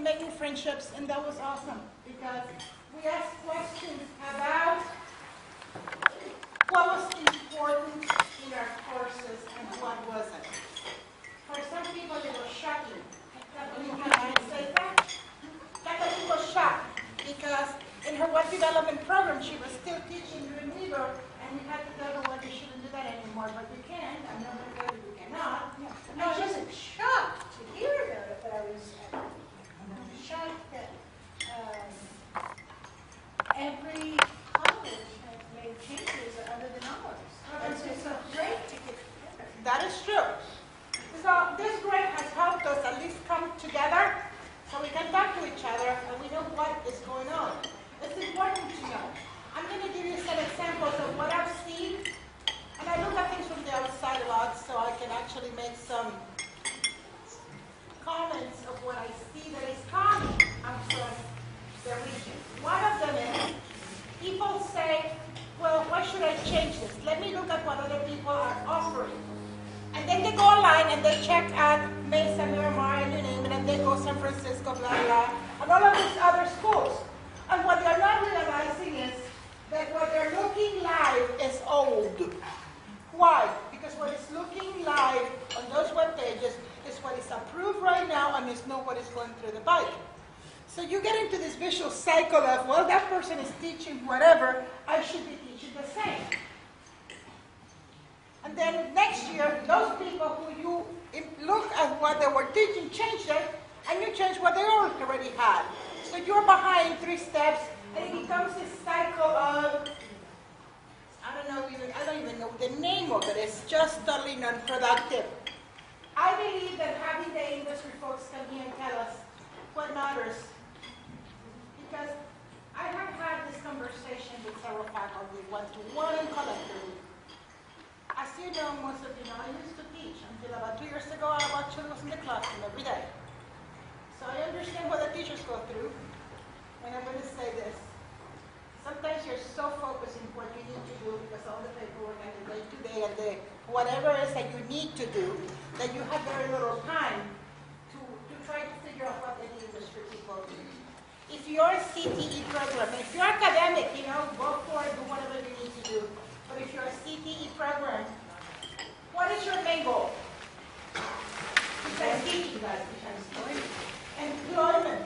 making friendships, and that was awesome because we asked questions about what was important in our courses and what wasn't. For some people, it was shocking. Can I say that? She was shocked because in her web development program, she was still teaching Dreamweaver, and we had to tell her, well, you shouldn't do that anymore, but you can. I'm not going to tell you you cannot. Yeah. No, I wasn't shocked to hear about it, but I was shocked that every college has made changes other than ours. It's just so great to get together. That is true. So this grade has helped us at least come together so we can talk to each other and we know what is going on. It's important to know. I'm going to give you some examples of what I've seen. And I look at things from the outside a lot so I can actually make some comments of what I see that is common across the region. One of them is people say, well, why should I change this? Let me look at what other people are offering. And then they go online and they check out Mesa, Miramar, and you name it, and they go San Francisco, blah, blah, and all of these other schools. And what they're not realizing is that what they're looking live is old. Why? Because what is looking live on those web pages is what is approved right now and is not what is going through the pipe. So you get into this vicious cycle of, well, that person is teaching whatever, I should be teaching the same. And then next year, those people who you look at what they were teaching, change it, and you change what they already had. So you're behind 3 steps, and it becomes this cycle of, I don't even know the name of it. It's just totally non-productive. I believe that having the industry folks come here and tell us what matters, because I have had this conversation with several faculty, one-to-one and collectively. As you know, most of you know, I used to teach until about 2 years ago. I actually was in the classroom every day. So I understand what the teachers go through. And I'm going to say this. Sometimes you're so focused in what you need to do because all the paperwork and the day-to-day and the whatever it is that you need to do, that you have very little time to try to figure out what the industry people do. If you're a CTE program, if you're academic, go for it, do whatever you need to do. But if you're a CTE program, what is your main goal? Besides teaching, guys, employment.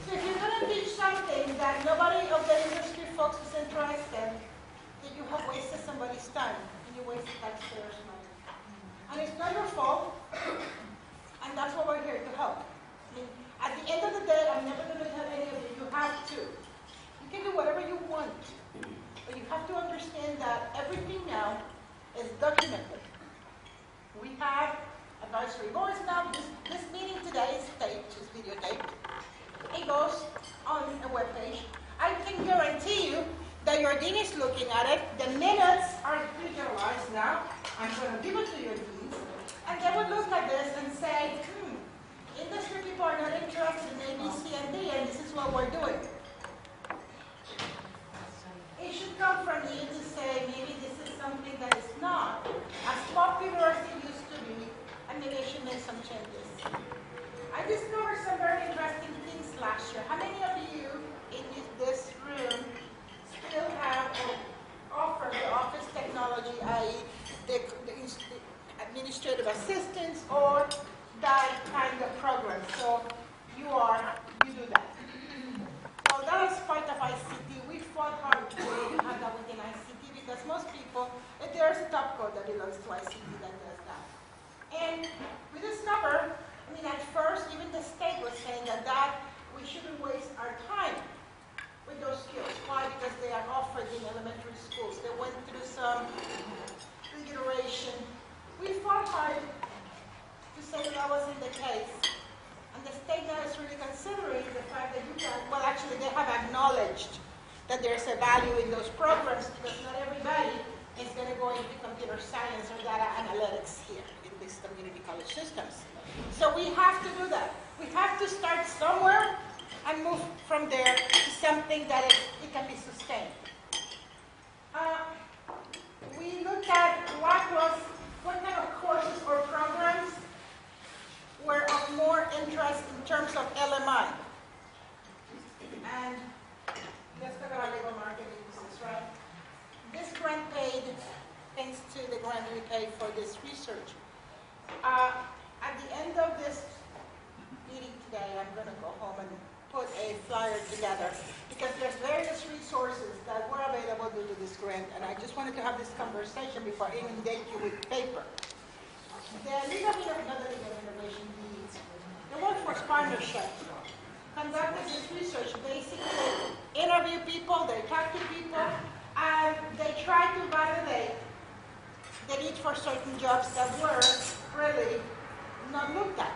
So if you're going to teach something that nobody of the industry folks is interested, then you have wasted somebody's time, and you wasted taxpayers' money. And it's not your fault, and that's what we're here to help. I mean, at the end of the day, I'm never going to tell any of you, you have to. You can do whatever you want. But you have to understand that everything now is documented. We have advisory boards now. This meeting today is taped, is videotaped. It goes on a webpage. I can guarantee you that your dean is looking at it. The minutes are digitalized now. I'm going to give it to your deans. And they would look at this and say, industry people are not interested in A, B, C, and D, and this is what we're doing. It should come from you to say, maybe this is something that is not as popular as it used to be, and maybe I should make some changes. I discovered some very interesting things last year. How many of you in this room still have or offer the office technology, i.e. the administrative assistants or that kind of program? So you do that. Well, that is part of ICT. We fought hard to have that within ICT because most people, there's a top code that belongs to ICT that does that. And we discovered, at first, even the state was saying that we shouldn't waste our time with those skills. Why? Because they are offered in elementary schools. They went through some reiteration. We fought hard to say that wasn't the case. And the state now is really considering the fact that you can, well, actually, they have acknowledged that there's a value in those programs because not everybody is going to go into computer science or data analytics here in these community college systems. So we have to do that. We have to start somewhere and move from there to something that it can be sustained. We looked at what kind of courses or programs were of more interest in terms of LMI. and I just wanted to have this conversation before I inundate you with paper. The League of Innovation, the Workforce Partnership, conducted this research. Basically, interview people, they talk to people, and they try to validate the need for certain jobs that were really not looked at.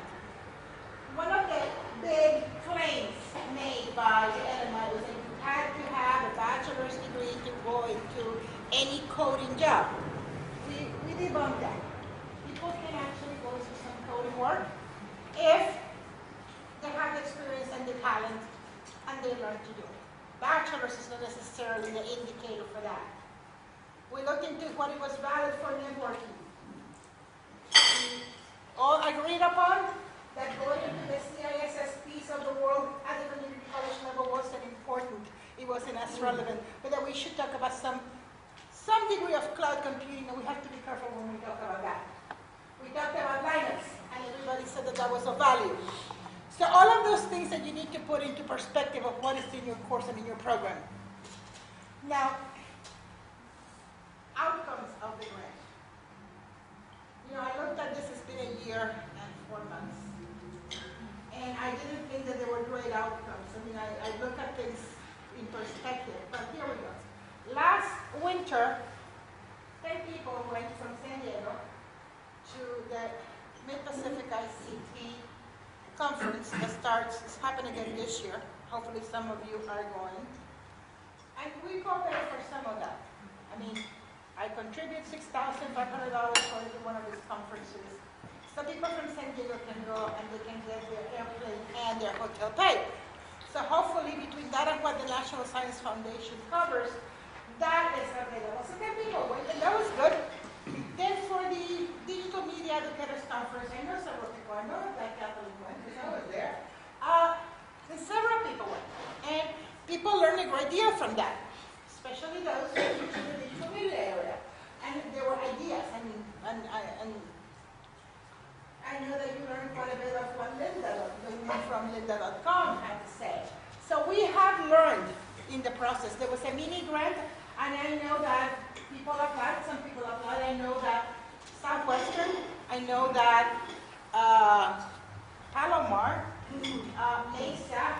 One of the big claims made by the LMI was that you had to have a bachelor's degree to go into any coding job. We debunked that. People can actually go to some coding work if they have the experience and the talent and they learn to do it. Bachelor's is not necessarily the indicator for that. We looked into what it was valid for networking. We all agreed upon that going into the CISSPs of the world at the community college level wasn't important. It wasn't as relevant. But that we should talk about some degree of cloud computing, and we have to be careful when we talk about that. We talked about Linux, and everybody said that that was of value. So all of those things that you need to put into perspective of what is in your course and in your program. Now, outcomes of the grant. You know, I looked at this, it's been a year and 4 months. And I didn't think that there were great outcomes. I mean, I look at things in perspective, but here we go. Last winter, 10 people went from San Diego to the Mid-Pacific ICT conference that is happening again this year. Hopefully some of you are going. And we co-paid for some of that. I mean, I contribute $6,500 for every one of these conferences. So people from San Diego can go and they can get their airplane and their hotel paid. So hopefully between that and what the National Science Foundation covers, that is available. So 10 people went, and that was good. Then for the Digital Media Educators Conference, I know several people. I know that Kathleen went because I was there. And several people went. And people learned a great deal from that, especially those who teach in the digital media area. And there were ideas. I mean, and I know that you learned quite a bit of what Linda, the woman from lynda.com, had to say. So we have learned in the process. There was a mini grant, and I know that people applied, some people applied. I know that Southwestern, I know that Palomar, Mesa,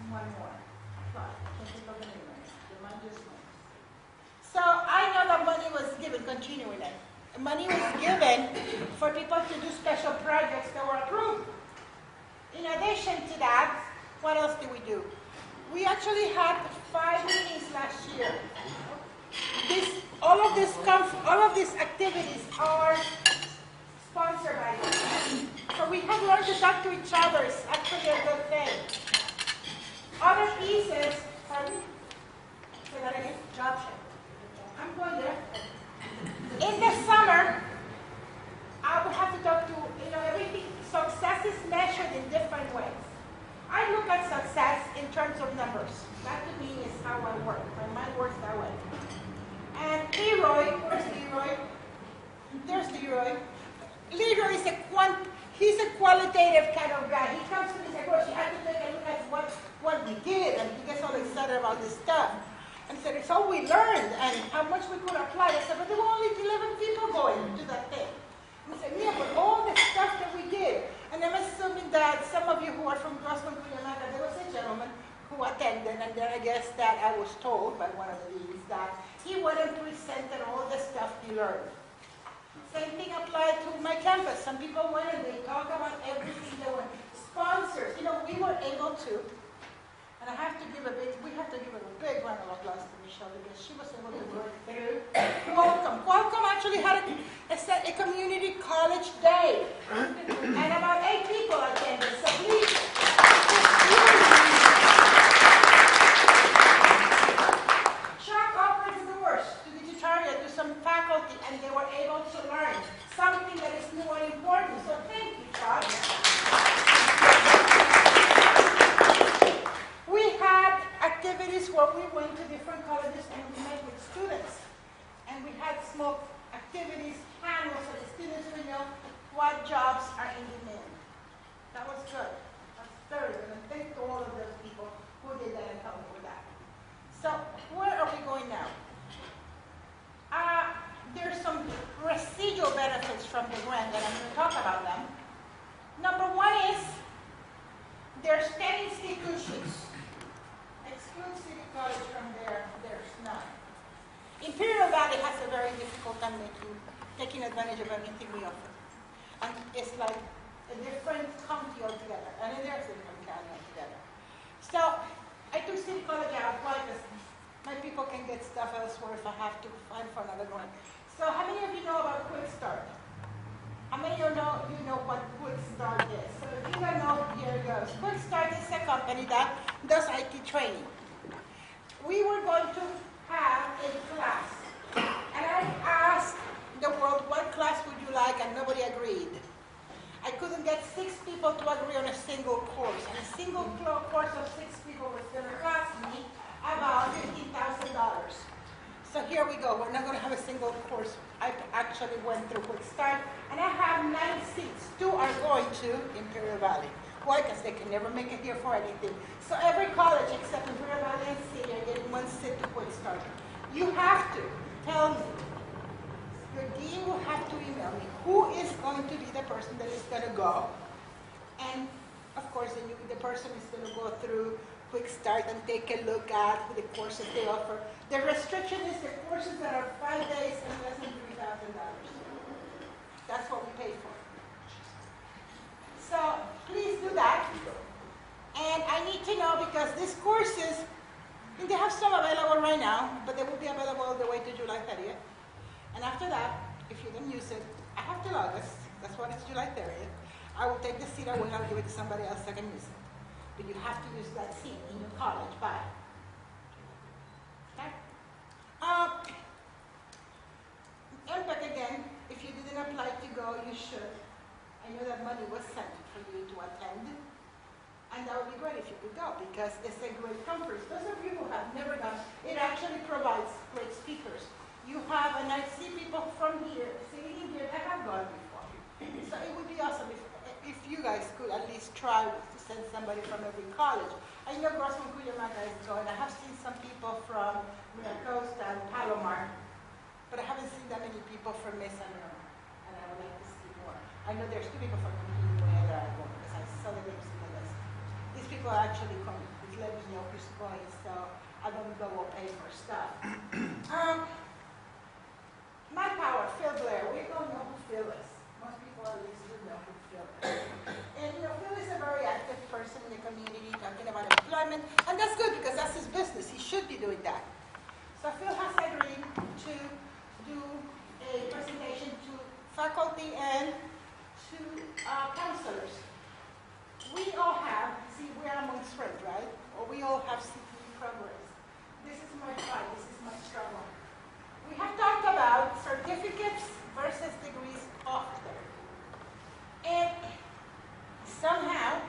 one more. Can't think of the name right now. The money just went. So I know that money was given, continuing it. Money was given for people to do special projects that were approved. In addition to that, what else did we do? We actually had 5 meetings last year. All of these activities are sponsored by us. So we have learned to talk to each other. It's actually a good thing. Other pieces, pardon me? Say that again? Job share. I'm going there. In the summer, I would have to talk to, everything. Success is measured in different ways. I look at success in terms of numbers. That to me is how I work. My mind works that way. And Leroy, where's Leroy? There's Leroy. Leroy is he's a qualitative kind of guy. He comes to me and says, "Gosh, you have to take a look at what we did," and he gets all excited about this stuff. And said, "It's all we learned and how much we could apply." I said, "But there were only 11 people going to that thing." And he said, "Yeah, but all the stuff that we did." And I'm assuming that some of you who are from Grossman, Cuyamaca, there was a gentleman who attended, and then I guess that I was told by one of the leads that he went and presented all the stuff he learned. Same thing applied to my campus. Some people went and they talked about everything they were. Sponsors, we were able to, and we have to give a big round of applause to Michelle because she was able to work through Qualcomm. Qualcomm actually had a community college day, and about 8 people attended. So please, Chuck opened the doors to the tutorial to some faculty, and they were able to learn something that is new and important. So thank you, Chuck. We had activities where we went to different colleges and we met with students. And we had small activities, panels, so the students would know what jobs are in demand. That was good. That's very good. And thank you to all of those people who did that and helped with that. So where are we going now? very difficult time taking advantage of anything we offer. And it's like a different county altogether, and it is a different county altogether. So I took City College out. Why? Because my people can get stuff elsewhere if I have to find for another one. So how many of you know about Quick Start? How many of you know what Quick Start is? So if you don't know, here it goes. Quick Start is a company that does IT training. We were going to have a class, and I asked the world, what class would you like, and nobody agreed. I couldn't get 6 people to agree on a single course, and a single course of 6 people was going to cost me about $15,000. So here we go. We're not going to have a single course. I actually went through Quick Start, and I have 9 seats. 2 are going to Imperial Valley. Why? Because they can never make it here for anything. So every college except Imperial Valley and City are getting 1 seat to Quick Start. You have to tell me. Your dean will have to email me who is going to be the person that is going to go. And of course, then the person is going to go through Quick Start and take a look at the courses they offer. The restriction is the courses that are 5 days and less than $3,000. That's what we pay for. So please do that. And I need to know because these courses, and they have some available right now, but they will be available all the way to July 30th. And after that, if you don't use it, I have till August. That's when it's July 30th. I will take the seat away and I'll give it to somebody else that can use it. But you have to use that seat in your college by. Okay? MPEC again, if you didn't apply to go, you should. I know that money was sent for you to attend. And that would be great if you could go because it's a great conference. Those of you who have never gone, it actually provides great speakers. You have, and I see people from here, sitting here that have gone before. So it would be awesome if you guys could at least try to send somebody from every college. I know Grossman Cuyamaca is going. I have seen some people from Mira Costa and Palomar, but I haven't seen that many people from Mesa Norma, and I would like to see more. I know there's 2 people from Community that I go because I saw the names in the list. These people actually come, let me know who's going, so I don't go or pay for stuff. My power, Phil Blair. We don't know who Phil is. Most people at least do know who Phil is. And Phil is a very active person in the community talking about employment, and that's good because that's his business. He should be doing that. So Phil has agreed to do a presentation to faculty and to counselors. We all have, see, we're amongst friends, right? Or we all have CPE programs. This is my fight. This is my struggle. We have talked about certificates versus degrees often. And somehow,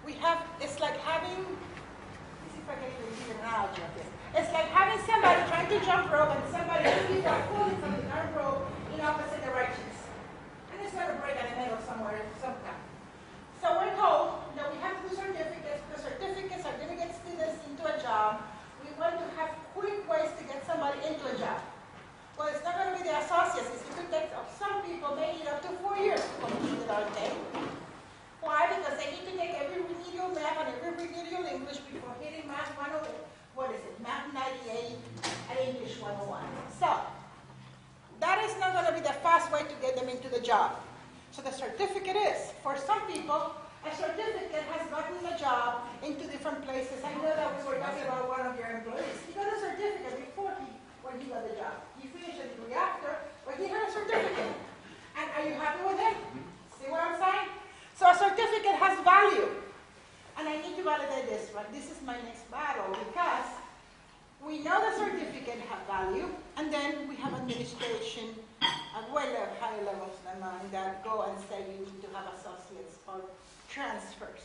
we have, it's like having, let's see if I can even give an analogy of this. It's like having somebody trying to jump rope and somebody who are pulling from the darn rope in opposite directions. And it's going to break in the middle somewhere, sometime. So we're told that we have to do certificates because certificates are going to get students into a job. We want to have quick ways to get somebody into a job. Well, it's not going to be the associates. It's going to take some people may need up to 4 years to complete the darn thing. Why? Because they need to take every remedial math and every remedial English before hitting Math 108. What is it? Math 98 and English 101. So, that is not going to be the fast way to get them into the job. So the certificate is, for some people, a certificate has gotten the job into different places. I know that we were talking about one of your employees. He got a certificate before when he got the job. He finished a degree after, but he had a certificate. And are you happy with him? See what I'm saying? So a certificate has value. And I need to validate this one. This is my next battle because we know the certificate has value, and then we have administration at way higher levels than mine that go and say you need to have associates or transfers.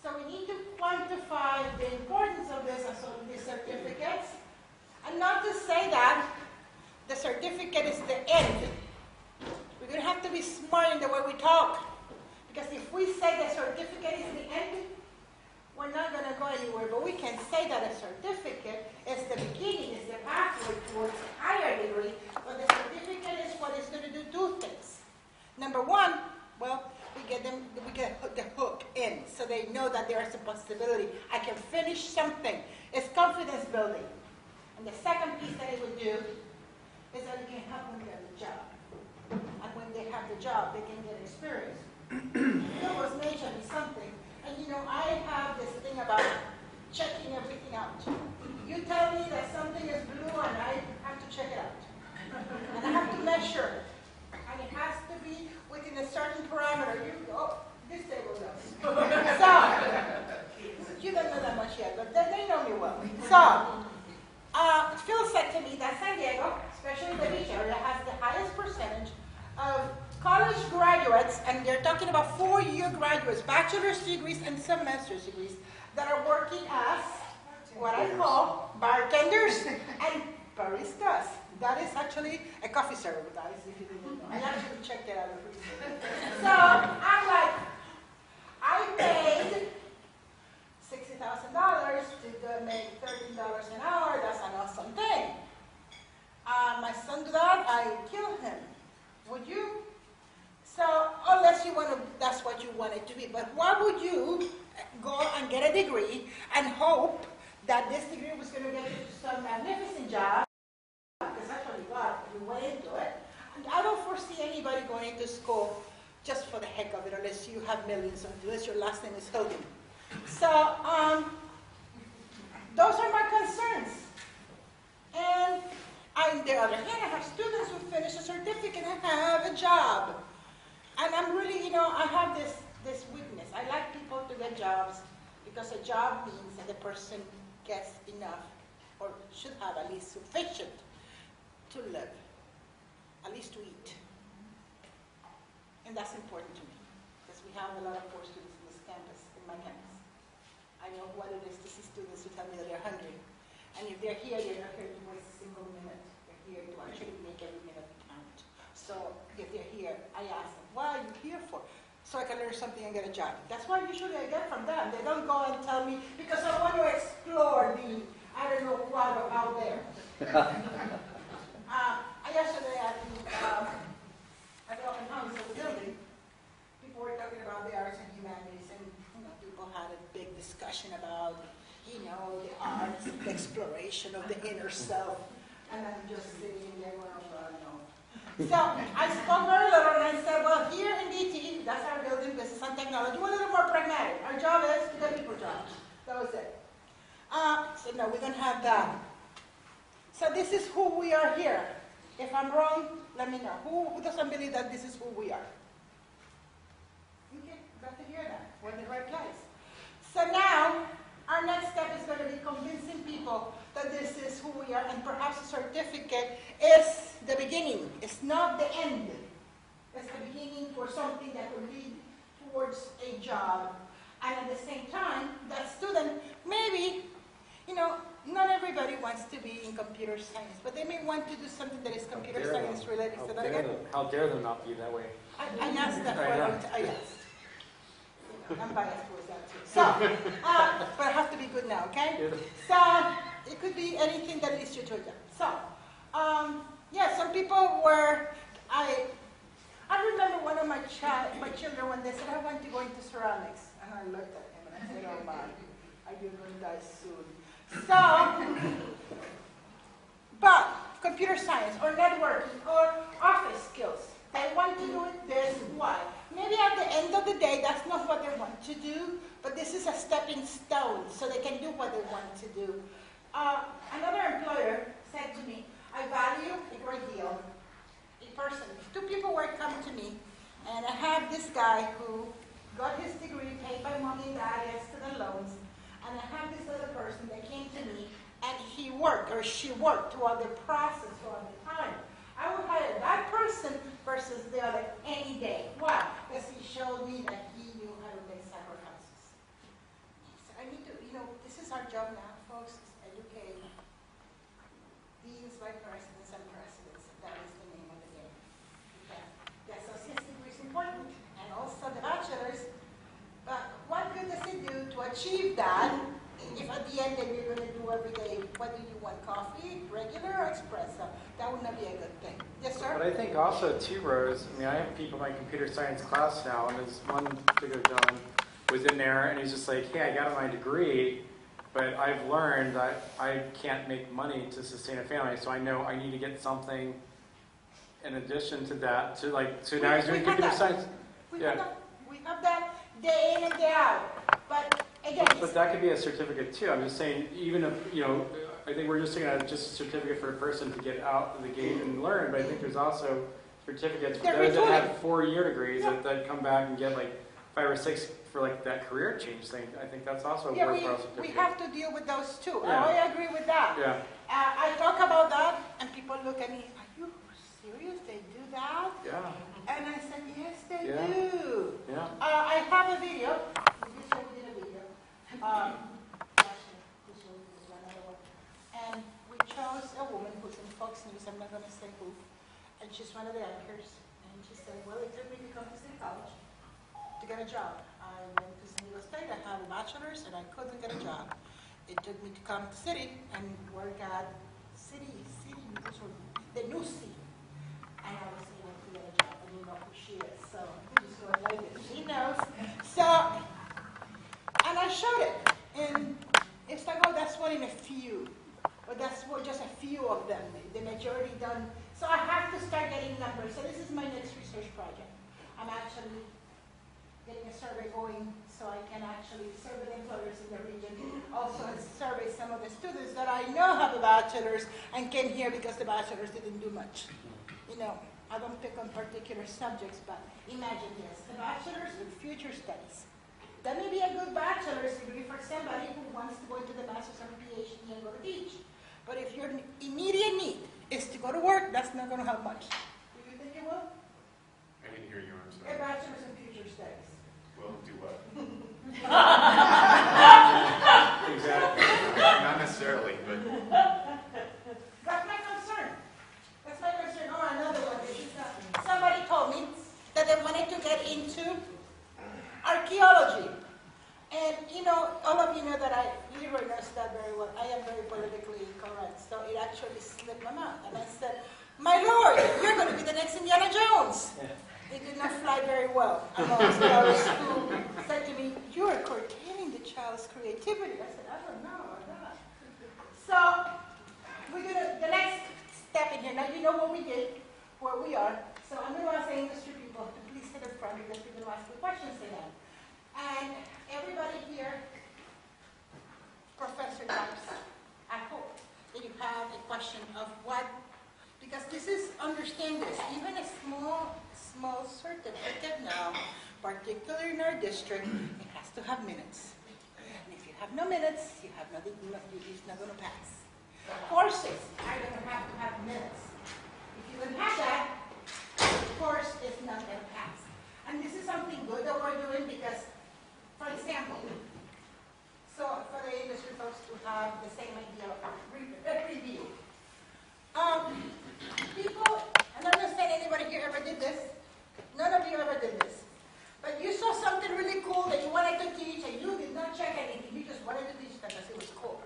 So we need to quantify the importance of these certificates, and not to say that the certificate is the end. We're going to have to be smart in the way we talk, because if we say the certificate is the end, we're not going to go anywhere. But we can say that a certificate is the beginning, is the pathway towards a higher degree, but the certificate is what is going to do 2 things. Number 1, well, we get the hook in, so they know that there is a possibility. I can finish something. It's confidence building. And the second piece that it would do is that it can help them get a job. And when they have the job, they can get experience. There was mentioned something, and I have this thing about checking everything out. You tell me that something is blue, and I have to check it out. And I have to measure it. And it has to be within a certain parameter. This table does. So, you don't know that much yet, but they know me well. So, Phil said to me that San Diego, especially the beach area, has the highest percentage of college graduates, and they're talking about 4-year graduates, bachelor's degrees and some master's degrees, that are working as what I call bartenders and baristas. That is actually a coffee server, guys, if you didn't know. I actually checked it out. So I'm like, I paid $60,000 to make $13 an hour. That's an awesome thing. My son did that, I kill him. Would you? So, unless you want to, that's what you want it to be. But why would you go and get a degree and hope that this degree was going to get you to some magnificent job? Because that's what you went into it. And I don't foresee anybody going to school just for the heck of it, unless you have millions, unless your last name is Hogan. So, those are my concerns. And on the other hand, I have students who finish a certificate and have a job. And I'm really, I have this weakness. I like people to get jobs because a job means that the person gets enough or should have at least sufficient to live, at least to eat. And that's important to me because we have a lot of poor students in this campus, in my campus. I know what it is to see students who tell me that they're hungry. And if they're here, they're not here to waste a single minute. They're here to actually make every minute count. So if they're here, I ask them, what are you here for? So I can learn something and get a job. That's what usually I get from them. They don't go and tell me, because I want to explore the, I don't know what out there. Yesterday at the open house of the building, people were talking about the arts and humanities, and people had a big discussion about the arts, the exploration of the inner self. And I'm just sitting there going, oh, no. So I spoke very little and I said, well, here in BT, that's our building, business and technology, we're a little more pragmatic. Our job is to get people jobs. That was it. So no, we don't have that. So this is who we are here. If I'm wrong, let me know. Who doesn't believe that this is who we are? Okay, got to hear that. We're in the right place. So now, our next step is going to be convincing people that this is who we are, and perhaps a certificate is the beginning. It's not the end. It's the beginning for something that will lead towards a job. And at the same time, that student, maybe, not everybody wants to be in computer science, but they may want to do something that is computer science related. How dare them not be that way? I asked that for a long time. I asked. I'm biased towards that too. So, but I have to be good now, okay? So, it could be anything that leads you to a job. So, yeah, some people were, I remember one of my children when they said, I want to go into ceramics. And I looked at him and I said, oh my, are you going to die soon? So, but computer science or networking or office skills, they want to do it this way. Maybe at the end of the day, that's not what they want to do, but this is a stepping stone so they can do what they want to do. Another employer said to me, I value a great deal a person. Two people were coming to me, and I have this guy who got his degree paid by mom and dad, yes, to the loans, and I have this other person that came to me, and he worked, or she worked throughout the process, throughout the time. I would hire that person versus the other any day. Why? Because he showed me that he knew how to make sacrifices. So I need to, this is our job now, folks, is educate deans, vice presidents, and presidents. That is the name of the game. Okay. The associate's degree is important, and also the bachelor's. But what good does it do to achieve that if at the end then you're going to do every day, what do you want, coffee, regular or espresso? That would not be a good thing. Yes, sir? But I think also, too, Rose, I have people in my computer science class now, and there's one particular gentleman was in there, and he's just like, hey, I got my degree, But I've learned that I can't make money to sustain a family, so I know I need to get something in addition to that, to like, so now he's doing computer science. We Yeah. have that day in and day out. But again, But that could be a certificate too. I'm just saying, even if, I think we're just taking out just a certificate for a person to get out of the gate and learn, but I think there's also certificates for those that have 4-year degrees that come back and get like 5 or 6 for like that career change thing. I think that's also a worthwhile certificate. we have to deal with those too. Yeah. I agree with that. Yeah. I talk about that, and people look at me, are you serious? They do that? Yeah. And I said, yes, they Yeah. do. Yeah. I have a video. We did a video. And we chose a woman who's in Fox News. I'm not going to say who. And she's one of the anchors. And she said, well, it took me to come to City College to get a job. I went to San Diego State. I have a bachelor's, and I couldn't get a job. It took me to come to City and work at City, the new City. And I was able to get a job. I didn't know who she is, so I'm just going like it. She knows. So, and I showed it. And it's like, oh, that's one in a few. But that's just a few of them. The majority done. So I have to start getting numbers. So this is my next research project. I'm actually getting a survey going so I can actually survey the employers in the region. Also survey some of the students that I know have a bachelor's and came here because the bachelor's didn't do much. I don't pick on particular subjects, but imagine this, a bachelor's in future studies. That may be a good bachelor's degree for somebody who wants to go into the master's or PhD and go to teach. But if your immediate need is to go to work, that's not going to help much. Do you think it will? I didn't hear you, I'm A sorry. bachelor's in future studies. Well, do what? Exactly. Not necessarily, but That's my concern. That's my concern. Oh, another one. Somebody told me that they wanted to get into archaeology. And, all of you know that Leroy knows that very well. I am very politically incorrect, so it actually slipped my mouth. And I said, my Lord, you're going to be the next Indiana Jones. It did not fly very well amongst those who said to me, you are curtailing the child's creativity. I said, I don't know. I'm not. So, the next step in here, now you know what we did, where we are. So I'm going to ask the industry people to please sit in front because we're going to ask the questions to them. And everybody here, Professor Dykes, I hope that you have a question of what, because this is, understand this, even a small certificate now, particularly in our district, it has to have minutes. And if you have no minutes, you have nothing, it's not going to pass. Courses are going to have minutes. If you don't have that, the course is not going to pass. And this is something good that we're doing because, for example, so for the industry folks to have the same idea of review. People, I'm not going to say anybody here ever did this. None of you ever did this. But you saw something really cool that you wanted to teach and you did not check anything. You just wanted to teach that because it was cool.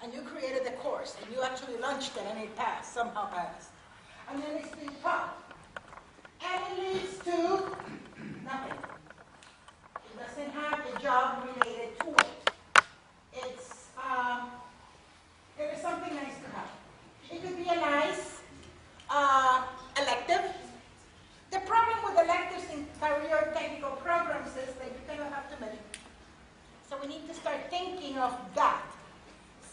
And you created the course and you actually launched it and it passed, somehow passed. And then it's being taught. And it leads to nothing. It doesn't have a job related to it. It is something nice to have. It could be a nice elective. The problem with electives in career technical programs is that you cannot have too many. So we need to start thinking of that.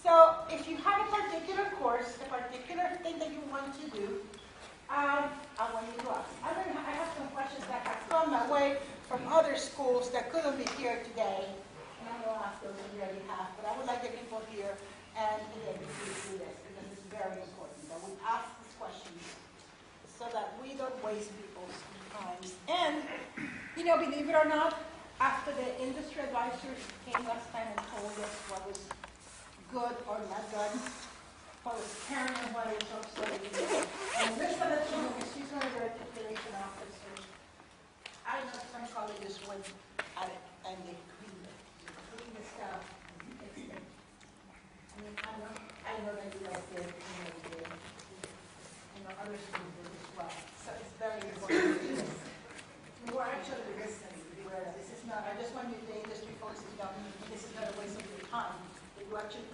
So if you have a particular course, a particular thing that you want to do, I want you to ask. I have some questions that have come my way from other schools that couldn't be here today. And I'm going to ask those on your behalf. But I would like the people here and again, to do this because it's very important that we ask these questions so that we don't waste people's time. And, believe it or not, after the industry advisors came last time and told us what was good or not done, what was caring and what was also and Lisa Lachino, she's one of the articulation officers. I know some colleges went at it and they cleaned the stuff. I know that you guys did, you did. Other schools did as well. So it's very important to do this. We're actually listening. This is not, I just want you, the industry folks, to know this is not a waste of your time. That you actually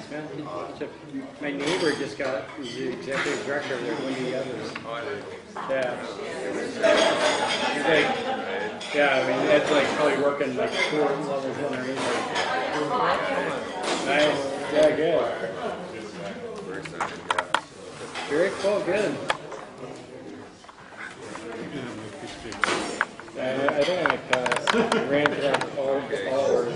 man. My neighbor just got, was the executive director of their Windy Others. Yeah. He's like, yeah, I mean, it's like probably working like 4 levels underneath. Nice. Yeah, good. Very cool, good. I don't want to rant about all hours.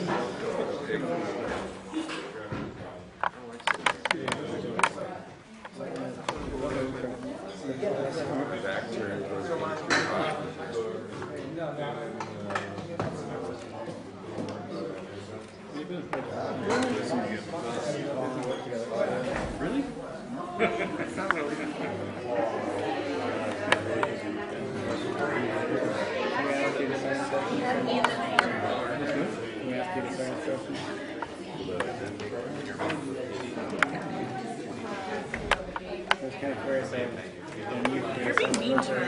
Really? It's kind of curious. You're being mean to her.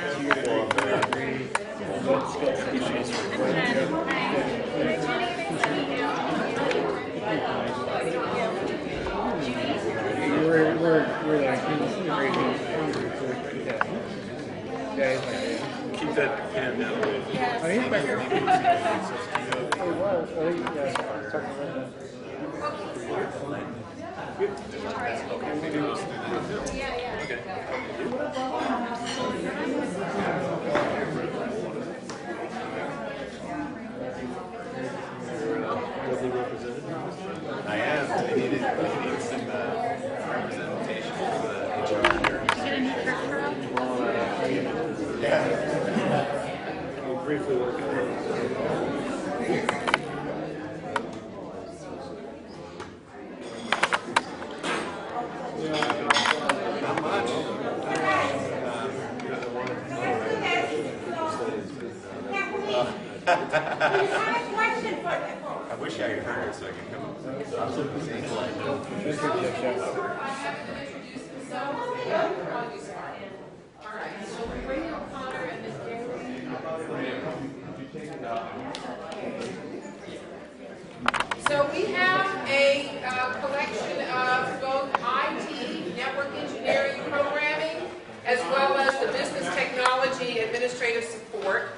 We're like, keep that hand down. Oh, he's back there. Oh, wow. Oh, yeah. I am. I need some representation for the HR. Yeah. I'll briefly look at it. Not much. I have a question for you. I wish I had heard it so I could come up with So we have a collection of both IT, network engineering programming, as well as the business technology administrative support.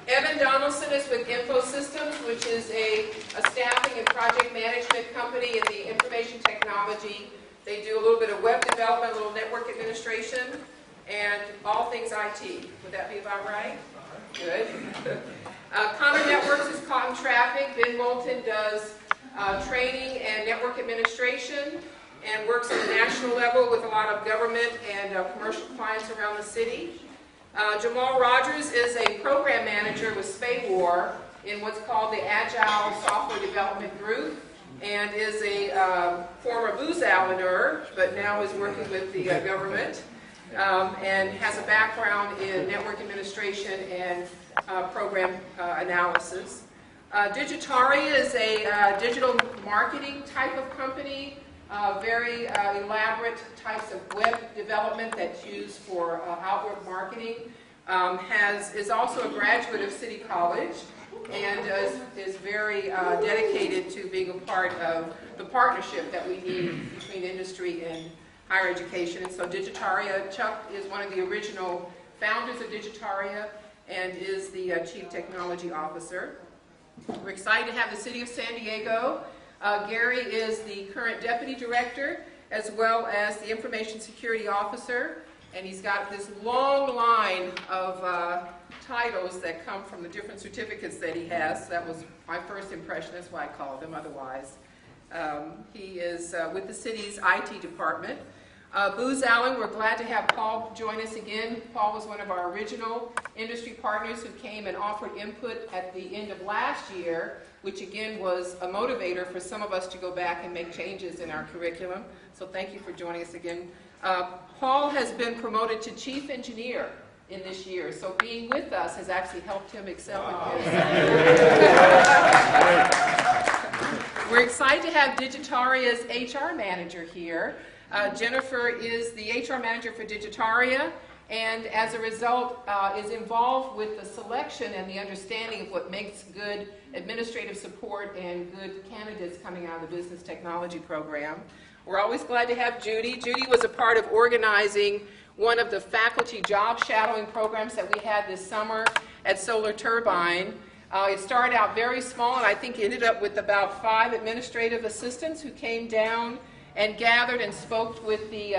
Evan Donaldson is with InfoSystems, which is a staffing and project management company in the information technology. They do a little bit of web development, a little network administration, and all things IT. Would that be about right? Good. Connor Networks is Cotton Traffic. Ben Moulton does training and network administration and works on a national level with a lot of government and commercial clients around the city. Jamal Rogers is a program manager with SPAWAR in what's called the Agile Software Development Group and is a former Booz Allener, but now is working with the government and has a background in network administration and program analysis. Digitaria is a digital marketing type of company, very elaborate types of web development that's used for outward marketing. Is also a graduate of City College and is very dedicated to being a part of the partnership that we need between industry and higher education. And so Digitaria, Chuck is one of the original founders of Digitaria and is the Chief Technology Officer. We're excited to have the City of San Diego. Gary is the current Deputy Director as well as the Information Security Officer, and he's got this long line of titles that come from the different certificates that he has. That was my first impression, that's why I called him otherwise. He is with the city's IT department. Booz Allen, we're glad to have Paul join us again. Paul was one of our original industry partners who came and offered input at the end of last year, which again was a motivator for some of us to go back and make changes in our curriculum. So thank you for joining us again. Paul has been promoted to Chief Engineer in this year, so being with us has actually helped him excel with his. We're excited to have Digitaria's HR manager here. Jennifer is the HR manager for Digitaria, and as a result is involved with the selection and the understanding of what makes good administrative support and good candidates coming out of the business technology program. We're always glad to have Judy. Judy was a part of organizing one of the faculty job shadowing programs that we had this summer at Solar Turbine. It started out very small, and I think ended up with about 5 administrative assistants who came down and gathered and spoke with the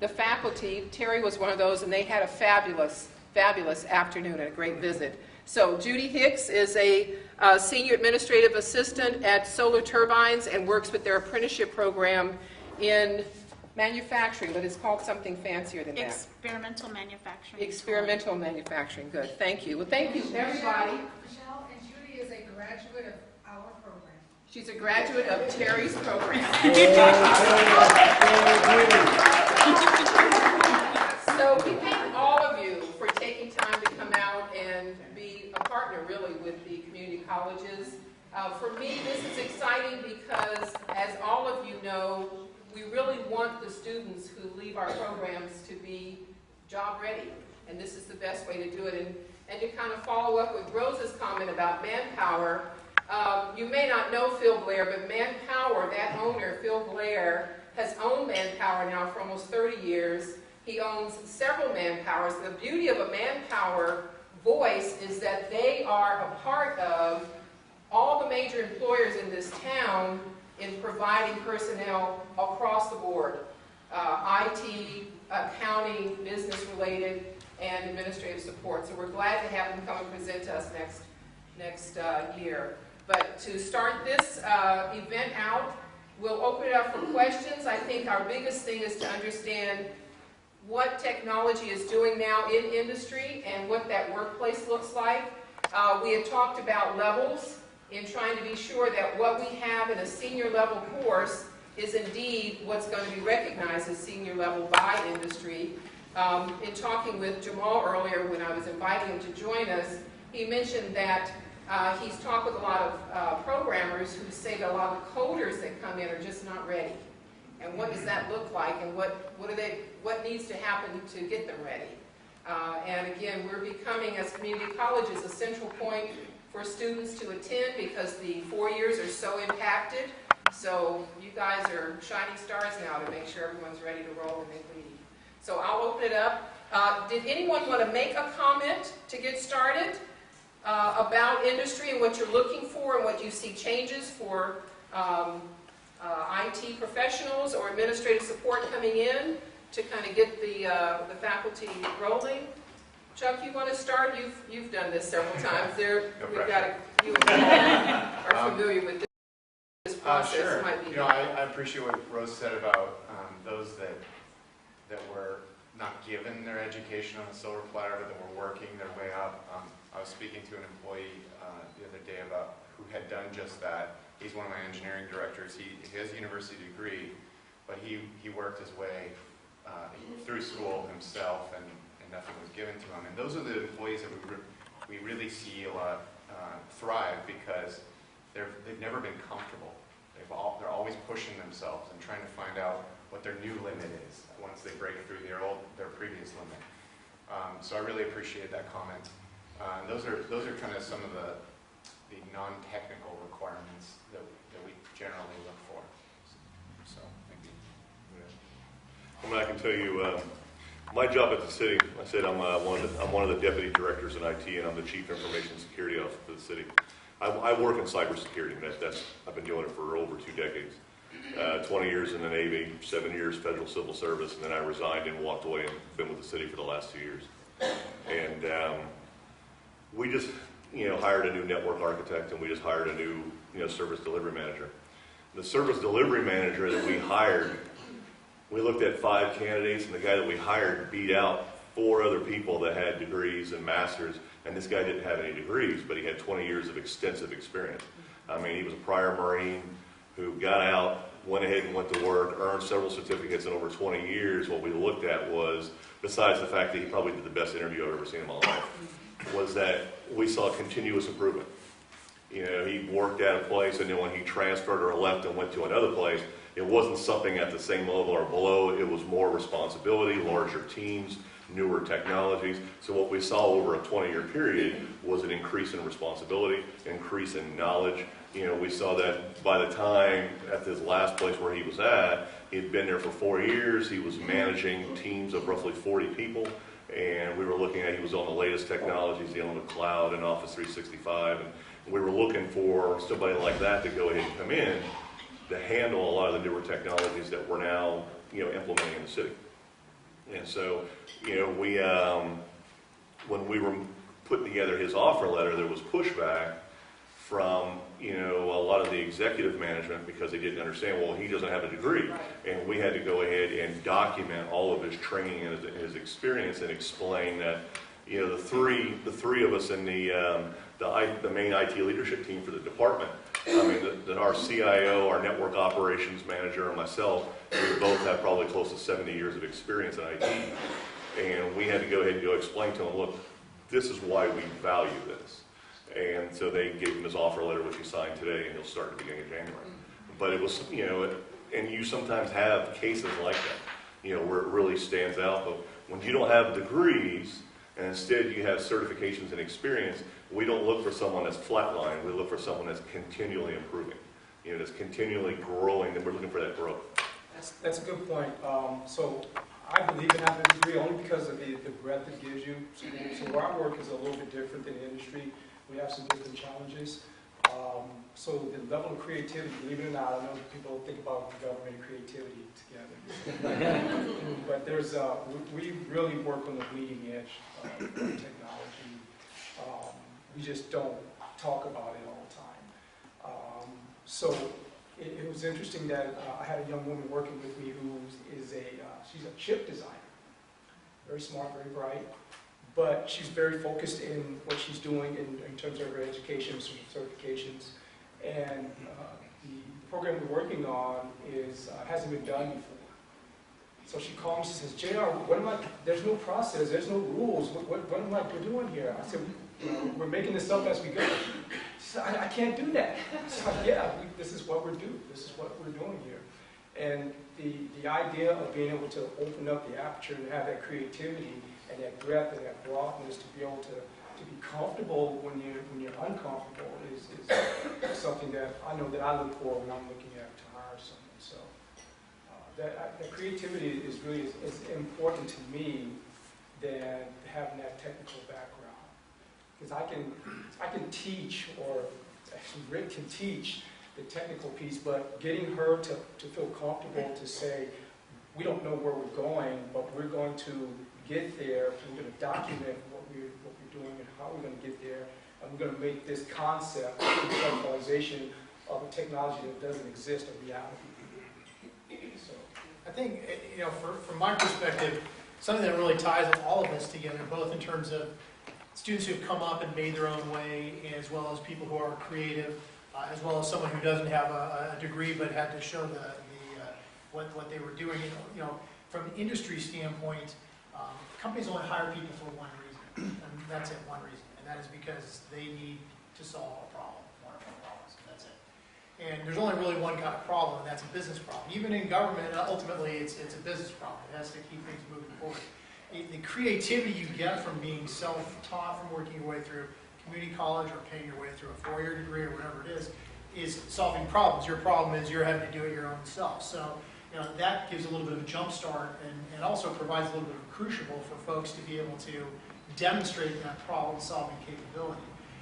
faculty. Terry was one of those, and they had a fabulous, fabulous afternoon and a great visit. So Judy Hicks is a senior administrative assistant at Solar Turbines and works with their apprenticeship program in manufacturing, but it's called something fancier than that. Experimental manufacturing. Experimental manufacturing, good. Thank you. Well, thank you, everybody. Michelle, and Judy is a graduate of our program. She's a graduate of Terry's program. So we thank all of you for taking time to come out and be a partner, really, with the community colleges. For me, this is exciting because, as all of you know, we really want the students who leave our programs to be job ready, and this is the best way to do it. And to kind of follow up with Rose's comment about Manpower, you may not know Phil Blair, but Manpower, that owner, Phil Blair, has owned Manpower now for almost 30 years. He owns several Manpowers. The beauty of a Manpower voice is that they are a part of all the major employers in this town in providing personnel across the board, IT, accounting, business-related, and administrative support. So we're glad to have them come and present to us next year. But to start this event out, we'll open it up for questions. I think our biggest thing is to understand what technology is doing now in industry and what that workplace looks like. We had talked about levels in trying to be sure that what we have in a senior level course is indeed what's going to be recognized as senior level by industry. In talking with Jamal earlier when I was inviting him to join us, he mentioned that he's talked with a lot of programmers who say that a lot of coders that come in are just not ready. And what does that look like, and what needs to happen to get them ready? And again, we're becoming, as community colleges, a central point for students to attend because the 4 years are so impacted. So you guys are shining stars now to make sure everyone's ready to roll and make lead. So I'll open it up. Did anyone want to make a comment to get started about industry and what you're looking for and what you see changes for IT professionals or administrative support coming in to kind of get the faculty rolling? Chuck, you want to start? You've done this several times. We've got you are familiar with this process. Sure. Might be I appreciate what Rose said about those that were not given their education on a silver platter, but that were working their way up. I was speaking to an employee the other day about who had done just that. He's one of my engineering directors. He has a university degree, but he worked his way through school himself, and nothing was given to him. And those are the employees that we really see a lot thrive because they've never been comfortable. They're always pushing themselves and trying to find out what their new limit is once they break through their previous limit. So I really appreciate that comment. Those are kind of some of the non-technical requirements that we generally look for. So thank you. Well, I can tell you, my job at the city, I said I'm one of the deputy directors in IT, and I'm the chief information security officer for the city. I work in cybersecurity, and I've been doing it for over 2 decades. 20 years in the Navy, 7 years federal civil service, and then I resigned and walked away and been with the city for the last 2 years. And we just hired a new network architect, and we just hired a new service delivery manager. The service delivery manager that we hired, we looked at 5 candidates, and the guy that we hired beat out 4 other people that had degrees and masters, and this guy didn't have any degrees, but he had 20 years of extensive experience. I mean, he was a prior Marine who got out, went ahead and went to work, earned several certificates in over 20 years. What we looked at was, besides the fact that he probably did the best interview I've ever seen in my life, was that we saw continuous improvement. He worked at a place, and then when he transferred or left and went to another place, it wasn't something at the same level or below. It was more responsibility, larger teams, newer technologies. So what we saw over a 20-year period was an increase in responsibility, increase in knowledge. You know, we saw that by the time at this last place where he was at, he'd been there for 4 years. He was managing teams of roughly 40 people. And we were looking at, he was on the latest technologies, dealing with cloud and Office 365. And we were looking for somebody like that to go ahead and come in to handle a lot of the newer technologies that we're now, you know, implementing in the city. And so, you know, we, when we were putting together his offer letter, there was pushback from, you know, a lot of the executive management because they didn't understand, well, he doesn't have a degree. And we had to go ahead and document all of his training and his experience and explain that, you know, the three of us in the main IT leadership team for the department, I mean, our CIO, our network operations manager, and myself, we both have probably close to 70 years of experience in IT. And we had to go ahead and go explain to him, look, this is why we value this. And so they gave him his offer letter, which he signed today, and he'll start at the beginning of January. But it was, you know, and you sometimes have cases like that, you know, where it really stands out. But when you don't have degrees, and instead you have certifications and experience, we don't look for someone that's flatline. We look for someone that's continually improving, you know, that's continually growing, and we're looking for that growth. That's a good point. So I believe in having a degree only because of the breadth it gives you. So our work is a little bit different than the industry. We have some different challenges. So the level of creativity, believe it or not, I know people think about government and creativity together. But there's, we really work on the bleeding edge of technology. We just don't talk about it all the time. So it was interesting that I had a young woman working with me who is she's a chip designer. Very smart, very bright. But she's very focused in what she's doing in terms of her education, certifications. And the program we're working on hasn't been done before. So she called me, she says, JR, there's no process, there's no rules, what am I doing here? I said, we're making this up as we go. She said, I can't do that. I said, yeah, this is what we're doing, this is what we're doing here. And the idea of being able to open up the aperture and have that creativity and that breadth and that broadness to be able to be comfortable when you're uncomfortable is something that I know that I look for when I'm looking to hire someone. So that creativity is really as important to me than having that technical background, because I can teach, or actually Rick can teach the technical piece, but getting her to feel comfortable to say, we don't know where we're going, but we're going to get there, we're going to document what we're doing and how we're going to get there, and we're going to make this concept, the conceptualization of a technology that doesn't exist a reality. So, I think, you know, from my perspective, something that really ties all of us together, both in terms of students who've come up and made their own way, as well as people who are creative, as well as someone who doesn't have a degree but had to show what they were doing. You know, from an industry standpoint, companies only hire people for one reason, and that's it, one reason, and that is because they need to solve a problem, one of their problems, that's it. And there's only really one kind of problem, and that's a business problem. Even in government, ultimately, it's a business problem. It has to keep things moving forward. The creativity you get from being self-taught, from working your way through community college or paying your way through a 4-year degree or whatever it is solving problems. Your problem is you're having to do it your own self. So, you know, that gives a little bit of a jump start and also provides a little bit of a crucible for folks to be able to demonstrate that problem-solving capability.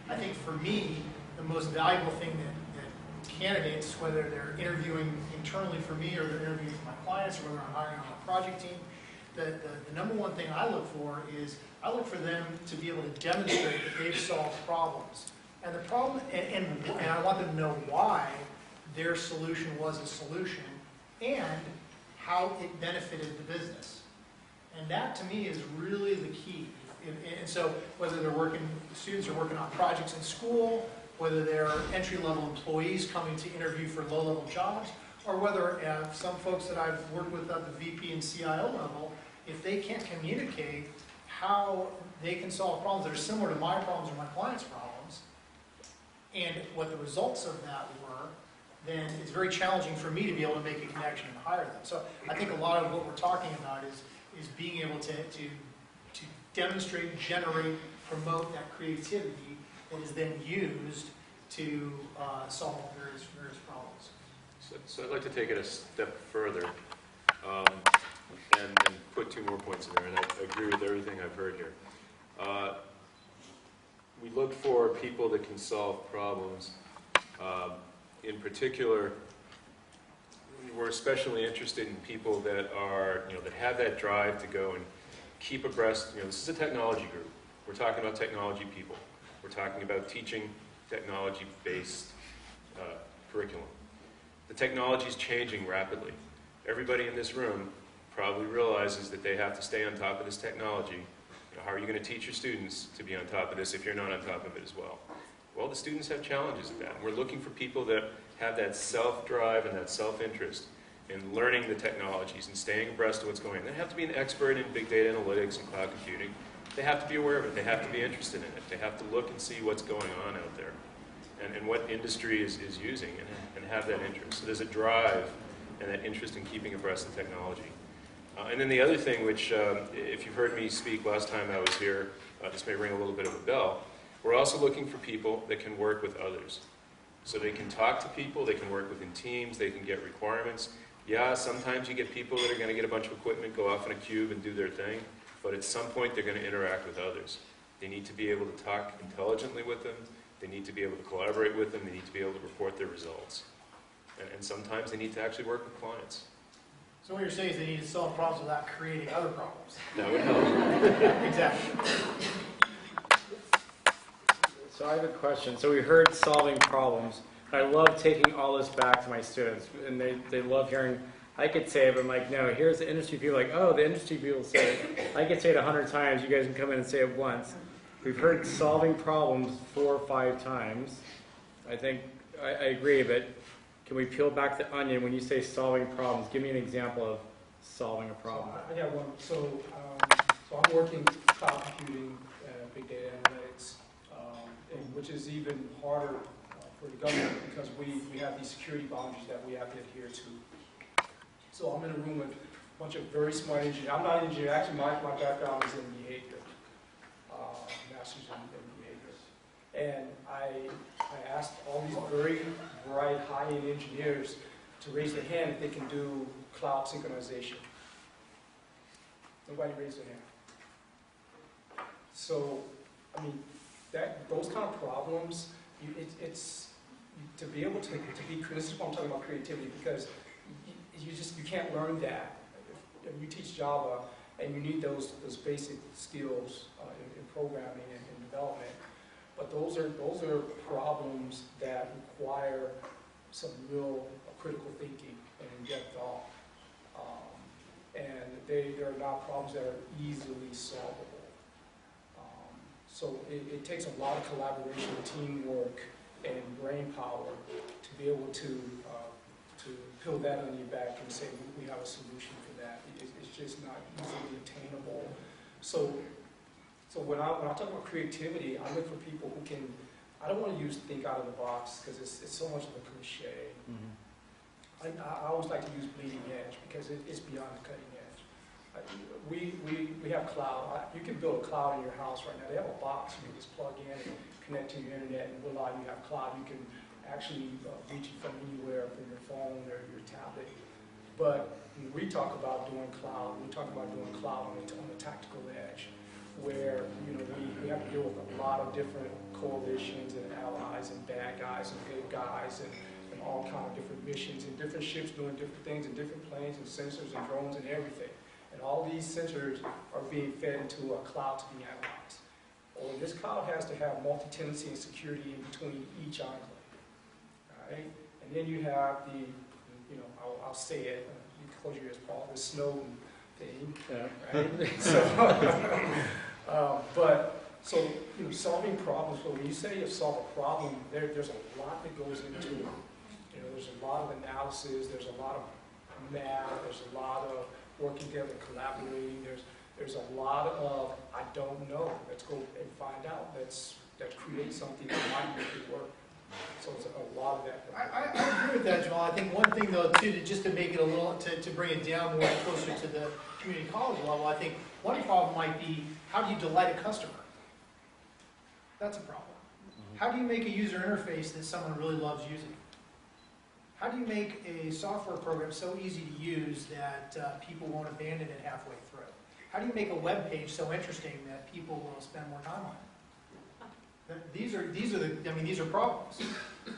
I think for me, the most valuable thing that candidates, whether they're interviewing internally for me or they're interviewing for my clients or whether I'm hiring on a project team, the number one thing I look for is I look for them to be able to demonstrate that they've solved problems. And the problem, and I want them to know why their solution was a solution and how it benefited the business. And that to me is really the key. And so whether students are working on projects in school, whether they're entry-level employees coming to interview for low-level jobs, or whether some folks that I've worked with at the VP and CIO level, if they can't communicate how they can solve problems that are similar to my problems or my clients' problems, and what the results of that were, then it's very challenging for me to be able to make a connection and hire them. So I think a lot of what we're talking about is being able to demonstrate, generate, promote that creativity that is then used to solve various problems. So I'd like to take it a step further and put 2 more points in there, and I agree with everything I've heard here. We look for people that can solve problems. In particular, we're especially interested in people that are, that have that drive to go and keep abreast. This is a technology group. We're talking about technology people. We're talking about teaching technology-based curriculum. The technology is changing rapidly. Everybody in this room probably realizes that they have to stay on top of this technology. How are you going to teach your students to be on top of this if you're not on top of it as well? Well, the students have challenges at that. And we're looking for people that have that self-drive and that self-interest in learning the technologies and staying abreast of what's going on. They have to be an expert in big data analytics and cloud computing. They have to be aware of it. They have to be interested in it. They have to look and see what's going on out there and what industry is using and have that interest. So there's a drive and that interest in keeping abreast of technology. And then the other thing, which if you've heard me speak last time I was here, this may ring a little bit of a bell, we're also looking for people that can work with others. So they can talk to people, they can work within teams, they can get requirements. Yeah, sometimes you get people that are going to get a bunch of equipment, go off in a cube and do their thing, but at some point they're going to interact with others. They need to be able to talk intelligently with them, they need to be able to collaborate with them, they need to be able to report their results. And sometimes they need to actually work with clients. So what you're saying is they need to solve problems without creating other problems. That would help. Exactly. So I have a question. So we heard solving problems. I love taking all this back to my students, and they love hearing, I could say it, but I'm like, no, here's the industry people, like, oh, the industry people say it. I could say it 100 times, you guys can come in and say it once. We've heard solving problems 4 or 5 times. I think, I agree, but can we peel back the onion when you say solving problems? Give me an example of solving a problem. So I got one. So I'm working cloud computing, big data analytics, which is even harder for the government because we have these security boundaries that we have to adhere to. So I'm in a room with a bunch of very smart engineers. I'm not an engineer. Actually, my background is in behavior, master's in behavior. And I asked all these very bright, high-end engineers to raise their hand if they can do cloud synchronization. Nobody raised their hand. So, I mean, those kind of problems, it's to be able to be creative. This is what I'm talking about creativity, because you can't learn that. If you teach Java and you need those basic skills in programming and development, but those are problems that require some real critical thinking and in-depth thought, and they're not problems that are easily solvable. So it takes a lot of collaboration, teamwork, and brain power to be able to peel that onion back and say we have a solution for that. It's just not easily attainable. So when I talk about creativity, I look for people who can. I don't want to use think out of the box because it's so much of a cliche. Mm-hmm. I always like to use bleeding edge because it's beyond the cutting edge. We have cloud. You can build a cloud in your house right now. They have a box you can just plug in and connect to your internet, and voila, you have cloud. You can actually reach it from anywhere, from your phone or your tablet. But when we talk about doing cloud, we talk about doing cloud on the tactical edge, where we have to deal with a lot of different coalitions and allies and bad guys and good guys and all kind of different missions and different ships doing different things and different planes and sensors and drones and everything. And all these sensors are being fed into a cloud to be analyzed. Well, this cloud has to have multi-tenancy and security in between each enclave. All right? And then you have the, I'll say it, you can close your ears, Paul, the Snowden thing. Yeah. Right? So, solving problems, but when you say you solve a problem, there's a lot that goes into it. There's a lot of analysis, there's a lot of math, there's a lot of working together, collaborating, there's a lot of, I don't know, let's go and find out, let's create something that might make it work. So So it's a lot of that. I agree with that, Jamal. I think one thing though, too, just to make it a little, to bring it down more closer to the community college level, I think one problem might be, how do you delight a customer? That's a problem. How do you make a user interface that someone really loves using? How do you make a software program so easy to use that people won't abandon it halfway through? How do you make a web page so interesting that people will spend more time on it? These are problems,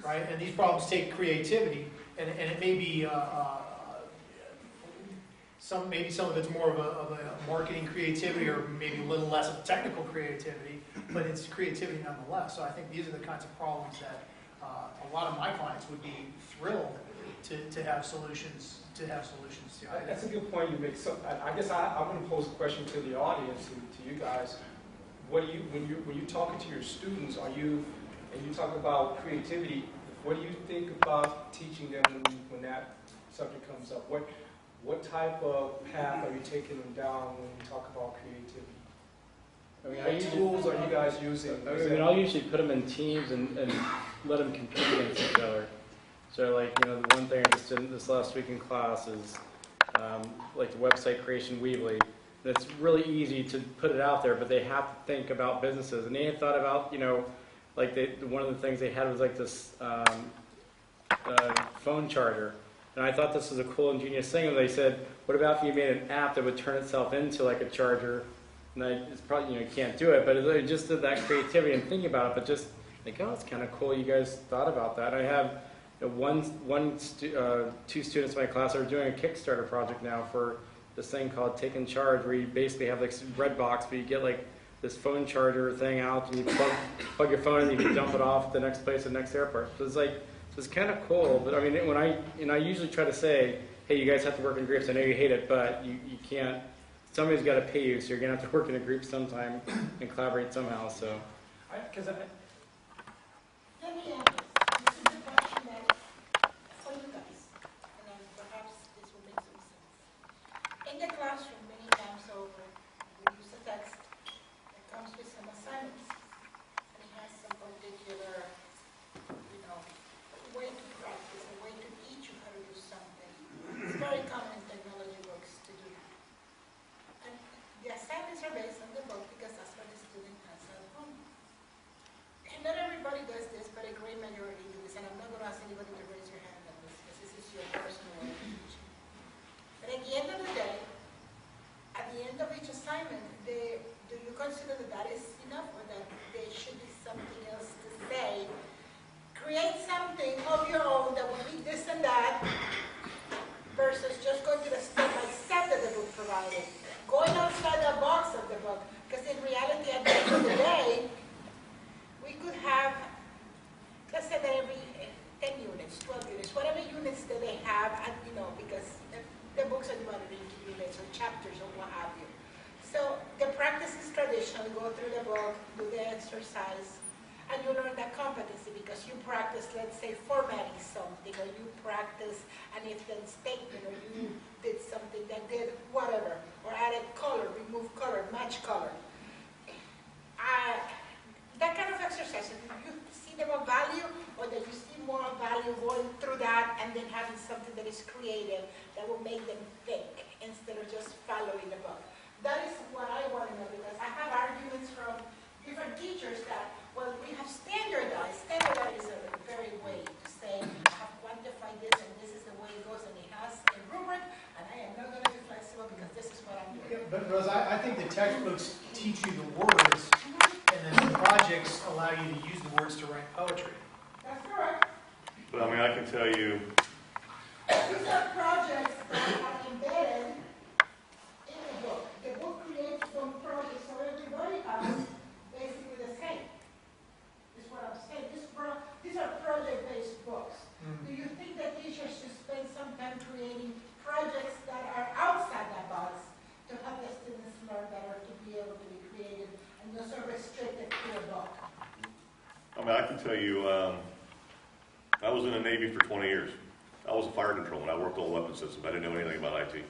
right? And these problems take creativity, and it may be maybe some of it's more of a marketing creativity, or maybe a little less of technical creativity, but it's creativity nonetheless. So I think these are the kinds of problems that a lot of my clients would be thrilled to have solutions to. That's a good point you make. So I guess I'm going to pose a question to the audience and to you guys. What do you, when you're talking to your students, and you talk about creativity, what do you think about teaching them when that subject comes up? What type of path are you taking them down when you talk about creativity? What tools are you guys using? I'll usually put them in teams and let them compete against each other. So like, the one thing I just did this last week in class is like the website creation Weebly. And it's really easy to put it out there, but they have to think about businesses. And they had thought about, like one of the things they had was like this phone charger. And I thought this was a cool, ingenious thing. And they said, what about if you made an app that would turn itself into like a charger? And it's probably, you can't do it, but it just did that creativity and thinking about it. But just like, oh, it's kind of cool you guys thought about that. I have two students in my class are doing a Kickstarter project now for this thing called Take in Charge, where you basically have like red box, but you get like this phone charger thing out, and you plug your phone in, and you can dump it off at the next place, at the next airport. So it's kind of cool. But I mean, when I usually try to say, hey, you guys have to work in groups. I know you hate it, but you can't. Somebody's got to pay you, so you're gonna have to work in a group sometime and collaborate somehow. So. Let me ask this is a question that for you guys, and then perhaps this will make some sense. In the classroom, many times over, we use a text that comes with some assignments, and it has some particular, way to practice, a way to teach you how to do something. It's very common in technology books to do that. And the assignments are based on the book because that's what the student has at home. And not everybody does this, but a great majority do this. And I'm not going to ask anybody to raise your hand on this because this is your personal way of teaching. But at the end of the day, at the end of each assignment, do you consider that is enough, or that there should be something else to say? Create something of your own that will be this and that, versus just going to the step-by-step that the book provided. Going outside the box of the book. Because in reality, at the end of the day, we could have, let's say that every 10 units, 12 units, whatever units that they have, because the books are divided into units or chapters or what have you. So the practice is traditional. You go through the book, do the exercise, and you learn that competency because you practice, let's say, formatting something, or you practice an if-then statement, or you did something that did whatever, or added color, removed color, match color. That kind of exercise, do you see them of value, or do you see more of value going through that and then having something that is creative that will make them think instead of just following the book? That is what I want to know, because I have arguments from different teachers that, well, we have standardized. Standardized is a very way to say, I have quantified this and this is the way it goes, and it has a rubric, and I am not going to be flexible because this is what I'm doing. Yeah, but Rose, I think the textbooks teach you the words, and then the projects allow you to use the words to write poetry. That's correct. But I mean, I can tell you, These are projects that are embedded in the book. The book creates one project, so everybody has basically the same. Is what I'm saying. These are project-based books. Do you think that teachers should spend some time creating projects that are outside that box to help the students learn better, to be able to be creative, and not so restricted to a book? I mean, I can tell you, I was in the Navy for 20 years. I was a fire controlman. I worked on weapon systems. I didn't know anything about IT.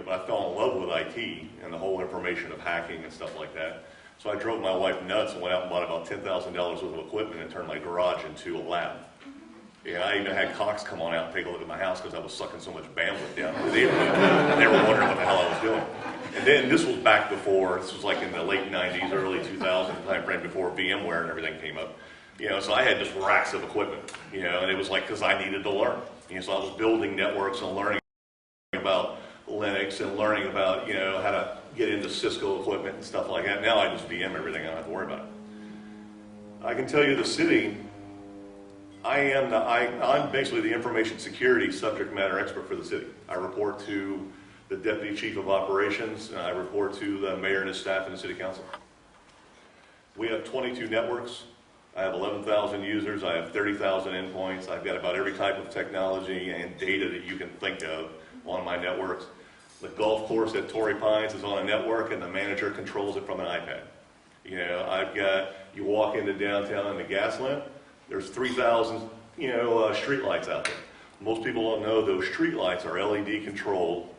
But I fell in love with IT and the whole information of hacking and stuff like that. So I drove my wife nuts and went out and bought about $10,000 worth of equipment and turned my garage into a lab. Yeah, I even had Cox come on out and take a look at my house because I was sucking so much bandwidth down to the internet, and they were wondering what the hell I was doing. And then this was back before, this was like in the late 90s, early 2000s time frame before VMware and everything came up. So I had just racks of equipment, and it was like because I needed to learn. So I was building networks and learning about Linux and learning about, how to get into Cisco equipment and stuff like that. Now I just VM everything, I don't have to worry about it. I can tell you the city, I'm basically the information security subject matter expert for the city. I report to the Deputy Chief of Operations, and I report to the mayor and his staff and the city council. We have 22 networks. I have 11,000 users. I have 30,000 endpoints. I've got about every type of technology and data that you can think of on my networks. The golf course at Torrey Pines is on a network, and the manager controls it from an iPad. You walk into downtown in the gas lamp, there's 3,000, street lights out there. Most people don't know those street lights are LED controlled.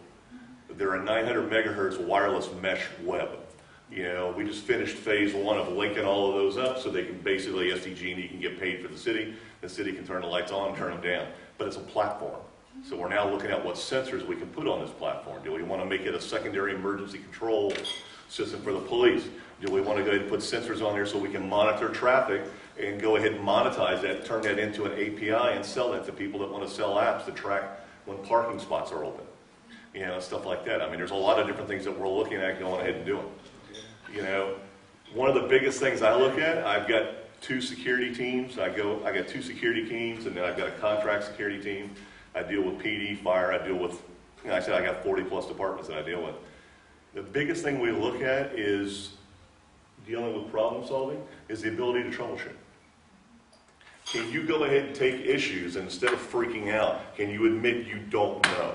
They're a 900 megahertz wireless mesh web. We just finished phase 1 of linking all of those up so they can basically, SDG&E can get paid for the city can turn the lights on and turn them down. But it's a platform. So we're now looking at what sensors we can put on this platform. Do we want to make it a secondary emergency control system for the police? Do we want to go ahead and put sensors on there so we can monitor traffic and go ahead and monetize that, turn that into an API and sell that to people that want to sell apps to track when parking spots are open? Stuff like that. I mean, there's a lot of different things that we're looking at going ahead and doing. One of the biggest things I look at, I've got 2 security teams. I got 2 security teams, and then I've got a contract security team. I deal with PD, fire. I deal with, I said I got 40 plus departments that I deal with. The biggest thing we look at is dealing with problem solving, is the ability to troubleshoot. Can you go ahead and take issues, and instead of freaking out, can you admit you don't know?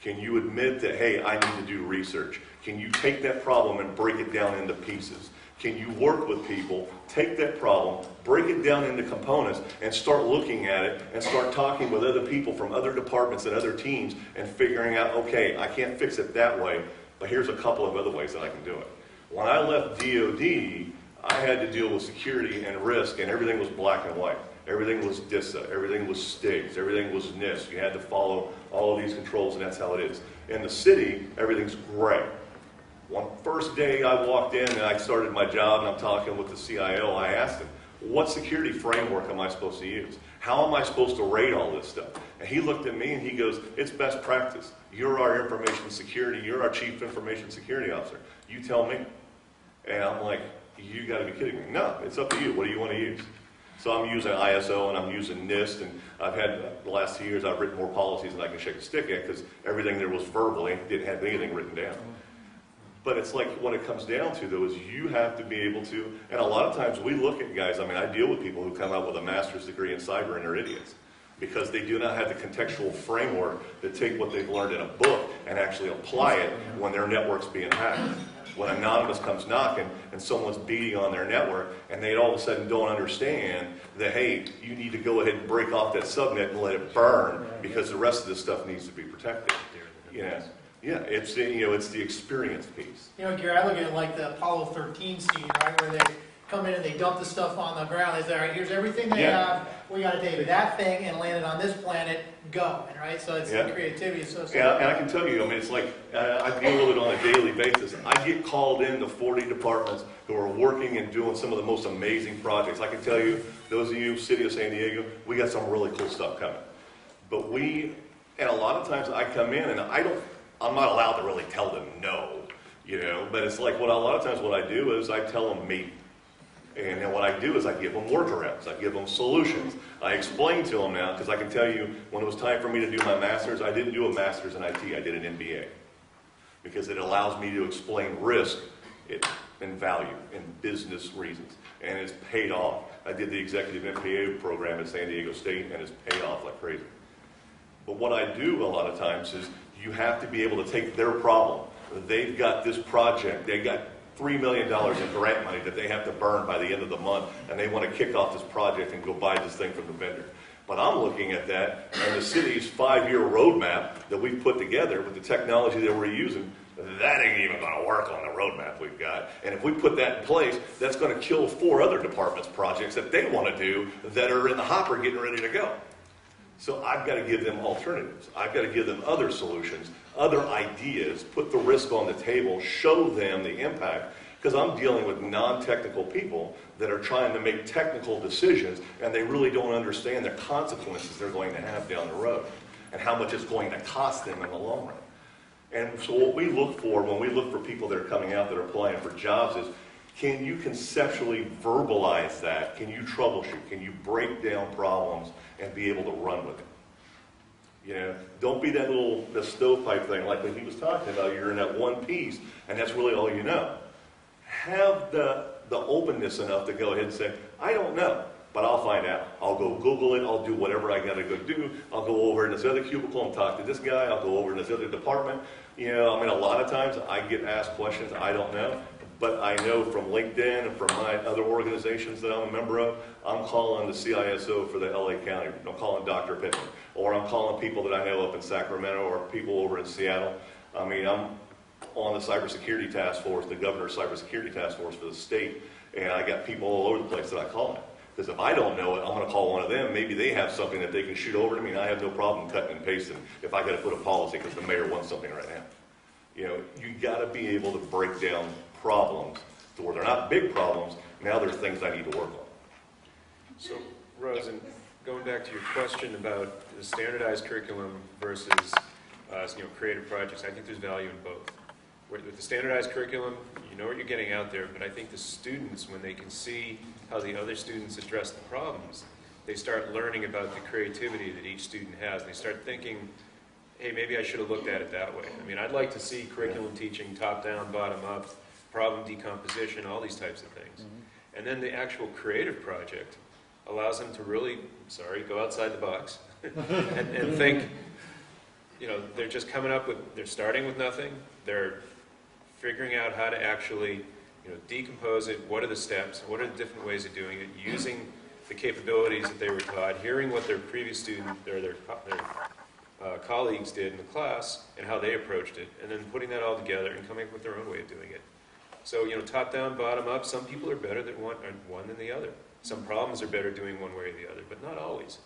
Can you admit that, hey, I need to do research? Can you take that problem and break it down into pieces? Can you work with people, take that problem, break it down into components, and start looking at it and start talking with other people from other departments and other teams and figuring out, okay, I can't fix it that way, but here's a couple of other ways that I can do it. When I left DOD, I had to deal with security and risk, and everything was black and white. Everything was DISA, everything was STIGs, everything was NIST. You had to follow all of these controls, and that's how it is. In the city, everything's gray. One first day I walked in and I started my job and I'm talking with the CIO, I asked him, what security framework am I supposed to use? How am I supposed to rate all this stuff? And he looked at me and he goes, it's best practice. You're our information security, you're our chief information security officer. You tell me. And I'm like, you gotta be kidding me. No, it's up to you. What do you want to use? So I'm using ISO and I'm using NIST, and I've had, the last 2 years, I've written more policies than I can shake a stick at because everything there was verbally, didn't have anything written down. But it's like, what it comes down to, though, is you have to be able to, and a lot of times we look at guys, I deal with people who come out with a master's degree in cyber and they're idiots because they do not have the contextual framework to take what they've learned in a book and actually apply it when their network's being hacked. When Anonymous comes knocking and someone's beating on their network and they all of a sudden don't understand that, hey, you need to go ahead and break off that subnet and let it burn because the rest of this stuff needs to be protected. Yeah, it's the experience piece. Gary, I look at it like the Apollo 13 scene, right, where they come in and they dump the stuff on the ground. They say, all right, here's everything they have. We got to take that thing and land it on this planet. Go, right? So it's the creativity associated. Yeah, and I can tell you, it's like I deal with it on a daily basis. I get called into 40 departments who are working and doing some of the most amazing projects. I can tell you, those of you, City of San Diego, we got some really cool stuff coming. But and a lot of times I come in and I'm not allowed to really tell them no, but it's like a lot of times what I do is I tell them maybe. And then what I do is I give them workarounds. I give them solutions. I explain to them now, because I can tell you, when it was time for me to do my master's, I didn't do a master's in IT. I did an MBA. Because it allows me to explain risk and value and business reasons. And it's paid off. I did the executive MBA program at San Diego State, and it's paid off like crazy. But what I do a lot of times is you have to be able to take their problem. They've got this project. They got $3 million in grant money that they have to burn by the end of the month, and they want to kick off this project and go buy this thing from the vendor. But I'm looking at that and the city's 5-year roadmap that we've put together with the technology that we're using. That ain't even going to work on the roadmap we've got. And if we put that in place, that's going to kill 4 other departments' projects that they want to do that are in the hopper getting ready to go. So I've got to give them alternatives. I've got to give them other solutions, other ideas, put the risk on the table, show them the impact, because I'm dealing with non-technical people that are trying to make technical decisions, and they really don't understand the consequences they're going to have down the road and how much it's going to cost them in the long run. And so what we look for when we look for people that are coming out that are applying for jobs is, can you conceptually verbalize that? Can you troubleshoot? Can you break down problems and be able to run with it? You know, don't be that little the stovepipe thing like when he was talking about. You're in that one piece, and that's really all you know. Have the openness enough to go ahead and say, I don't know, but I'll find out. I'll go Google it. I'll do whatever I got to go do. I'll go over in this other cubicle and talk to this guy. I'll go over in this other department. You know, I mean, a lot of times I get asked questions I don't know, but I know from LinkedIn and from my other organizations that I'm a member of, I'm calling the CISO for the LA County. I'm calling Dr. Pittman, or I'm calling people that I know up in Sacramento or people over in Seattle. I mean, I'm on the cybersecurity task force, the governor's cybersecurity task force for the state, and I got people all over the place that I call it. Because if I don't know it, I'm going to call one of them. Maybe they have something that they can shoot over to me, and I have no problem cutting and pasting if I got to put a policy because the mayor wants something right now. You know, you got to be able to break down problems to where they're not big problems. Now there's things I need to work on. So, Rose, and going back to your question about the standardized curriculum versus creative projects, I think there's value in both. With the standardized curriculum, you know what you're getting out there, but I think the students, when they can see how the other students address the problems, they start learning about the creativity that each student has. They start thinking, hey, maybe I should have looked at it that way. I mean, I'd like to see curriculum teaching top-down, bottom-up, problem decomposition, all these types of things. And then the actual creative project allows them to really, go outside the box and think, you know, they're just coming up with, they're starting with nothing, they're figuring out how to actually, you know, decompose it, what are the steps, what are the different ways of doing it, using the capabilities that they were taught, hearing what their previous student, or their colleagues did in the class, and how they approached it, and then putting that all together and coming up with their own way of doing it. So, you know, top down, bottom up, some people are better than one than the other. Some problems are better doing one way or the other, but not always.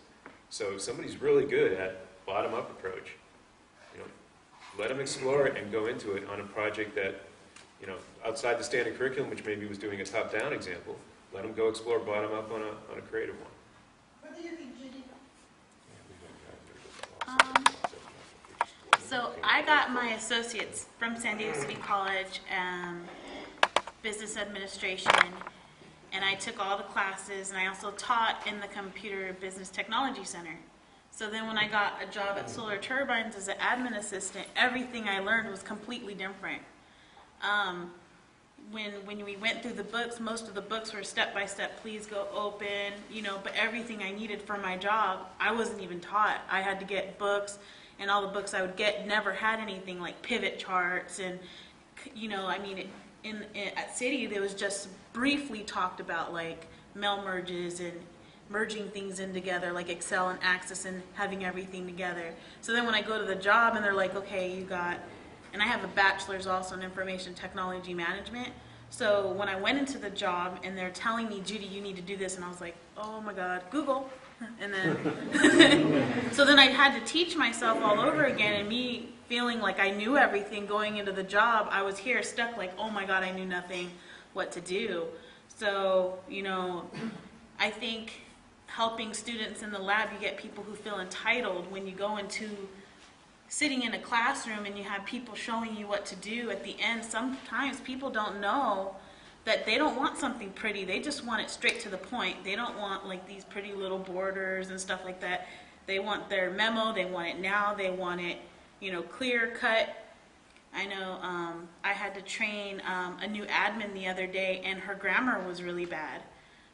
So if somebody's really good at bottom up approach, you know, let them explore it and go into it on a project that, you know, outside the standard curriculum, which maybe was doing a top down example, let them go explore bottom up on a creative one. What do you think, Judy? So I got my associates from San Diego City College, business administration, and I took all the classes, and I also taught in the Computer Business Technology Center. So then when I got a job at Solar Turbines as an admin assistant, everything I learned was completely different. When we went through the books, most of the books were step-by-step, please go open, you know, but everything I needed for my job, I wasn't even taught. I had to get books, and all the books I would get never had anything like pivot charts, and, you know, I mean, at City, there was just briefly talked about like mail merges and merging things in together, like Excel and Access, and having everything together. So then when I go to the job and they're like, okay, you got, and I have a bachelor's also in information technology management. So when I went into the job and they're telling me, Judy, you need to do this, and I was like, oh my God, Google. And then, so then I had to teach myself all over again, and me feeling like I knew everything going into the job, I was here stuck like, oh my God, I knew nothing what to do. So, you know, I think helping students in the lab, you get people who feel entitled when you go into sitting in a classroom and you have people showing you what to do. At the end, sometimes people don't know that they don't want something pretty. They just want it straight to the point. They don't want like these pretty little borders and stuff like that. They want their memo. They want it now. They want it, you know, clear cut. I know I had to train a new admin the other day, and her grammar was really bad.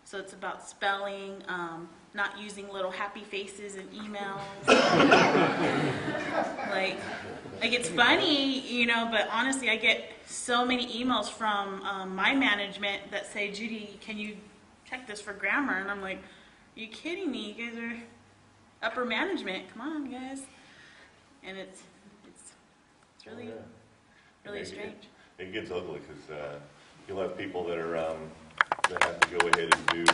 So it's about spelling, not using little happy faces in emails. like it's funny, you know, but honestly, I get so many emails from my management that say, Judy, can you check this for grammar? And I'm like, are you kidding me? You guys are upper management. Come on, guys. And it's really, really strange. It gets ugly because you'll have people that are that have to go ahead and do,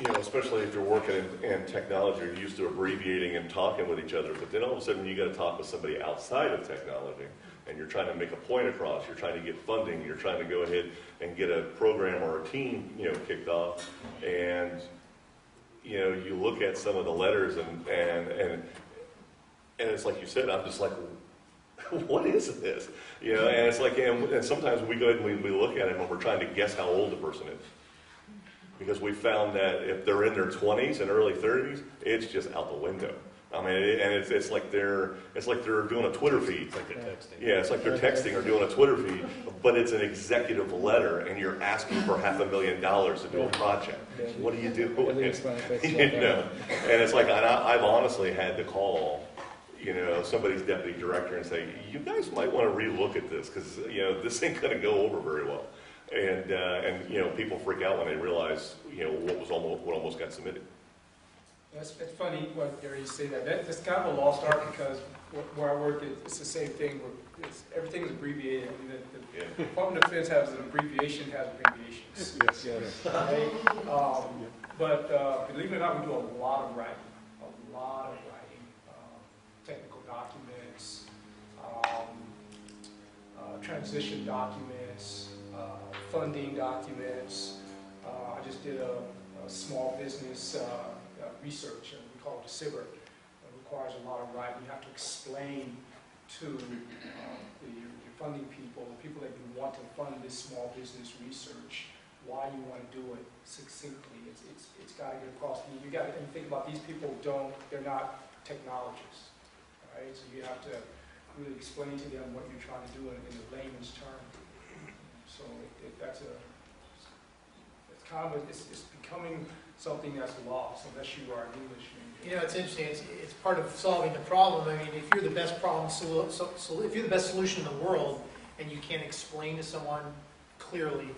you know, especially if you're working in technology, you're used to abbreviating and talking with each other. But then all of a sudden, you got to talk with somebody outside of technology, and you're trying to make a point across. You're trying to get funding. You're trying to go ahead and get a program or a team, you know, kicked off. And you know, you look at some of the letters, and it's like you said. I'm just like, what is this? You know, and it's like, and sometimes we go ahead and we look at it and we're trying to guess how old the person is. Because we found that if they're in their 20s and early 30s, it's just out the window. I mean, and it's like they're doing a Twitter feed. It's like they're texting. Yeah, it's like they're texting or doing a Twitter feed, but it's an executive letter, and you're asking for $500,000 to do a project. What do you do? You know, and it's like I've honestly had to call, you know, somebody's deputy director and say, you guys might want to relook at this because, you know, this ain't going to go over very well. And you know, people freak out when they realize, you know, what almost got submitted. It's funny what Gary you say that. That's kind of a lost art because where I work, it's the same thing. Everything is abbreviated. I mean, the Department of Defense has an abbreviation, has abbreviations. Yes. Right? But believe it or not, we do a lot of writing. Technical documents, transition documents, funding documents. I just did a small business research, and we call it a SIBR. It requires a lot of writing. You have to explain to your funding people, the people that you want to fund this small business research, why you want to do it succinctly. It's got to get across. You got to think about these people. They're not technologists. Right? So you have to really explain to them what you're trying to do in a layman's term. So it's becoming something that's lost unless you are an English major. You know, it's interesting. It's part of solving the problem. I mean, if you're the best if you're the best solution in the world, and you can't explain to someone clearly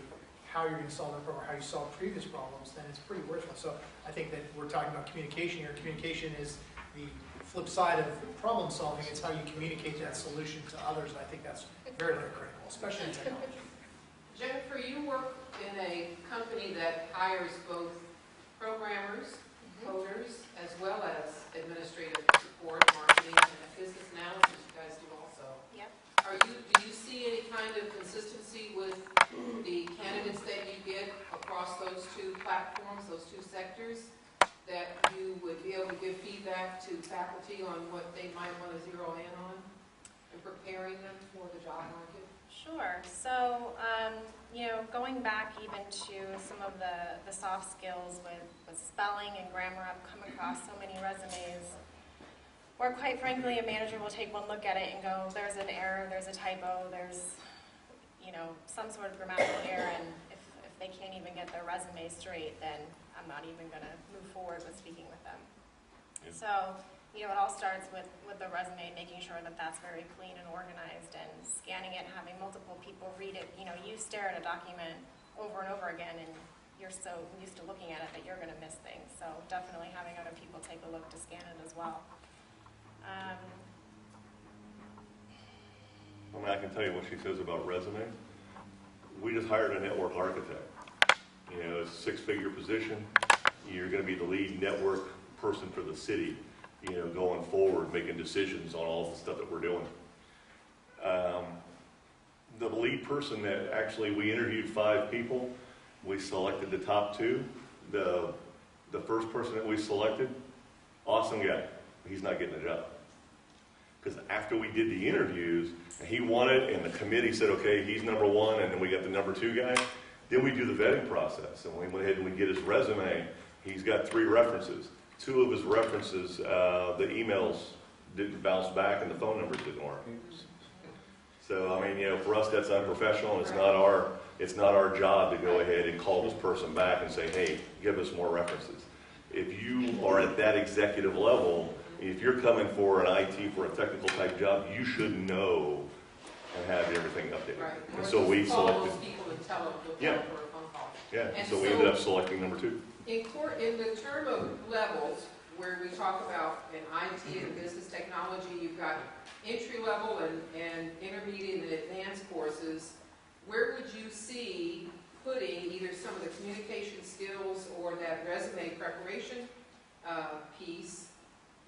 how you're going to solve the problem, or how you solve previous problems, then it's pretty worthless. So I think that we're talking about communication here. Communication is the flip side of problem solving. It's how you communicate that solution to others. And I think that's very, very critical, especially in technology. Jennifer, you work in a company that hires both programmers, coders, as well as administrative support, marketing, and business analysis. You guys do also. Yep. Do you see any kind of consistency with the candidates that you get across those two platforms, those two sectors, that you would be able to give feedback to faculty on what they might want to zero in on and preparing them for the job market? Sure. So, going back even to some of the soft skills with spelling and grammar, I've come across so many resumes where, quite frankly, a manager will take one look at it and go, there's an error, there's a typo, there's, some sort of grammatical error, and if they can't even get their resume straight, then I'm not even going to move forward with speaking with them. Yeah. So, it all starts with the resume, making sure that that's very clean and organized, and scanning it, having multiple people read it. You stare at a document over and over again, and you're so used to looking at it that you're going to miss things. So definitely having other people take a look to scan it as well. I mean, I can tell you what she says about resume. We just hired a network architect. It's a six-figure position. You're going to be the lead network person for the city, going forward, making decisions on all the stuff that we're doing. The lead person that actually, we interviewed 5 people. We selected the top 2. The first person that we selected, awesome guy. He's not getting a job. Because after we did the interviews, he won it, and the committee said, okay, he's number 1, and then we got the number 2 guy. Then we do the vetting process, and we went ahead and we get his resume. He's got 3 references. 2 of his references, the emails didn't bounce back, and the phone numbers didn't work. So, I mean, for us, that's unprofessional, and it's not our job to go ahead and call this person back and say, hey, give us more references. If you are at that executive level, if you're coming for an IT, for a technical type job, you should know and have everything updated. Right. And so we selected. People and tell them to Yeah. for a phone call. Yeah, And so we ended up selecting number 2. In the term of levels, where we talk about in IT and business technology, you've got entry level and intermediate and advanced courses. Where would you see putting either some of the communication skills or that resume preparation piece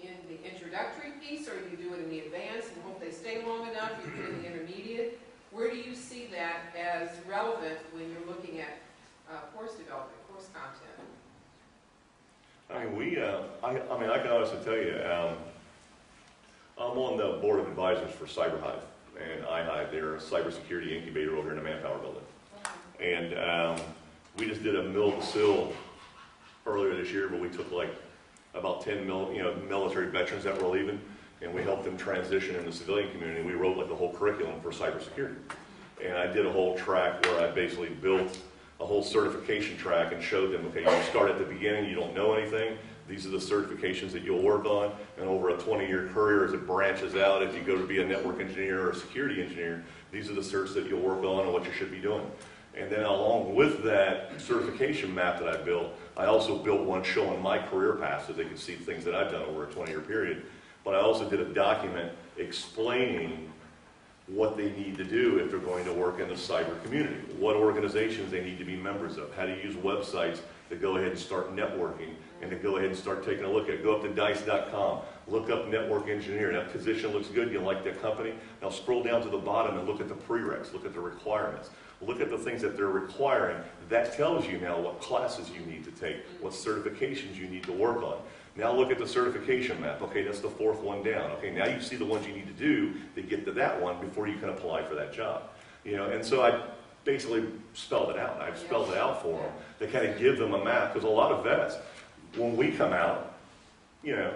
in the introductory piece, or you do it in the advanced and hope they stay long enough, you put it in the intermediate? Where do you see that as relevant when you're looking at course development, course content? I mean, I can honestly tell you, I'm on the board of advisors for CyberHive, and iHive, they're a cybersecurity incubator over in the Manpower Building. And we just did a mill to sill earlier this year, where we took like about 10 military veterans that were leaving, and we helped them transition in the civilian community. We wrote like the whole curriculum for cybersecurity. And I did a whole track where I basically built a whole certification track and showed them, okay, you start at the beginning, you don't know anything, these are the certifications that you'll work on, and over a 20-year career as it branches out, if you go to be a network engineer or a security engineer, these are the certs that you'll work on and what you should be doing. And then along with that certification map that I built, I also built one showing my career path so they could see things that I've done over a 20-year period. But I also did a document explaining what they need to do if they're going to work in the cyber community, what organizations they need to be members of, how to use websites to go ahead and start networking, and to go ahead and start taking a look at it. Go up to dice.com, look up network engineer. That position looks good, you like that company. Now scroll down to the bottom and look at the prereqs, look at the requirements. Look at the things that they're requiring. That tells you now what classes you need to take, what certifications you need to work on. Now look at the certification map. Okay, that's the fourth one down. Okay, now you see the ones you need to do to get to that one before you can apply for that job. You know, and so I basically spelled it out. I've spelled it out for them to kind of give them a map, because a lot of vets, when we come out, you know,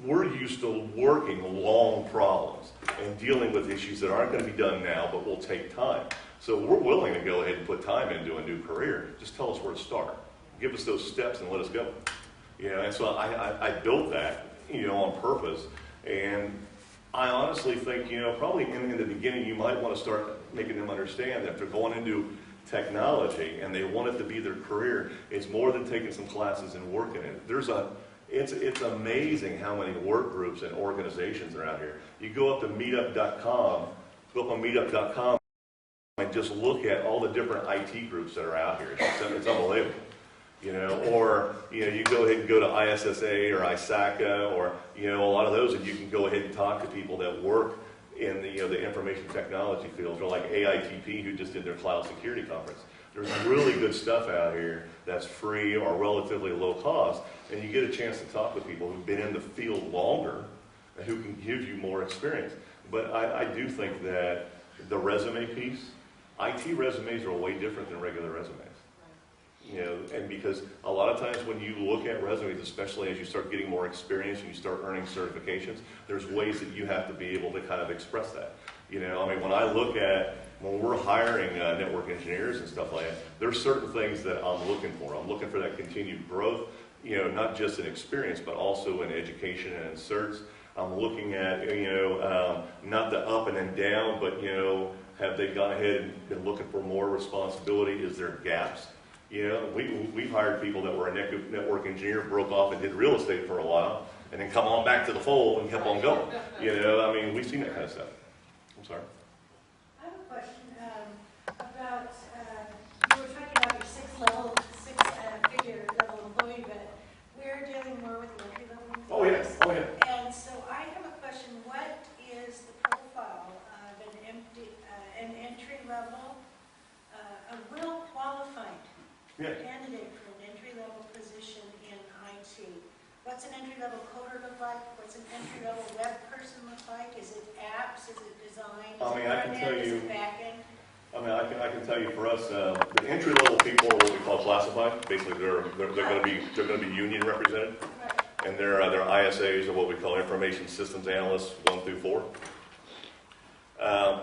we're used to working long problems and dealing with issues that aren't going to be done now but will take time. So we're willing to go ahead and put time into a new career. Just tell us where to start. Give us those steps and let us go. You know, and so I built that, you know, on purpose. And I honestly think, you know, probably in the beginning you might want to start making them understand that if they're going into technology and they want it to be their career, it's more than taking some classes and working it. It's amazing how many work groups and organizations are out here. You go up to meetup.com, go up on meetup.com and just look at all the different IT groups that are out here. It's unbelievable. You know, or, you know, you go ahead and go to ISSA or ISACA or, you know, a lot of those, and you can go ahead and talk to people that work in the, you know, the information technology field, or like AITP, who just did their cloud security conference. There's really good stuff out here that's free or relatively low cost, and you get a chance to talk with people who've been in the field longer and who can give you more experience. But I do think that the resume piece, IT resumes are way different than regular resumes. You know, and because a lot of times when you look at resumes, especially as you start getting more experience and you start earning certifications, there's ways that you have to be able to kind of express that. You know, I mean, when we're hiring network engineers and stuff like that, there's certain things that I'm looking for. I'm looking for that continued growth, you know, not just in experience, but also in education and in certs. I'm looking at, you know, not the up and then down, but, you know, have they gone ahead and been looking for more responsibility? Is there gaps? You know, we've hired people that were a network engineer, broke off and did real estate for a while, and then come on back to the fold and kept on going. You know, I mean, we've seen that kind of stuff. I'm sorry. I have a question about, you were talking about your six-figure level employee, but we're dealing more with the entry level employees. Oh, yes. Oh, yeah. And so I have a question. What is the profile of an entry level, a well-qualified candidate for an entry-level position in IT? What's an entry-level coder look like? What's an entry-level web person look like? Is it apps? Is it design? I mean, I can tell you. Is it back-end? I mean, I can tell you for us, the entry-level people are what we call classified. Basically, they're going to be union represented, and they're ISAs, or what we call information systems analysts 1 through 4.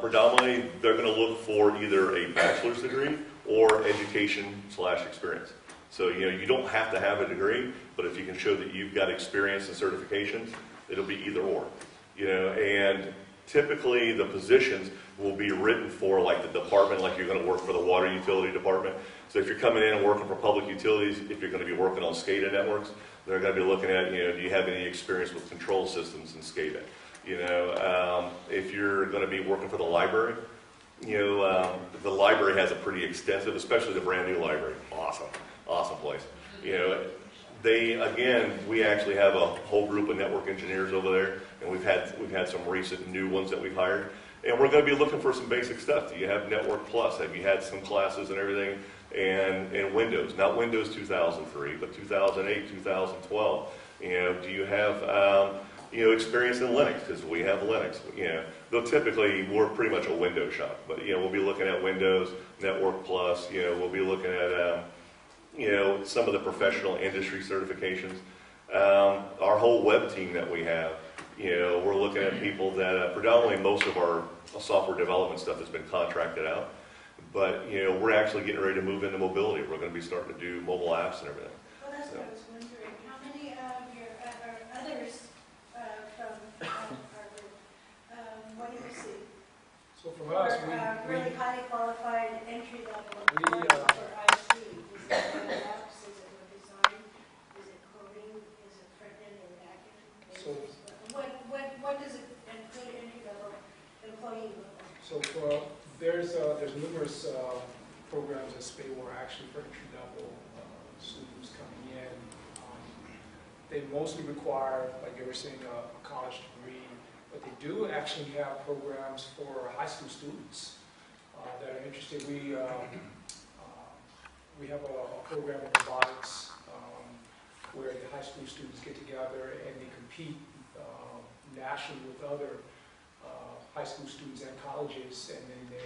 Predominantly, they're going to look for either a bachelor's degree or education/experience. So, you know, you don't have to have a degree, but if you can show that you've got experience and certifications, it'll be either or. You know, and typically the positions will be written for like the department, like you're going to work for the water utility department. So if you're coming in and working for public utilities, if you're going to be working on SCADA networks, They're going to be looking at, do you have any experience with control systems in SCADA? If you're going to be working for the library, the library has a pretty extensive, especially the brand new library. Awesome place. We actually have a whole group of network engineers over there, and we've had some recent new ones that we've hired. And we're going to be looking for some basic stuff. Do you have Network Plus? Have you had some classes and everything? And Windows, not Windows 2003, but 2008, 2012. Do you have experience in Linux? Because we have Linux. Though typically we're pretty much a Windows shop, but we'll be looking at Windows, Network Plus. We'll be looking at some of the professional industry certifications. Our whole web team that we have, we're looking at people that predominantly most of our software development stuff has been contracted out. But, we're actually getting ready to move into mobility. We're going to be starting to do mobile apps and everything. Well, that's what I was wondering. How many of your others from Harvard, what do you see? So for us, really highly qualified entry level we, for IT. Is it web apps? Is it web design? Is it coding? Is it front end or back end? So- What does a good entry level employee look like? So there's numerous programs at SPAY-WAR actually for entry-level students coming in. They mostly require, like you were saying, a college degree, but they do actually have programs for high school students that are interested. We have a program in robotics where the high school students get together and they compete nationally with other high school students and colleges, and then they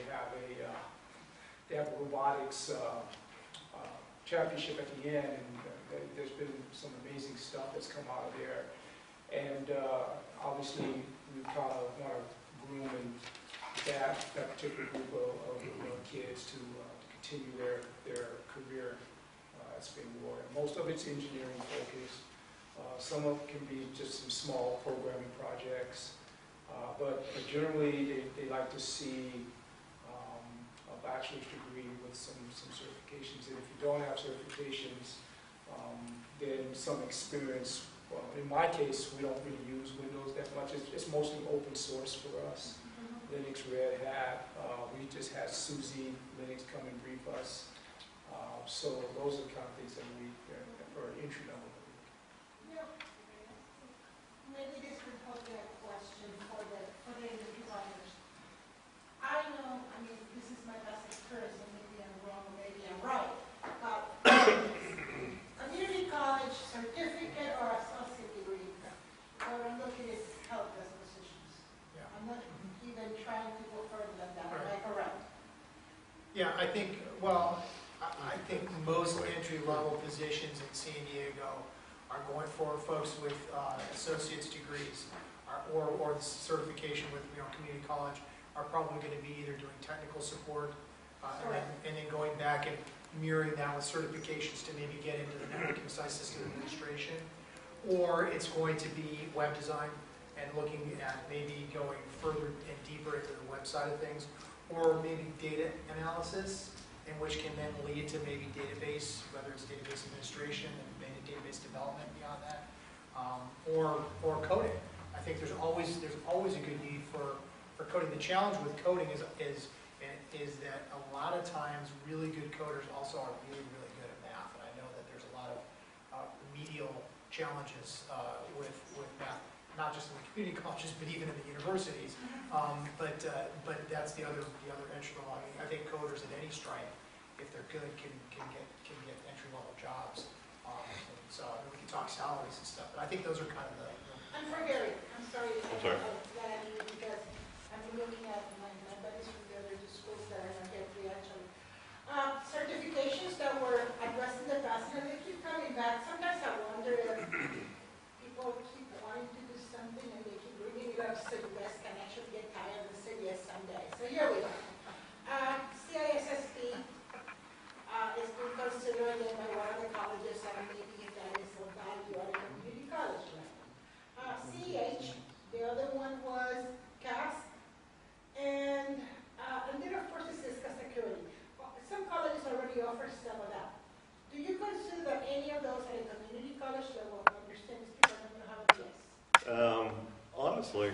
have a robotics championship at the end, and there's been some amazing stuff that's come out of there. And obviously, we kind of want to groom that particular group of kids to continue their career at SPAY-WAR. Most of it's engineering focused. Some of it can be just some small programming projects. But generally, they like to see a bachelor's degree with some certifications. And if you don't have certifications, then some experience. Well, in my case, we don't really use Windows that much. It's mostly open source for us. Linux, Red Hat. We just had Suzy Linux come and brief us. So those are the kind of things that we for entry level. Maybe this would help that question for the designers. I know, this is my past experience, and maybe I'm wrong, or maybe I'm right, but community college certificate or associate degree, what I'm looking is help desk positions. Yeah. I'm not even trying to go further than that, am I correct? Yeah, I think most entry-level positions in San Diego are going for folks with associate's degrees or the certification with community college are probably going to be either doing technical support and then going back and mirroring that with certifications to maybe get into the networking site system administration, or it's going to be web design and looking at maybe going further and deeper into the web side of things, or maybe data analysis, in which can then lead to maybe database, whether it's database administration and maybe database development beyond that, or coding. I think there's always a good need for coding. The challenge with coding is that a lot of times really good coders also are really, really good at math. And I know that there's a lot of remedial challenges with math, not just in the community colleges, but even in the universities. But that's the other entry level. I think coders at any stripe, if they're good, can get entry level jobs. So we can talk salaries and stuff. But I think those are kind of the. And for Gary, I'm sorry. I'm sorry. Because I'm looking at my buddies from the other schools that are not yet free actually. Certifications that were addressed in the past, and they keep coming back. Sometimes I wonder if people keep wanting to do something and they keep bringing it up so you guys can actually get tired and say yes someday. So here we go. CISSP is being considered by one of the colleges, and maybe that is of value at a community college level. CEH, the other one was CAS, and then of course it's Cisco Security. Some colleges already offer some of that. Do you consider any of those at a community college level Honestly,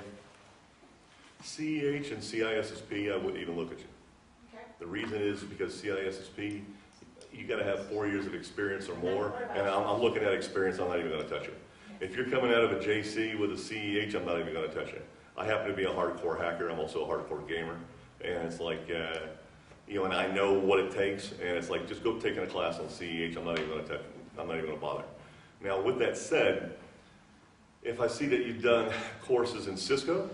CEH and CISSP, I wouldn't even look at you. Okay. The reason is because CISSP, you got to have 4 years of experience or more, and I'm looking at experience, I'm not even going to touch it. If you're coming out of a JC with a CEH, I'm not even going to touch it. I happen to be a hardcore hacker, I'm also a hardcore gamer, and it's like, you know, and I know what it takes, and it's like, just go taking a class on CEH, I'm not even going to touch it. I'm not even going to bother. Now, with that said, if I see that you've done courses in Cisco,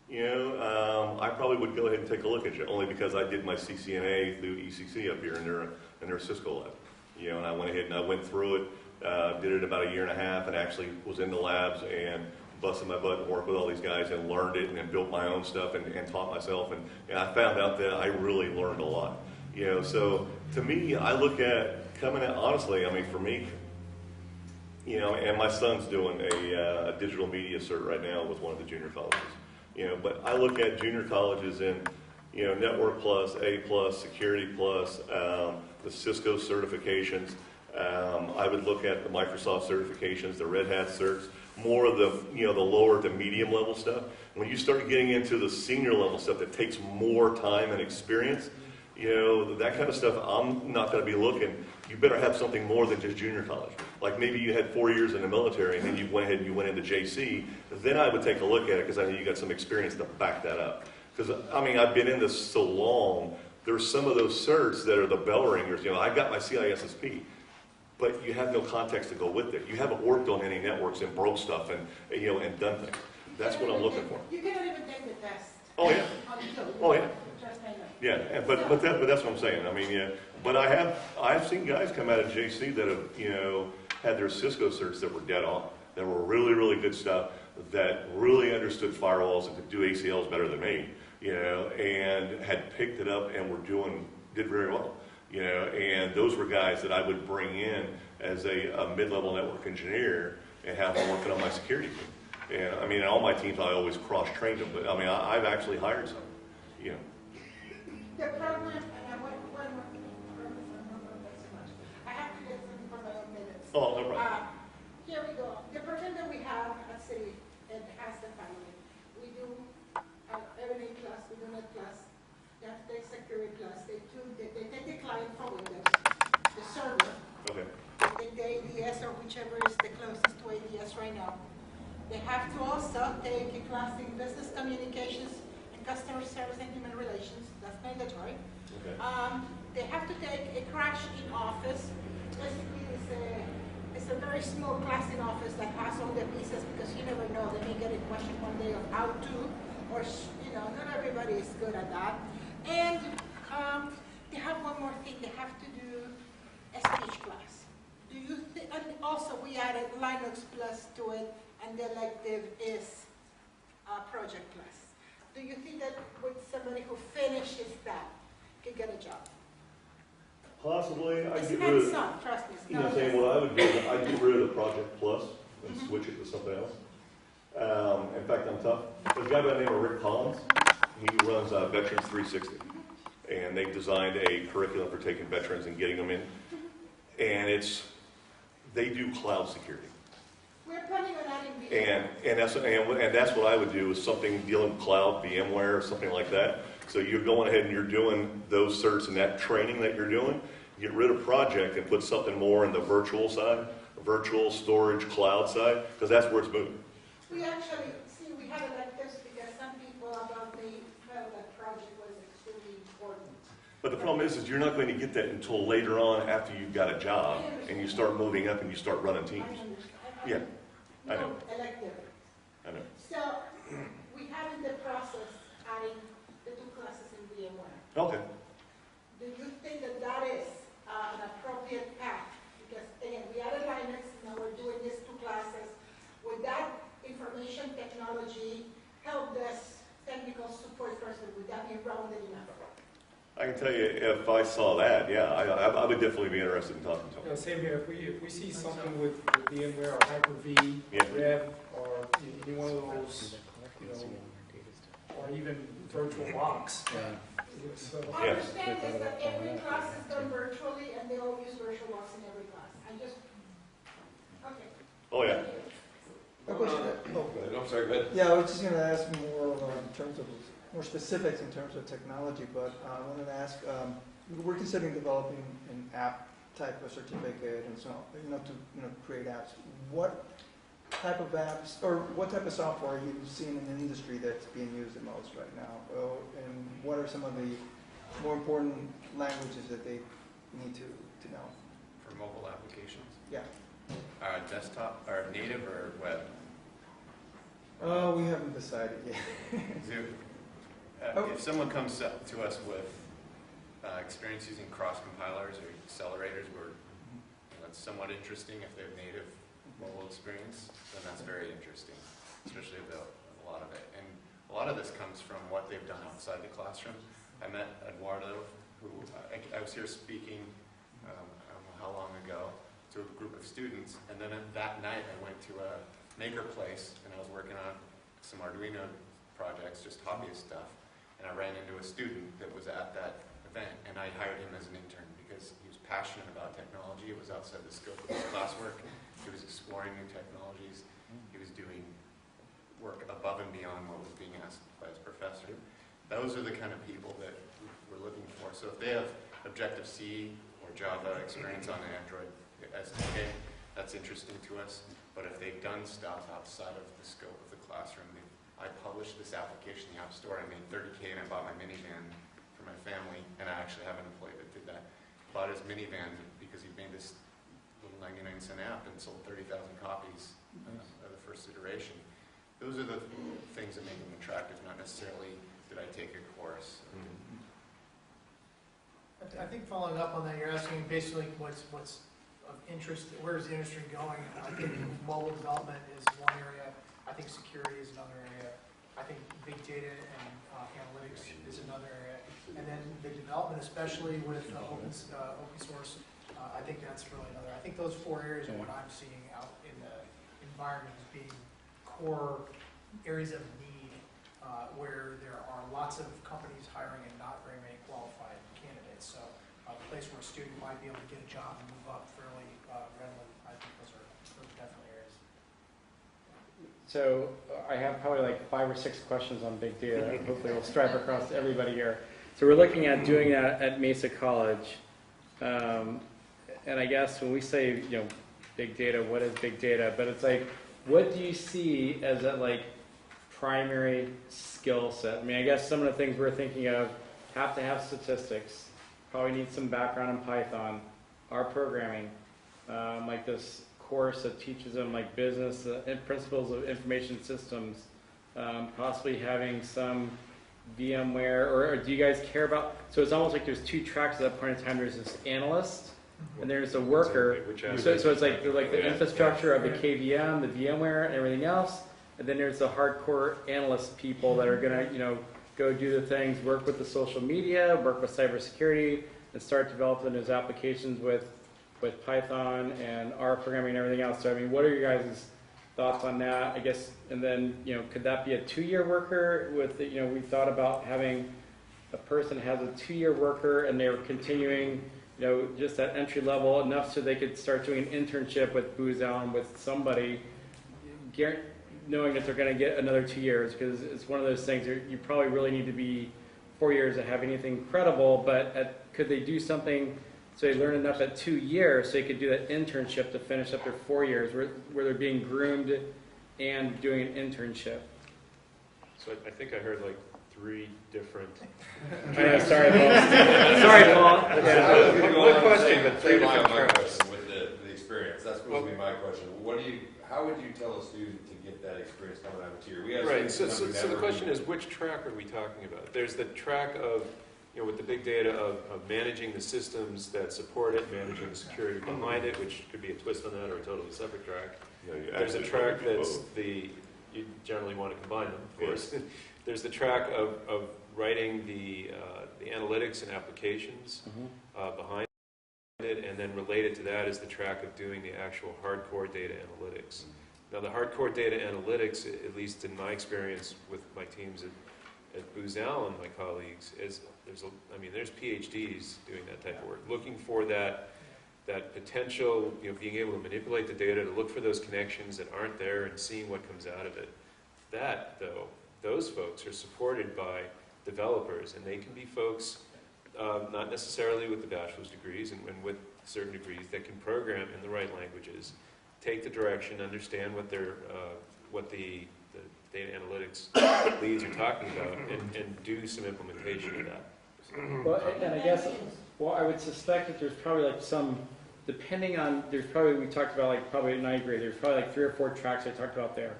you know, I probably would go ahead and take a look at you, only because I did my CCNA through ECC up here in their Cisco lab. You know, and I went ahead and I went through it, did it about 1.5 years, and actually was in the labs and busted my butt and worked with all these guys and learned it and then built my own stuff and taught myself. And I found out that I really learned a lot. You know, so to me, I look at coming out, honestly, I mean, for me, you know, and my son's doing a digital media cert right now with one of the junior colleges. You know, but I look at junior colleges in, you know, Network Plus, A Plus, Security Plus, the Cisco certifications. I would look at the Microsoft certifications, the Red Hat certs, more of the, you know, the lower to medium level stuff. When you start getting into the senior level stuff that takes more time and experience, you know, that kind of stuff, I'm not going to be looking. You better have something more than just junior college. Like maybe you had 4 years in the military and then you went ahead and you went into JC, then I would take a look at it because I know you got some experience to back that up. Because, I mean, I've been in this so long, there's some of those certs that are the bell ringers. You know, I got my CISSP, but you have no context to go with it. You haven't worked on any networks and broke stuff and, you know, and done things. That's what I'm looking for. You cannot even take the test. Oh, yeah. Oh, yeah. Just I know. Yeah, but that's what I'm saying. I mean, yeah. But I've seen guys come out of JC that have, you know, had their Cisco certs that were dead on, that were really, really good stuff, that really understood firewalls and could do ACLs better than me, you know, and had picked it up and did very well, you know. And those were guys that I would bring in as a mid-level network engineer and have them working on my security team. And I mean, in all my teams, I always cross-trained them, but I mean, I've actually hired some, you know. The program, I have to get something for my own minutes. Oh, no problem. Here we go. The program that we have at City, it has the following. We do everything class, we do net class, they have to take security class, they take the client for Windows, the server, Okay. they take the ADS or whichever is the closest to ADS right now. They have to also take a class in business communications and customer service and human relations. That's mandatory. Okay. They have to take a crash in office. Basically, it's a very small class in office that has all the pieces because you never know. They may get a question one day of how to, or you know, not everybody is good at that. And they have one more thing. They have to do a speech class. Do you think? And also, we added Linux Plus to it, and the elective is project class. Do you think that with somebody who finishes that can get a job? Possibly, It's I'd get rid of, hands-on, trust me. It's you know, not saying hands-on. what I would do is I'd get rid of the Project Plus and switch it to something else. In fact, I'm tough. There's a guy by the name of Rick Collins. He runs Veterans 360. And they've designed a curriculum for taking veterans and getting them in. And they do cloud security. We're planning on adding VMware. And that's what I would do is something dealing with cloud, VMware, or something like that. So you're going ahead and you're doing those certs and that training that you're doing. Get rid of project and put something more in the virtual side, virtual storage cloud side, because that's where it's moving. We actually, we had it like this because some people about me felt that project was extremely important. But the problem is you're not going to get that until later on after you've got a job and you start moving up and you start running teams. Yeah, I know. Elective. I know. So we have in the process adding the 2 classes in VMware. Okay. Do you think that that is an appropriate path? Because again, we added Linux, now we're doing these 2 classes. Would that information technology help this technical support person? Would that be rounded enough? I can tell you, if I saw that, yeah, I would definitely be interested in talking to them. Same here. If we see something with VMware or Hyper-V, Yeah. Rev, or any one of those, you know, or even VirtualBox. So, I understand is that every class is done virtually and they all use VirtualBox in every class. I just, okay. Oh, yeah. Thank you. I'm sorry, go ahead. Yeah, I was just going to ask more in terms of more specifics in terms of technology, but I wanted to ask. We're considering developing an app type of certificate and so to create apps. What type of apps or what type of software are you seeing in the industry that's being used the most right now? And what are some of the more important languages that they need to know? For mobile applications? Yeah. Desktop or native or web? We haven't decided yet. If someone comes up to us with experience using cross-compilers or accelerators, that's somewhat interesting. If they have native mobile experience, then that's very interesting, especially about a lot of it. And a lot of this comes from what they've done outside the classroom. I met Eduardo, who I was here speaking, I don't know how long ago, to a group of students. And then that night I went to a maker place and I was working on some Arduino projects, just hobbyist stuff. And I ran into a student that was at that event, and I hired him as an intern because he was passionate about technology. It was outside the scope of his classwork. He was exploring new technologies. He was doing work above and beyond what was being asked by his professor. Those are the kind of people that we're looking for. So if they have Objective-C or Java experience on Android SDK, that's interesting to us. But if they've done stuff outside of the scope of the classroom, I published this application in the App Store. I made $30K and I bought my minivan for my family, and I actually have an employee that did that. Bought his minivan because he made this little 99-cent app and sold 30,000 copies of the first iteration. Those are the things that make them attractive, not necessarily did I take a course. I think following up on that, you're asking basically what's of interest, where is the industry going? I think mobile development is one area. I think security is another area. I think big data and analytics is another area. And then the development, especially with open source, I think that's really another. I think those four areas are what I'm seeing out in the environment as being core areas of need, where there are lots of companies hiring and not very many qualified candidates. So a place where a student might be able to get a job and move up fairly readily. I think those are definitely areas. So I have probably like 5 or 6 questions on big data. Hopefully we'll stripe across everybody here. So we're looking at doing that at Mesa College. And I guess when we say, big data, what is big data? But it's like, what do you see as that like primary skill set? I mean, I guess some of the things we're thinking of have to have statistics, probably need some background in Python, R programming, like this course that teaches them like business and principles of information systems, possibly having some VMware, or do you guys care about, so it's almost like there's 2 tracks at that point in time. There's this analyst and there's a worker, so it's like the infrastructure of the KVM, the VMware, and everything else, and then there's the hardcore analyst people that are going to go do the things, work with the social media, work with cybersecurity, and start developing those applications with Python and R programming and everything else. So I mean, what are your guys' thoughts on that? I guess, and then could that be a 2-year worker? With we thought about having a person has a 2-year worker and they're continuing, just at entry level enough so they could start doing an internship with Booz Allen with somebody, knowing that they're going to get another 2 years, because it's one of those things where you probably really need to be 4 years to have anything credible. But could they do something so they learn enough at 2 years so they could do that internship to finish up their 4 years where they're being groomed and doing an internship? So I think I heard like 3 different. I know, sorry, Paul. Sorry, Paul. Yeah. One question, but 3 different my tracks. question with the experience. That's supposed to be my question. How would you tell a student to get that experience coming out of a tier? We have Right. So students the question is, which track are we talking about? There's the track of, with the big data of managing the systems that support it, managing the security behind it, which could be a twist on that or a totally separate track. There's a track that's you generally want to combine them, of course. There's the track of writing the analytics and applications behind it, and then related to that is the track of doing the actual hardcore data analytics. Now, the hardcore data analytics, at least in my experience with my teams at Booz Allen, my colleagues, there's PhDs doing that type of work, looking for that potential, being able to manipulate the data, to look for those connections that aren't there and seeing what comes out of it. that, though, those folks are supported by developers, and they can be folks, not necessarily with the bachelor's degrees and with certain degrees, that can program in the right languages, take the direction, understand what the data analytics leads are talking about, and do some implementation of that. Well, and I guess, I would suspect that there's probably like some, depending on, there's probably, we talked about like probably at 9th grade, there's probably like 3 or 4 tracks I talked about there.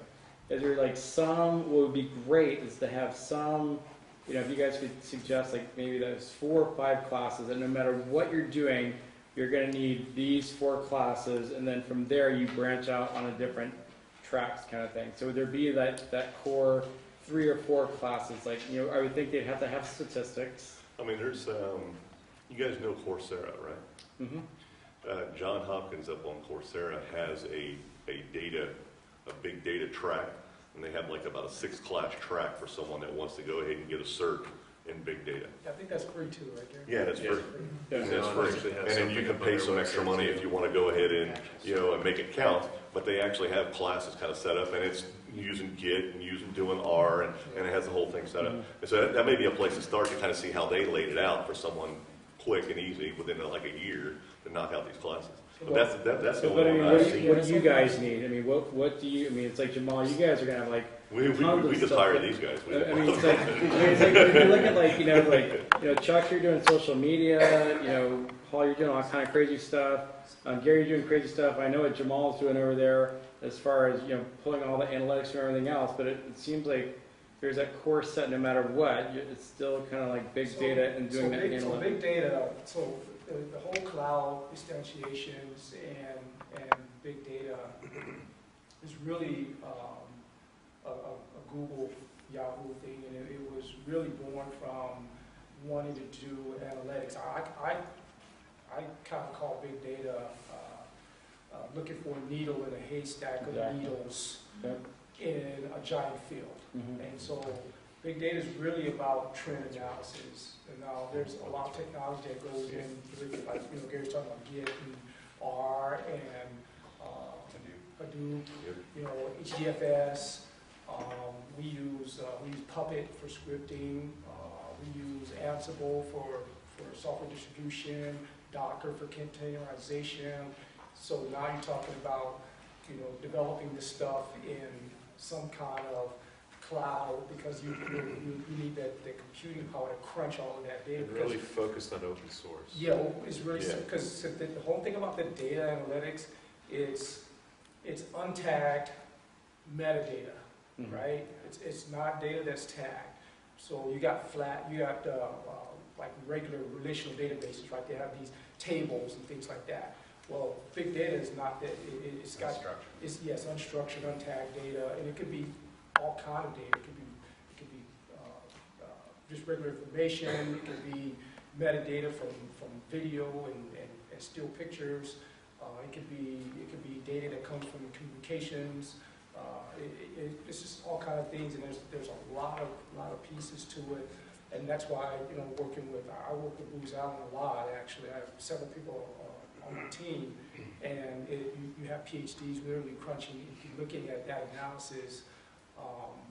Is there like some, what would be great is to have some, if you guys could suggest like maybe those 4 or 5 classes, and no matter what you're doing, you're going to need these 4 classes, and then from there you branch out on a different tracks kind of thing. So would there be that core 3 or 4 classes? Like, I would think they'd have to have statistics. I mean, there's, you guys know Coursera, right? Mm-hmm. John Hopkins up on Coursera has a big data track, and they have like about a 6-class track for someone that wants to go ahead and get a cert in big data. I think that's free too, right there. Yeah, that's free. Yeah, That's free. And then you can pay some extra money if you want to go ahead and, and make it count. But they actually have classes kind of set up, and it's using Git and doing R, and it has the whole thing set up. And so that may be a place to start to kind of see how they laid it out for someone quick and easy within like a year to knock out these classes. But that's the But I only mean, one I've seen. what do you guys need? I mean, what do you? I mean, it's like Jamal. You guys are gonna have like. We just hire these guys. I mean, it's like if you look at like Chuck, you're doing social media. Paul, you're doing all kind of crazy stuff. Gary, you're doing crazy stuff. I know what Jamal's doing over there as far as pulling all the analytics and everything else. But it seems like there's that core set. No matter what, it's still kind of like big data and doing that analytics. So big data. So the whole cloud instantiations and big data is really a Google, Yahoo thing, and it was really born from wanting to do analytics. I kind of call big data looking for a needle in a haystack of needles in a giant field. And so big data is really about trend analysis. And now there's a lot of technology that goes in, like Gary's talking about Git and R and Hadoop, HDFS. We use Puppet for scripting. We use Ansible for software distribution, Docker for containerization. So now you're talking about developing this stuff in some kind of cloud because you need the computing power to crunch all of that data. Really focused on open source. Yeah, it's really because the whole thing about the data analytics is it's untagged metadata, right? It's not data that's tagged. So you got like regular relational databases, right? They have these tables and things like that. Well, big data is not that. It's got unstructured, untagged data, and it could be all kind of data. It could be just regular information. It could be metadata from video and still pictures. It could be data that comes from communications. It's just all kind of things, and there's a lot of pieces to it, and that's why I work with Booz Allen a lot. Actually, I have several people on my team, and you have PhDs literally crunching, looking at that analysis.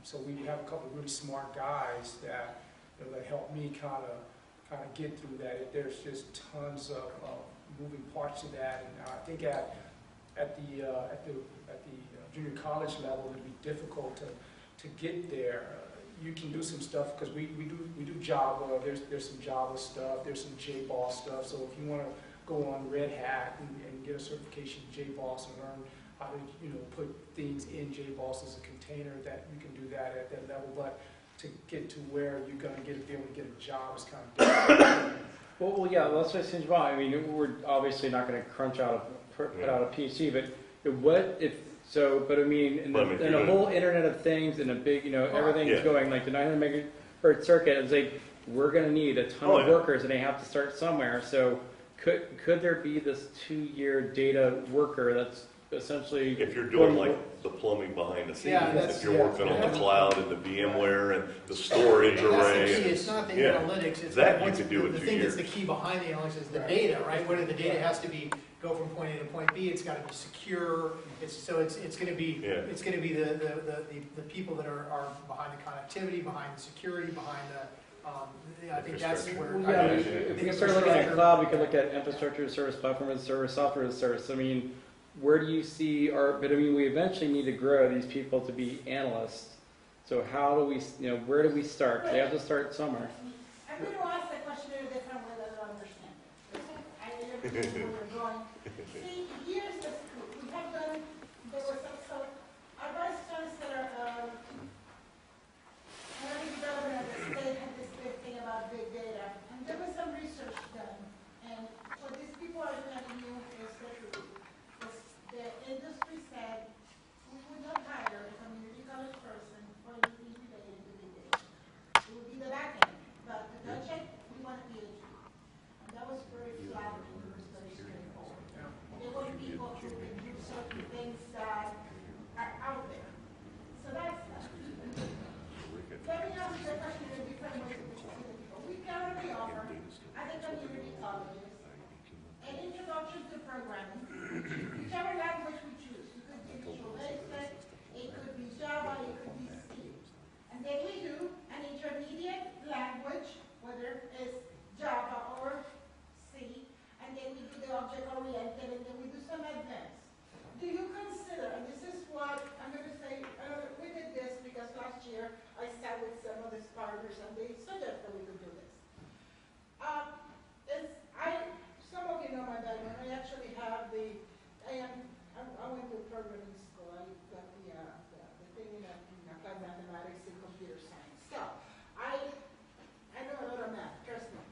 So we have a couple of really smart guys that that help me kind of get through that. There's just tons of moving parts to that, and I think at the junior college level, it'd be difficult to get there. You can do some stuff because we do Java. There's some Java stuff. There's some JBoss stuff. So if you want to go on Red Hat and get a certification in JBoss and learn how to put things in JBoss as a container, that you can do that at that level. But to get to where you're going to be able to get a job is kind of difficult. Well, yeah, that's what it seems wrong. I mean, we're obviously not going to put out a PC, but what if? So, but I mean, in the whole Internet of Things and a big, everything's going like the 900 megahertz circuit. It's like we're going to need a ton of workers, and they have to start somewhere. So, could there be this 2-year data worker that's essentially. If you're doing like the plumbing behind the scenes, Yeah, if you're working on the cloud and the VMware and the storage That's the array. key. It's not the Yeah. analytics, it's That you what's could do in the 2 thing years. that's the key behind the analytics is the data, right? Whether the data has to be, go from point A to point B, it's gotta be secure, it's gonna be, Yeah. it's gonna be the people that are behind the connectivity, behind the security, behind the, I think that's where. Yeah, I mean, if we start looking at cloud, we could look at infrastructure as a service, platform as a service, software as a service. I mean, where do you see but I mean, we eventually need to grow these people to be analysts. So how do we, where do we start? They have to start somewhere. I'm going to ask the question in a different way that I understand it. I understand where we're going. See, here's the school. We have done, there was some, our vice chancellor, early development of the state had this big thing about big data. And there was some research done. And what these people are telling you is the truth. The industry said, we would not hire a community college person for anything related to big data. It would be the back end, but to touch it, we want a PhD. And that was very flattering, it was very straightforward. They want people who can do certain things that are out there. So that's that. Let me ask you a question in a different way to the people. We currently offer at the community colleges an introduction to programming, whichever language we choose. It could be Visual Basic, it could be Java, it could be C. And then we do an intermediate language, whether it's Java or C, and then we do the object-oriented, and then we do some advanced. Do you consider, and this is what I'm going to say, we did this because last year I sat with some of the partners and they suggested we could do this. Some of you know my background. I actually have I went to programming school. I got the thing in applied mathematics and computer science. So I know a lot of math, trust me.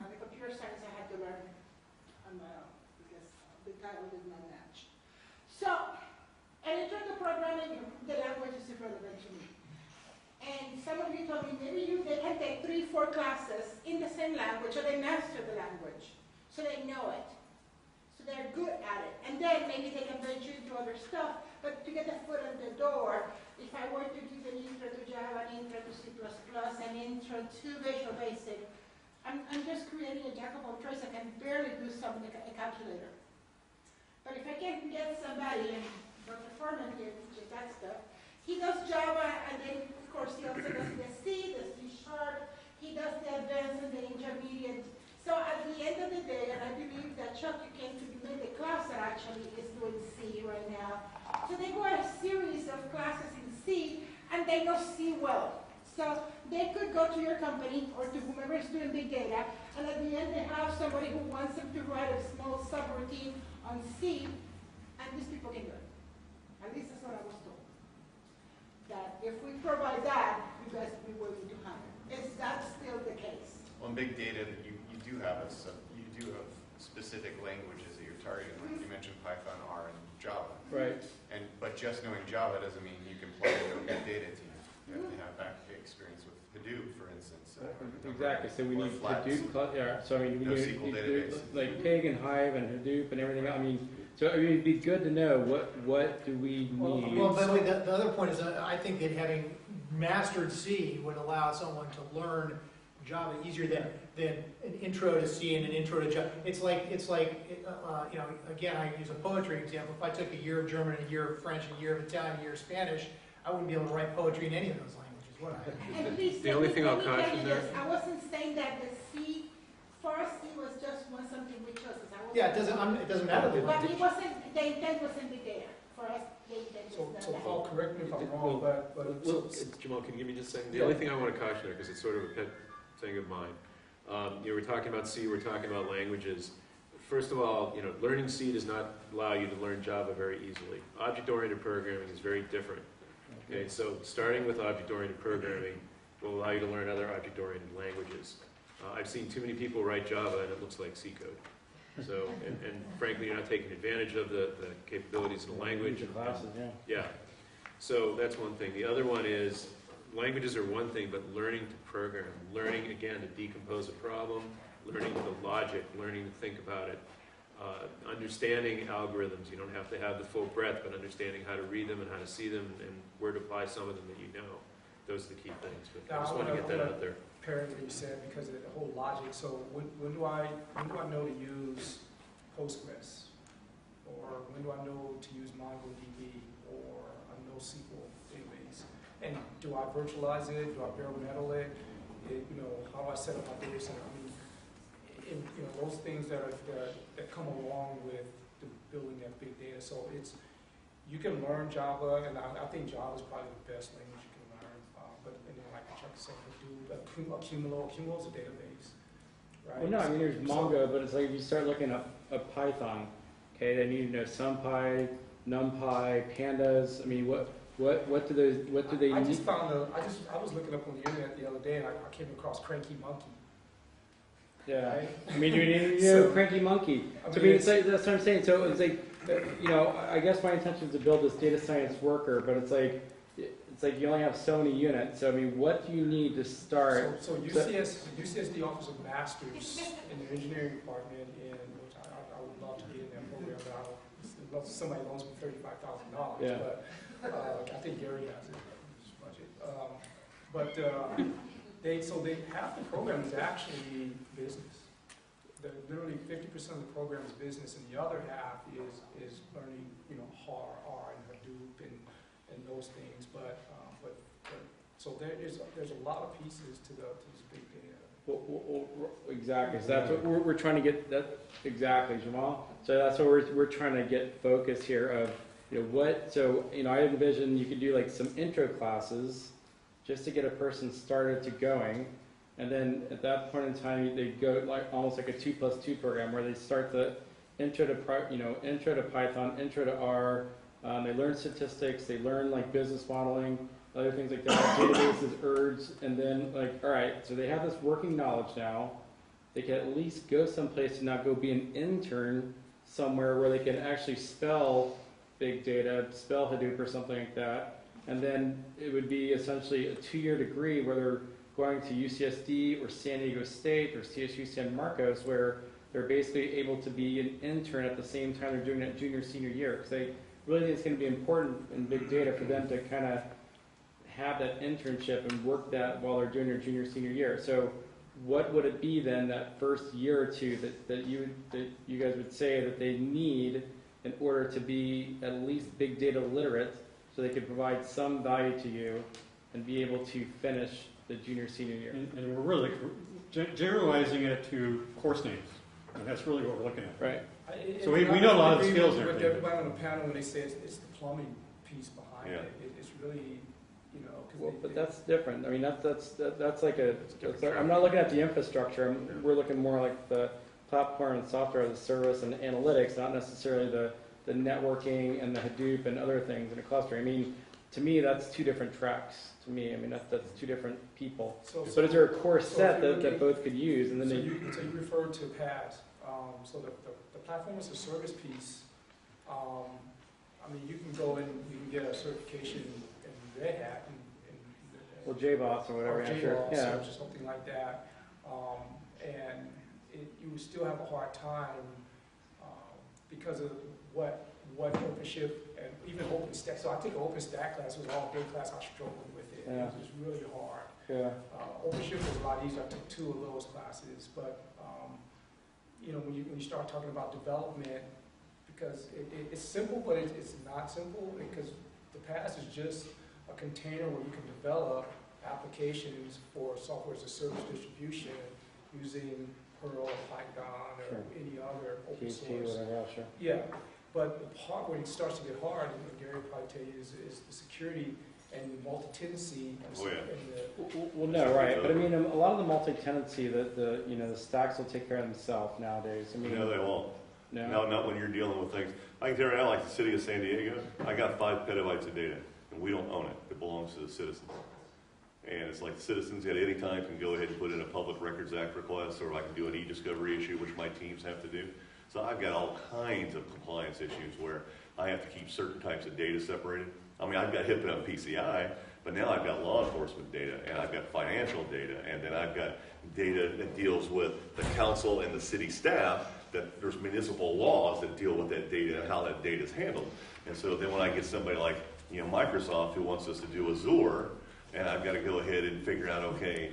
And the computer science I had to learn on my own because the title did not match. So, and in terms of programming, the language is irrelevant to me. And some of you told me maybe they can take 3-4 classes in the same language, or they master the language, so they know it. So they're good at it. And then maybe they can venture into other stuff, but to get a foot in the door, if I were to give an intro to Java, an intro to C++, an intro to Visual Basic, I'm just creating a jack of all trades. I can barely do something, a calculator. But if I can get somebody, and Dr. Foreman here teaches that stuff, he does Java, and then, of course, he also does the C, the C#, he does the advanced and the intermediate. So at the end of the day, and I believe that Chuck, you came to the class that actually is doing C right now. So they go at a series of classes in C, and they know C well. So they could go to your company or to whomever is doing big data, and at the end they have somebody who wants them to write a small subroutine on C, and these people can do it. At least that's what I was told. That if we provide that, you guys will be willing to hire. Is that still the case? Well, in big data, you do have specific languages that you're targeting. Like you mentioned Python, R, and Java. Right. But just knowing Java doesn't mean you can plug into a big data team. You have to have back experience with Hadoop, for instance. Exactly. So we or need Flask. Hadoop. Yeah. So I mean, we No need SQL database. like Pig and Hive and Hadoop and everything else. I mean, so I mean, it'd be good to know what do we need. Well, by the way, the other point is I think that having mastered C would allow someone to learn Java easier than an intro to C and an intro to Java. It's like again, I use a poetry example. If I took a year of German, a year of French, a year of Italian, a year of Spanish, I wouldn't be able to write poetry in any of those languages, would I? And please, The only thing I'll let me tell caution you there- this, I wasn't saying that the C, for C was just something we chose. Yeah, it doesn't matter. But it wasn't, the intent wasn't be there. For us, the intent So was not Paul, that. correct me if I'm wrong, but Well, Jamal, can you give me just a second? The only thing I want to caution there, because it's sort of a pet thing of mine, we're talking about C, we're talking about languages. First of all, learning C does not allow you to learn Java very easily. Object-oriented programming is very different. Okay, so starting with object-oriented programming will allow you to learn other object-oriented languages. I've seen too many people write Java and it looks like C code. So, and frankly, you're not taking advantage of the capabilities of the language. Classes, Yeah. So that's one thing. The other one is languages are one thing, but learning to program, learning again to decompose a problem, learning the logic, learning to think about it. understanding algorithms. You don't have to have the full breadth, but understanding how to read them and how to see them and where to apply some of them that you know. Those are the key things. But I just want to get that out there. Parent what you said because of the whole logic. So when do I know to use Postgres, or when do I know to use MongoDB or a NoSQL database? And do I virtualize it? Do I bare metal it? How do I set up my data center? I mean, those things that come along with the building that big data. So you can learn Java, and I think Java is probably the best language you can learn. But like Chuck said, Cumulo is a database, right? Well, no, I mean there's Mongo, but it's like if you start looking up Python, okay, they need to know SumPy, NumPy, Pandas. I mean, what do they I need? just found I was looking up on the internet the other day, and I came across Cranky Monkey. Yeah, Right? I mean you know Cranky Monkey. I So mean, it's like, that's what I'm saying. So it's like, I guess my intention is to build this data science worker, but it's like you only have so many units. So I mean, what do you need to start? So UCSD offers a master's in the engineering department, which I would love to get in that program. But somebody loans me $35,000. Yeah. But I think Gary has it in his budget. They half the program is actually business. Literally 50% of the program is business, and the other half is learning, R and Hadoop and those things. So there's a lot of pieces to this big data. Well, exactly. So that's what we're trying to get. That exactly, Jamal. So that's what we're trying to get focus here of what. So I envision you could do like some intro classes, just to get a person started to going, and then at that point in time they go like almost like a 2+2 program where they start the intro to Python, intro to R. They learn statistics. They learn like business modeling. Other things like that, databases, ERDs, and then all right, so they have this working knowledge now. They can at least go someplace and not go be an intern somewhere where they can actually spell big data, spell Hadoop or something like that. And then it would be essentially a 2-year degree where they're going to UCSD or San Diego State or CSU San Marcos, where they're basically able to be an intern at the same time they're doing that junior, senior year. Because they really think it's going to be important in big data for them to kind of have that internship and work that while they're doing their junior, senior year. So what would it be then that first year or two that you guys would say that they need in order to be at least big data literate so they could provide some value to you and be able to finish the junior, senior year? And we're really generalizing it to course names. And that's really what we're looking at. Right. So we know a lot of the skills there. With everybody on the panel when they say it's the plumbing piece behind it. It's really, Well, but that's different. I mean, that's like I'm not looking at the infrastructure. We're looking more like the platform and software as a service and analytics, not necessarily the networking and the Hadoop and other things in a cluster. I mean, to me, that's two different tracks. To me, I mean, that's two different people. But is there a core set that both could use? And then so you referred to PaaS. So the platform as a service piece. I mean, you can go and you can get a certification in Red Hat. Well, JBoss or whatever, or sure. Yeah. Or something like that. And you would still have a hard time because of what OpenShift and even OpenStack. So I took an OpenStack class. It was all big class. I struggled with it. Yeah. It was really hard. Yeah. OpenShift was a lot easier. I took 2 of those classes. But, when you start talking about development, because it's simple, but it's not simple because the PaaS is just a container where you can develop applications for software as a service distribution using Perl, Python, or any other open source. Whatever else, sure. Yeah, but the part where it starts to get hard, and Gary will probably tell you, is the security and multi-tenancy. Well, no, right. But I mean, a lot of the multi-tenancy, the stacks will take care of themselves nowadays. I mean, no, they won't. No, not when you're dealing with things. I can tell you right now, like the city of San Diego, I got 5 petabytes of data, and we don't own it. It belongs to the citizens. And it's like the citizens at any time can go ahead and put in a Public Records Act request, or I can do an e-discovery issue, which my teams have to do. So I've got all kinds of compliance issues where I have to keep certain types of data separated. I mean, I've got HIPAA and PCI, but now I've got law enforcement data, and I've got financial data, and then I've got data that deals with the council and the city staff that there's municipal laws that deal with that data and how that data is handled. And so then when I get somebody like, Microsoft who wants us to do Azure, and I've got to go ahead and figure out, okay,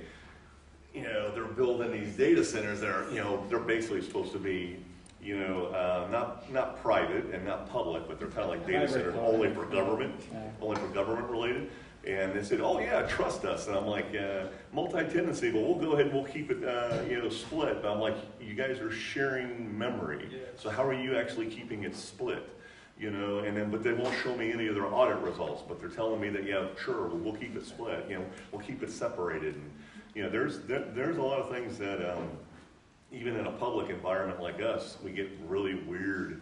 they're building these data centers that are, they're basically supposed to be, not private and not public, but they're kind of like data centers only for government related. And they said, oh yeah, trust us. And I'm like, multi-tenancy, but we'll go ahead and we'll keep it, split. But I'm like, you guys are sharing memory. So how are you actually keeping it split? But they won't show me any of their audit results, but they're telling me that, yeah, sure, we'll keep it split. We'll keep it separated. And, there's a lot of things that, even in a public environment like us, we get really weird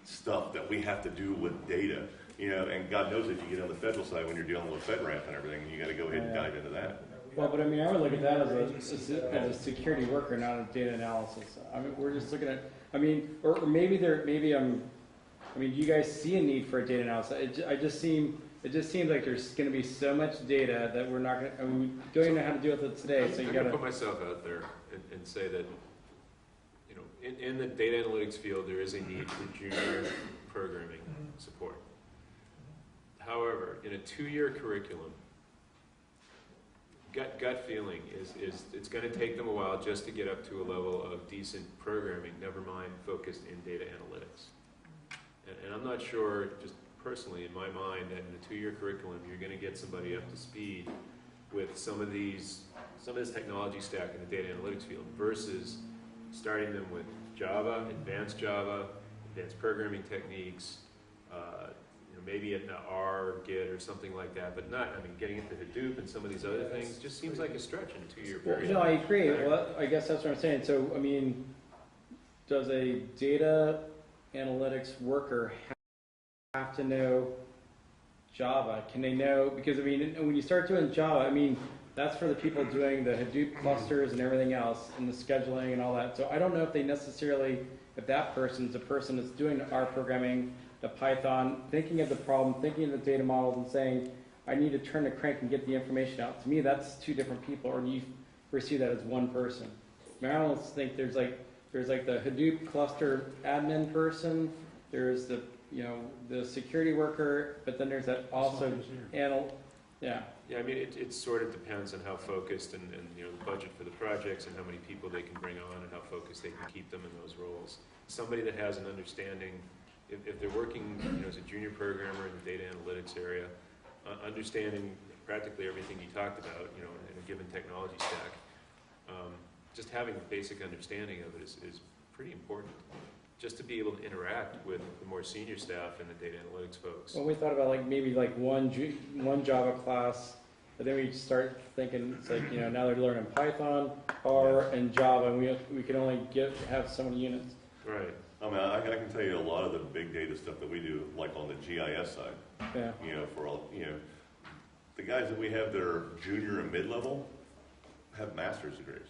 stuff that we have to do with data. And God knows if you get on the federal side when you're dealing with FedRAMP and everything, you got to go ahead and dive into that. Well, but I mean, I would look at that as a security worker, not a data analysis. I mean, we're just looking at. I mean, or maybe I mean, do you guys see a need for a data analysis? It just seems like there's going to be so much data that we're not going to. I mean, we don't even know how to deal with it today. So you got to put myself out there and say that, in the data analytics field, there is a need for junior programming support. However, in a 2-year curriculum, gut feeling is it's going to take them a while just to get up to a level of decent programming, never mind focused in data analytics. And I'm not sure, just personally in my mind, that in a 2-year curriculum, you're going to get somebody up to speed with some of this technology stack in the data analytics field versus starting them with Java, advanced programming techniques, maybe an R, Git, or something like that, but not, getting into Hadoop and some of these other things just seems like a stretch in a 2-year period. No, I agree. Well, I guess that's what I'm saying. So, I mean, does a data analytics worker have to know Java? Can they know, because I mean, when you start doing Java, I mean, that's for the people doing the Hadoop clusters and everything else, and the scheduling and all that. So I don't know if they necessarily, if that person's a person that's doing the R programming, the Python, thinking of the problem, thinking of the data models, and saying, I need to turn the crank and get the information out. To me, that's 2 different people, or do you perceive that as one person? I mean, I don't think there's like the Hadoop cluster admin person, there's the the security worker, but then there's that also Yeah, I mean, it sort of depends on how focused and the budget for the projects and how many people they can bring on and how focused they can keep them in those roles. Somebody that has an understanding, if they're working as a junior programmer in the data analytics area, understanding practically everything you talked about, in a given technology stack, just having a basic understanding of it is pretty important. Just to be able to interact with the more senior staff and the data analytics folks. Well, we thought about maybe one Java class, but then we start thinking it's now they're learning Python, R, and Java, and we can only have so many units. Right. I mean, I can tell you a lot of the big data stuff that we do, like on the GIS side. Yeah. For all the guys that we have that are junior and mid-level have master's degrees.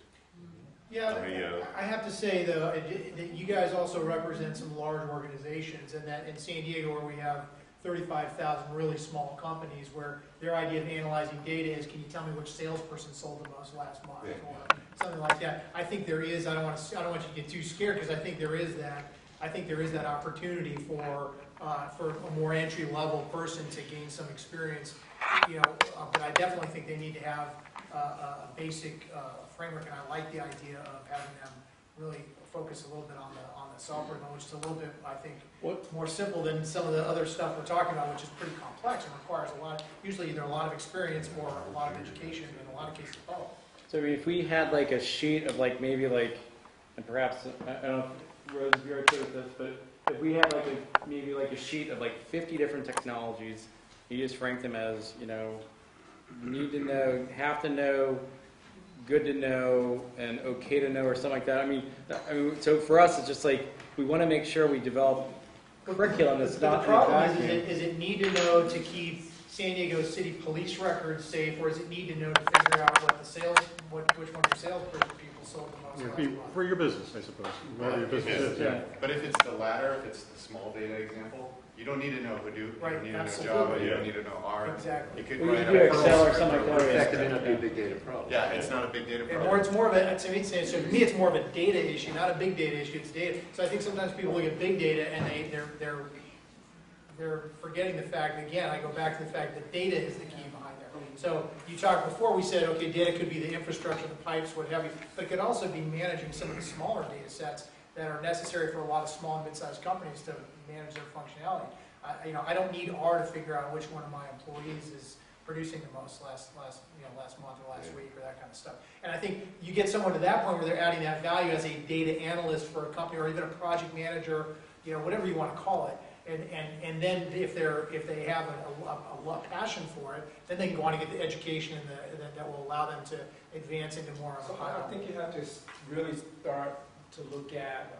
Yeah, I have to say though that you guys also represent some large organizations, and that in San Diego where we have 35,000 really small companies where their idea of analyzing data is, can you tell me which salesperson sold the most last month, or something like that. I think there is. I don't want you to get too scared, because I think there is that. I think there is that opportunity for a more entry level person to gain some experience. But I definitely think they need to have a basic framework, and I like the idea of having them really focus a little bit on the software, which is a little bit, I think, more simple than some of the other stuff we're talking about, which is pretty complex and requires usually either a lot of experience or a lot of education, and in a lot of cases both. So I mean, if we had a sheet of and perhaps, I don't know if Rose, if you're okay with this, but if we had maybe a sheet of 50 different technologies, you just rank them as, need to know, have to know, good to know, and okay to know, or something like that. I mean, so for us, it's just we want to make sure we develop curriculum that's not. The problem is it need to know to keep San Diego City police records safe, or does it need to know to figure out which one of your salesperson people sold the most? For your business, I suppose. Whatever your business is. But if it's the latter, if it's the small data example, You don't need to know Hadoop, you Right, don't need to know absolutely. Java, you don't need to know R. Exactly. You could Well, you write do a Excel or Perl something script like that. or- Yeah. That could not be a big data problem. Yeah, it's not a big data And problem. more, it's more of a, to me, it's more of a data issue, not a big data issue, it's data. So I think sometimes people look at big data and they're forgetting the fact, again, I go back to the fact that data is the key behind there. So you talked before, we said, okay, data could be the infrastructure, the pipes, what have you, but it could also be managing some of the smaller data sets that are necessary for a lot of small and mid-sized companies to manage their functionality. I don't need R to figure out which one of my employees is producing the most last month or last week or that kind of stuff. And I think you get someone to that point where they're adding that value as a data analyst for a company or even a project manager, whatever you want to call it. And then if they have a passion for it, then they can go on and get the education that will allow them to advance into more of a high level. I think you have to really start to look at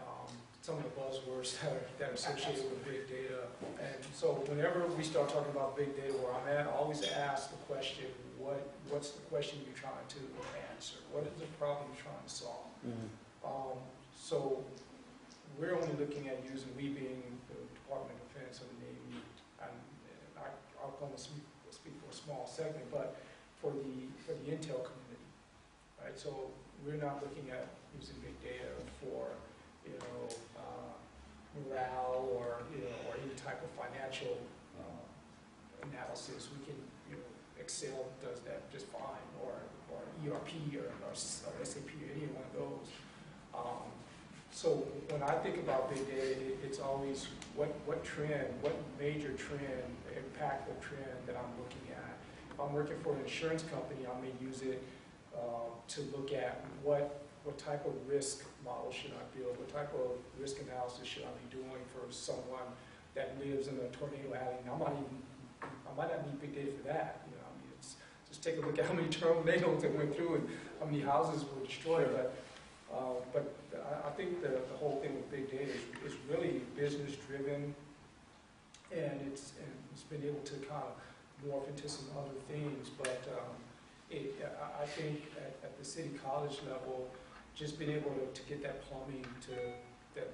some of the buzzwords that are associated with big data. And so whenever we start talking about big data, where I'm at, I always ask the question, what's the question you're trying to answer? What is the problem you're trying to solve? Mm-hmm. So we're only looking at we being the Department of Defense or the Navy, and I'll come and speak for a small segment, but for the intel community, right? So we're not looking at using big data for morale or any type of financial analysis. We can, Excel does that just fine, or ERP or SAP or any one of those. So when I think about big data, it's always what major trend, impactful trend that I'm looking at. If I'm working for an insurance company, I may use it to look at what type of risk model should I build, what type of risk analysis should I be doing for someone that lives in a tornado alley. Now, I might not need big data for that. It's just take a look at how many tornadoes that went through and how many houses were destroyed. But I think the whole thing with big data is really business driven, and it's been able to kind of morph into some other things. But I think at the city college level, just being able to get that plumbing to the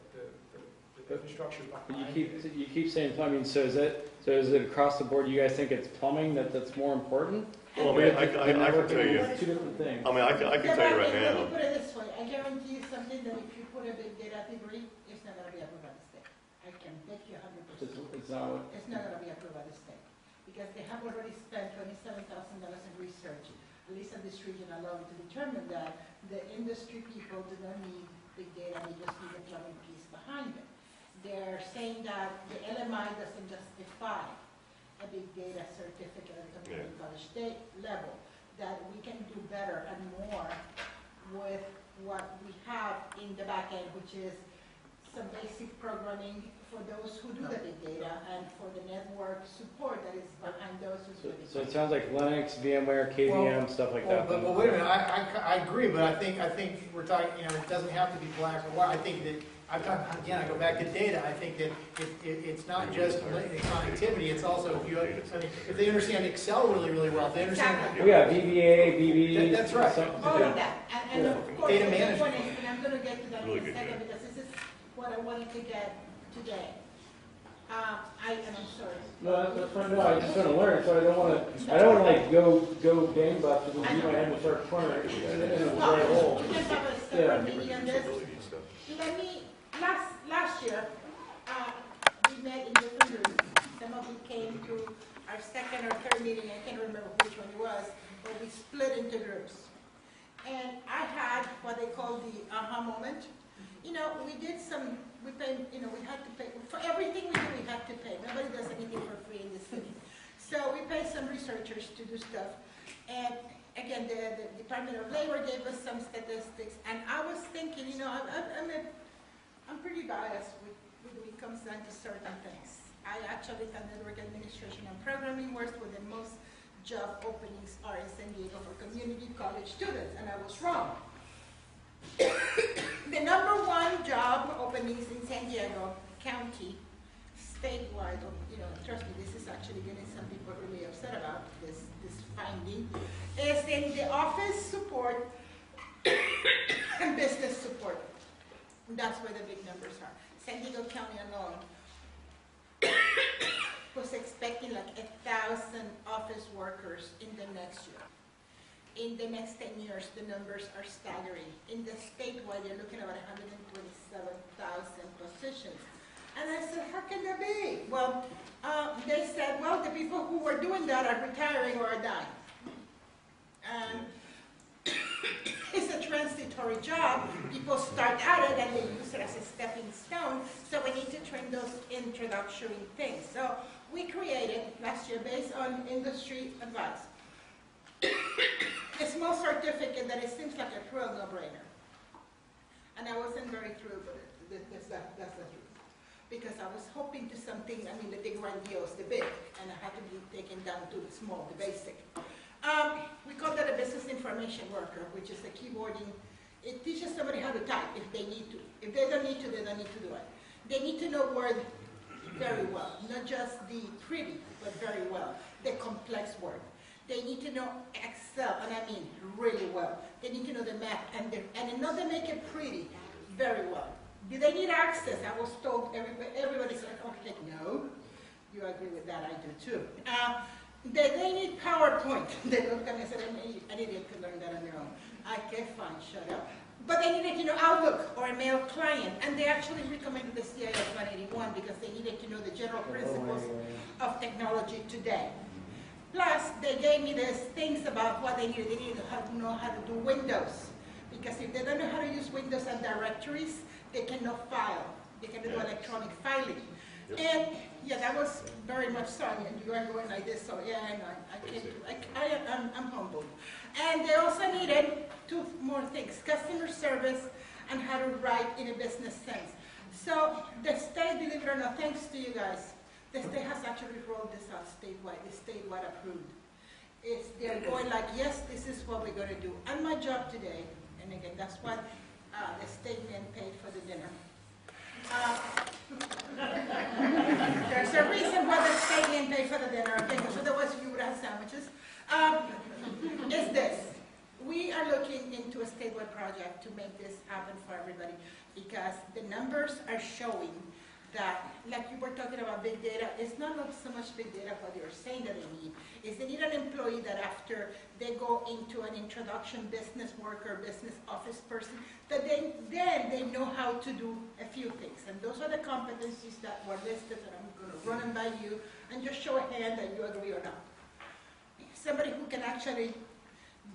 infrastructure behind it. You keep saying plumbing. So is it across the board? You guys think it's plumbing that's more important? Well, I can tell you. Two different things. I can tell you right now. Let me put it this way. I guarantee you something that if you put a big data degree, it's not going to be approved by the state. I can bet you 100%. It's not what? It's not going to be approved by the state because they have already spent $27,000 in research, at least in this region alone, to determine that the industry people do not need big data, they just need the plumbing piece behind it. They're saying that the LMI doesn't justify a big data certificate at the community college state level, that we can do better and more with what we have in the back end, which is some basic programming for those who do the big data and for the network support that is behind those who do it. So it sounds like Linux, VMware, KVM, stuff like that. But wait a minute, I agree, but I think we're talking, it doesn't have to be black or white. I think that, I go back to data. I think that it's not just connectivity, it's also, if they understand Excel really, really well, if they understand. Oh yeah, VBA, BB. That's right. All of that. And of course, Data the big management. one is, and I'm going to get to that Really in a good second because this is what I wanted to get today. I'm sorry. No, that's fine. No, I just want to learn, so I don't want to like go gangbusters and beat my head in a sharp corner in a red hole. We can have a separate meeting on this. Last year, we met in different rooms. Some of you came to our second or third meeting, I can't remember which one it was, but we split into groups. And I had what they call the aha moment. We did we paid, we had to pay, for everything we do, we have to pay. Nobody does anything for free in this city. So we paid some researchers to do stuff. And again, the Department of Labor gave us some statistics. And I was thinking, I'm pretty biased when it comes down to certain things. I actually thought network administration and programming was where the most job openings are in San Diego for community college students, and I was wrong. The #1 job openings in San Diego County, statewide, trust me, this is actually getting some people really upset about this finding, is in the office support and business support. That's where the big numbers are. San Diego County alone was expecting like 1,000 office workers in the next year. In the next 10 years, the numbers are staggering. In the statewide, they're looking at about 127,000 positions. And I said, how can that be? Well, they said, well, the people who were doing that are retiring or are dying. And it's a transitory job. People start at it and they use it as a stepping stone. So we need to train those introductory things. So we created last year, based on industry advice, a small certificate that it seems like a real no-brainer. And I wasn't very thrilled with it. That's the truth. Because I was hoping to something, I mean, the grandiose, the big, and I had to be taken down to the small, the basic. We call that a business information worker, which is the keyboarding. It teaches somebody how to type if they need to. If they don't need to, they don't need to do it. They need to know Word very well, not just the pretty, but very well, the complex word. They need to know Excel, and I mean really well. They need to know the math, and not to make it pretty, very well. Do they need access? I was told, everybody's like, okay, no. You agree with that, I do too. They need PowerPoint. They looked at me and said, an idiot could learn that on their own. Okay, fine, shut up. But they needed to know Outlook or a mail client, and they actually recommended the CIS 181 because they needed to know the general principles of technology today. Plus, they gave me these things about what they needed. They needed to know how to do Windows. Because if they don't know how to use Windows and directories, they cannot file. They can do electronic filing. Yep. And yeah, that was very much so. And you are going like this, so yeah, I know. I'm humbled. And they also needed two more things: customer service and how to write in a business sense. So the state, believe it or not, thanks to you guys, the state has actually rolled this out statewide. It's statewide approved. They're going like, yes, this is what we're going to do. And my job today, and again, that's what the state man paid for the dinner. There's a reason why the state man paid for the dinner, okay, because otherwise you would have sandwiches. Is this. We are looking into a statewide project to make this happen for everybody because the numbers are showing that, like you were talking about big data, it's not so much big data what you're saying that they need, is they need an employee that after they go into an introduction business worker, business office person, that then they know how to do a few things. And those are the competencies that were listed, and I'm going to run them by you and just show a hand that you agree or not. Somebody who can actually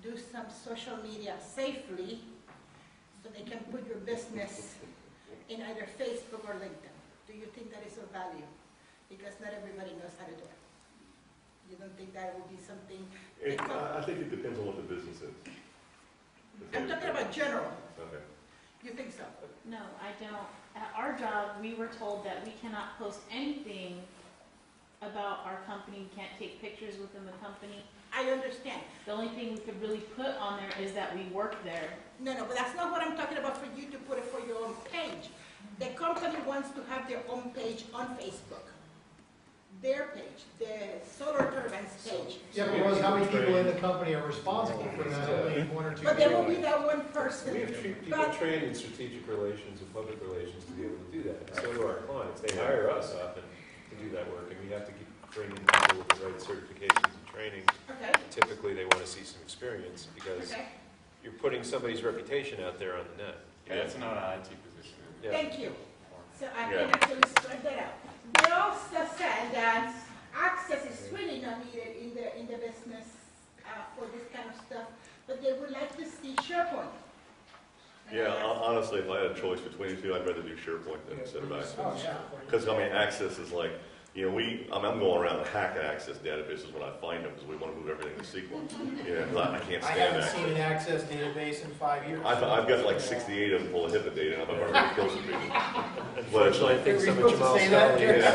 do some social media safely so they can put your business in either Facebook or LinkedIn. Do you think that is of value? Because not everybody knows how to do it. You don't think that would be something? I think it depends on what the business is. I'm talking about general. Okay. You think so? No, I don't. At our job, we were told that we cannot post anything about our company. We can't take pictures within the company. I understand. The only thing we could really put on there is that we work there. No, but that's not what I'm talking about for you to put it for your own page. The company wants to have their own page on Facebook. Their page, the Solar Turbines page. Yeah, because how many people in the company are responsible for that? Only one or two. But there will be that one person. We have people trained in strategic relations and public relations to be able to do that. And so do our clients. They hire us often to do that work, and we have to keep bringing people with the right certifications and training. Okay. And typically, they want to see some experience because you're putting somebody's reputation out there on the net. Yeah, that's not an IT position. Yeah. Thank you. So I can actually spread that out. They also said that access is really not needed in the business for this kind of stuff, but they would like to see SharePoint. Yeah, honestly, if I had a choice between the two, I'd rather do SharePoint than instead of Access. Because, I mean, Access is like, you know, I'm going around and hacking Access databases when I find them because we want to move everything to SQL. Yeah, I can't stand I haven't Access. seen an Access database in 5 years. I've got like 68 of them full of HIPAA data, and I've already killed some people. Unfortunately, I think some of Jamal's colleagues.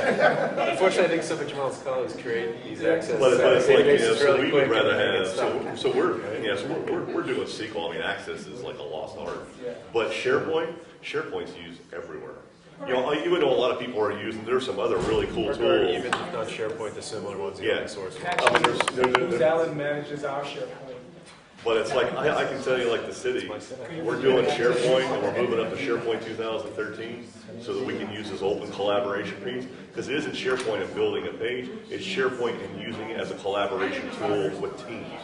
Unfortunately, I think some of Jamal's colleagues create these Access but it's like, you know, so really we quick would rather and have. So we're doing SQL. I mean, Access is like a lost art. But SharePoint's used everywhere. You know, even though a lot of people are using, there's some other really cool tools. Even if not SharePoint, the similar ones, the open source ones. Actually, Booz Allen manages our SharePoint. But it's like, I can tell you, like the city, we're doing SharePoint and we're moving up to SharePoint 2013 so that we can use this open collaboration piece. Because it isn't SharePoint and building a page, it's SharePoint and using it as a collaboration tool with teams.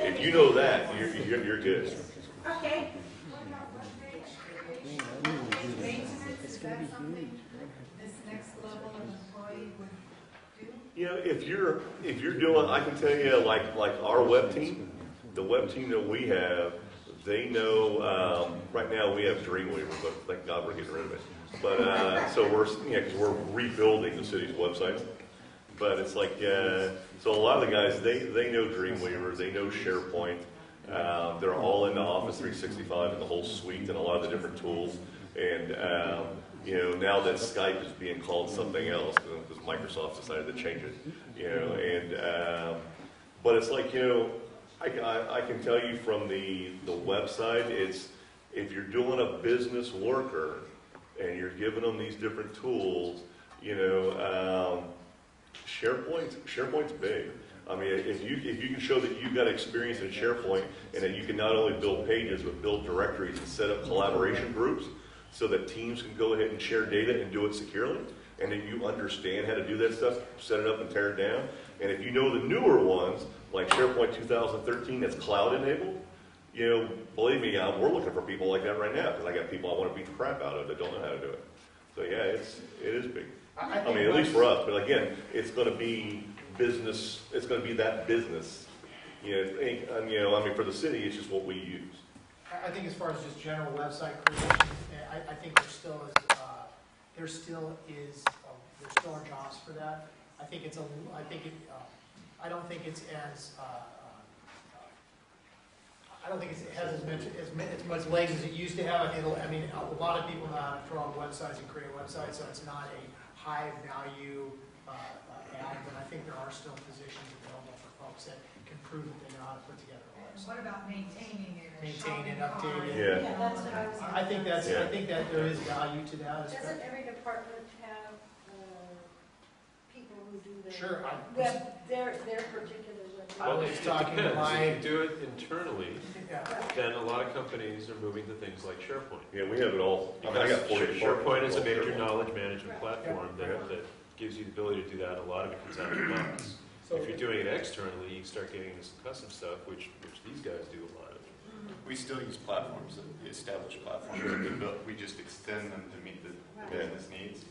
If you know that, you're good. Okay. You know, if you're doing, I can tell you, like our web team, the web team that we have, they know. Right now we have Dreamweaver, but thank God we're getting rid of it. But so because we're rebuilding the city's website. But it's like, so a lot of the guys, they know Dreamweaver, they know SharePoint. They're all into Office 365 and the whole suite and a lot of the different tools. And you know, now that Skype is being called something else because Microsoft decided to change it. You know, and but it's like, you know, I can tell you from the website, it's if you're doing a business worker and you're giving them these different tools, you know, SharePoint's big. I mean, if you can show that you've got experience in SharePoint and that you can not only build pages but build directories and set up collaboration groups so that teams can go ahead and share data and do it securely, and that you understand how to do that stuff, set it up and tear it down. And if you know the newer ones, like SharePoint 2013 that's cloud enabled, you know, believe me, we're looking for people like that right now because I got people I want to beat the crap out of that don't know how to do it. So yeah, it is big. I mean, at least for us. But again, it's going to be business. It's going to be that business. You know, I mean, for the city, it's just what we use. I think as far as just general website creation, I think there still are jobs for that. I don't think it has as much legs as it used to have. I mean, a lot of people know how to draw websites and create websites, so it's not a high value ad, but I think there are still positions available for folks that can prove that they know how to put together a website. What about maintaining it? Maintain and update it. Yeah. That's what I was. I think that there is value to that. Doesn't every department have people who do their Sure. their particular web? Well, was it talking to depends. my- If you do it internally, Yeah. then a lot of companies are moving to things like SharePoint. Yeah, we have it all. I mean, I got 40 SharePoint is a departments. major knowledge management platform that gives you the ability to do that. A lot of it comes out of the box. If you're doing it externally, you start getting into some custom stuff, which these guys do a lot of. We still use platforms, the established platforms that we built. We just extend them to meet the business needs.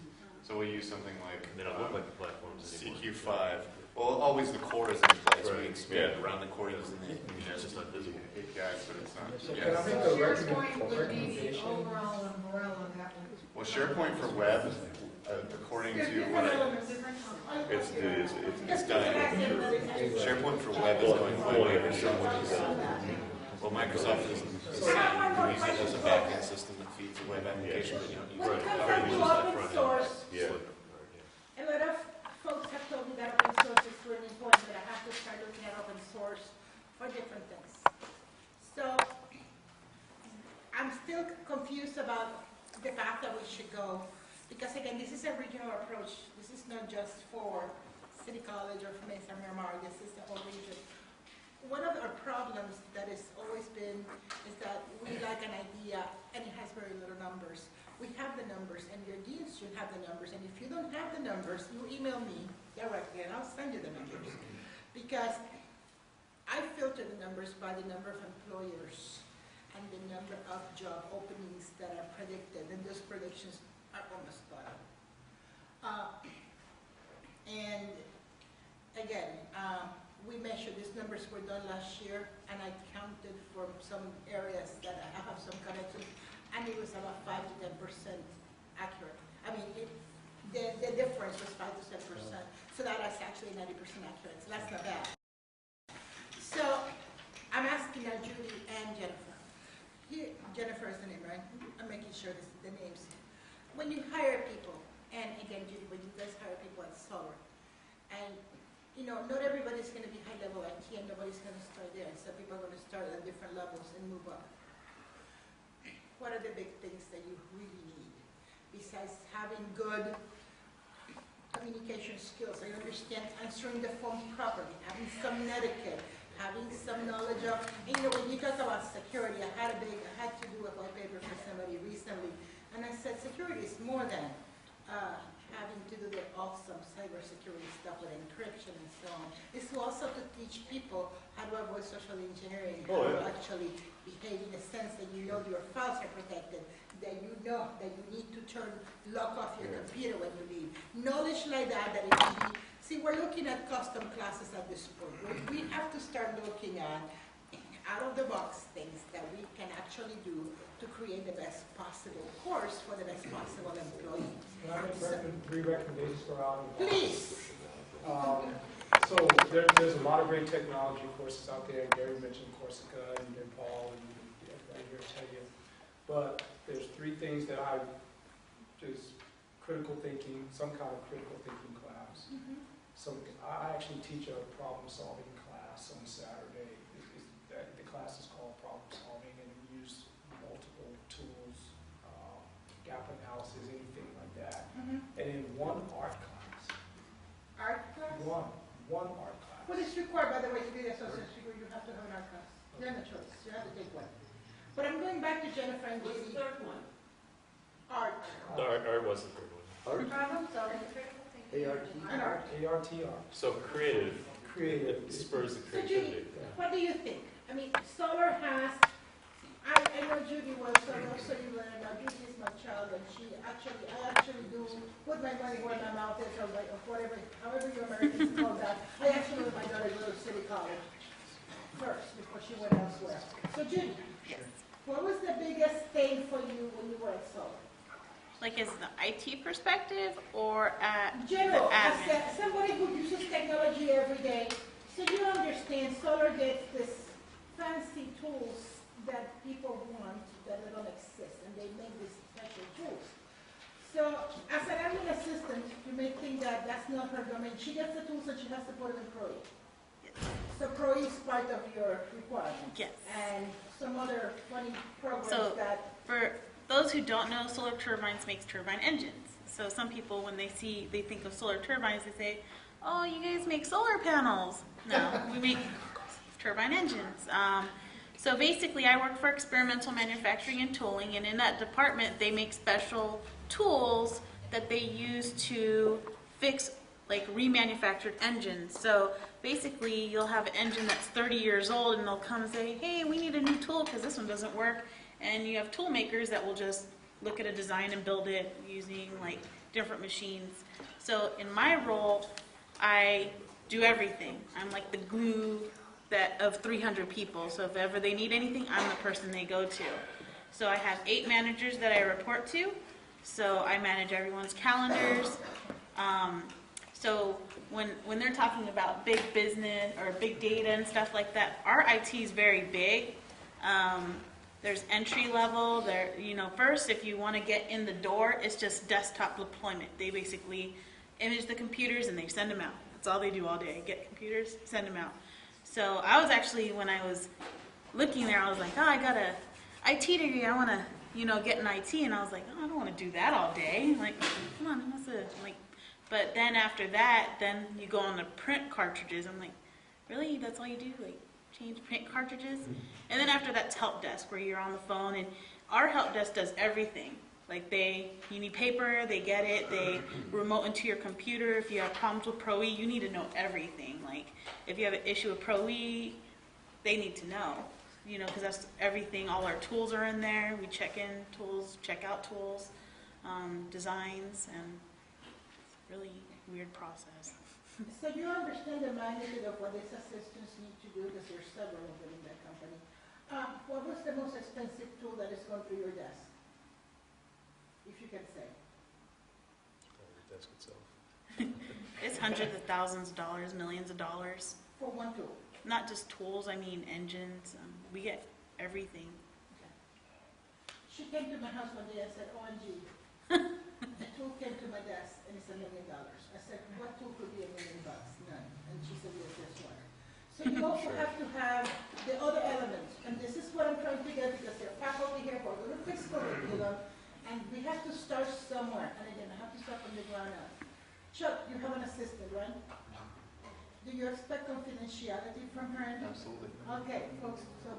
So we use something like They don't look like the platforms anymore. CQ5. Well, always the core is in place. Right. We expand around the core using the It's just not visible. APIs, but it's not. So Yeah. can I make a SharePoint would be the recommendation? overall umbrella that would. Well, SharePoint for web, according to what it's dying. SharePoint for web is going away. Well, Microsoft is using it as a backend system that feeds a web application, but you don't use When it. it comes to open source, Yeah. a lot of folks have told me that open source is really important, but I have to start looking at open source for different things. So I'm still confused about the path that we should go, because again, this is a regional approach. This is not just for City College or for Mesa Miramar, this is the whole region. One of our problems that has always been is that we like an idea and it has very little numbers. We have the numbers and your deans should have the numbers, and if you don't have the numbers, you email me directly and I'll send you the numbers. Because I filter the numbers by the number of employers and the number of job openings that are predicted, and those predictions are almost spot on. And again, we measured, these numbers were done last year, and I counted for some areas that I have some connections, and it was about 5 to 10% accurate. I mean, the difference was 5 to 10%, so that is actually 90% accurate, so that's not bad. So I'm asking now Judy and Jennifer. Here, Jennifer is the name, right? I'm making sure this is the names. When you hire people, and again, Judy, when you guys hire people at Solar, and you know, not everybody's going to be high-level IT, and nobody's going to start there. Some people are going to start at different levels and move up. What are the big things that you really need, besides having good communication skills? I understand answering the phone properly, having some etiquette, having some knowledge of, and you know, when you talk about security, I had to do a white paper for somebody recently, and I said security is more than having to do the awesome cybersecurity stuff with encryption and so on. It's also to teach people how to avoid social engineering, how to actually behave in a sense that you know your files are protected, that you know that you need to lock off your computer when you leave. Knowledge like that it can be, see, we're looking at custom classes at this point. We have to start looking at out-of-the-box things that we can actually do to create the best possible course for the best possible employee. Can I make three recommendations for our Please. So there's a lot of great technology courses out there. Gary mentioned Corsica and Paul and everybody here will tell you. But there's three things that I just critical thinking, some kind of critical thinking class. I actually teach a problem solving class on Saturday. The class is called problem solving, and we use multiple tools, gap analysis, anything like that. And then one art class. Art class? One art class. What is required, by the way, to be the associate speaker? You have to have an art class. You have a choice. You have to take one. But I'm going back to Jennifer and Judy. What's the third one? Art. Art was the third one. I'm sorry. ARTR. So creative. Creative. It spurs the So Judy, creativity. what do you think? I mean, solar has, I know Judy was, so you learn, now Judy is my child, and I actually do put my money where my mouth is, or whatever, however you Americans call that. I actually let my daughter go to City College first, before she went elsewhere. So Judy, what was the biggest thing for you when you were at solar? Like, is the IT perspective or at General, the as admin? somebody who uses technology every day, so you understand solar gets this fancy tools that people want that don't exist, and they make these special tools. So as an admin assistant, you may think that that's not her domain. She gets the tools and she has to put them in Pro E. So Pro E is part of your requirement. Yes. And some other funny programs So that... for those who don't know, Solar Turbines makes turbine engines. So some people, when they think of solar turbines, they say, oh, you guys make solar panels. No, we make turbine engines. So basically, I work for experimental manufacturing and tooling, and in that department, they make special tools that they use to fix, like, remanufactured engines. So basically, you'll have an engine that's 30 years old, and they'll come and say, hey, we need a new tool because this one doesn't work. And you have tool makers that will just look at a design and build it using, like, different machines. So in my role, I do everything. I'm like the glue of 300 people. So if ever they need anything, I'm the person they go to. So I have 8 managers that I report to. So I manage everyone's calendars. So when they're talking about big business or big data and stuff like that, our IT is very big. There's entry level. First, if you want to get in the door, it's just desktop deployment. They basically image the computers and they send them out. That's all they do all day. Get computers, send them out. So I was actually, when I was looking there, I was like, oh, I got a IT degree. I want to, get in IT. And I was like, oh, I don't want to do that all day. Like, come on, But then after that, then you go on the print cartridges. I'm like, really? That's all you do? Like, change print cartridges? And then after that's help desk, where you're on the phone, and our help desk does everything. Like, you need paper, they get it, they remote into your computer. If you have problems with Pro E, you need to know everything. Like, if you have an issue with Pro E, they need to know, because that's everything. All our tools are in there. We check in tools, check out tools, designs, and it's a really weird process. So you understand the magnitude of what these assistants need to do, because there's several of them in that company. What was the most expensive tool that is going through your desk? If you can say. The desk itself. It's hundreds of thousands of dollars, millions of dollars. For one tool? Not just tools, I mean engines. We get everything. Okay. She came to my house one day and said, OMG, a tool came to my desk and it's $1 million. I said, what tool could be $1 million? None. And she said, yes, there's one. So you also have to have the other elements. And this is what I'm trying to get, because there are faculty here who are going to fix curriculum, and we have to start somewhere. And again, I have to start from the ground up. Chuck, you have an assistant, right? Do you expect confidentiality from her end? Absolutely. Okay, folks, so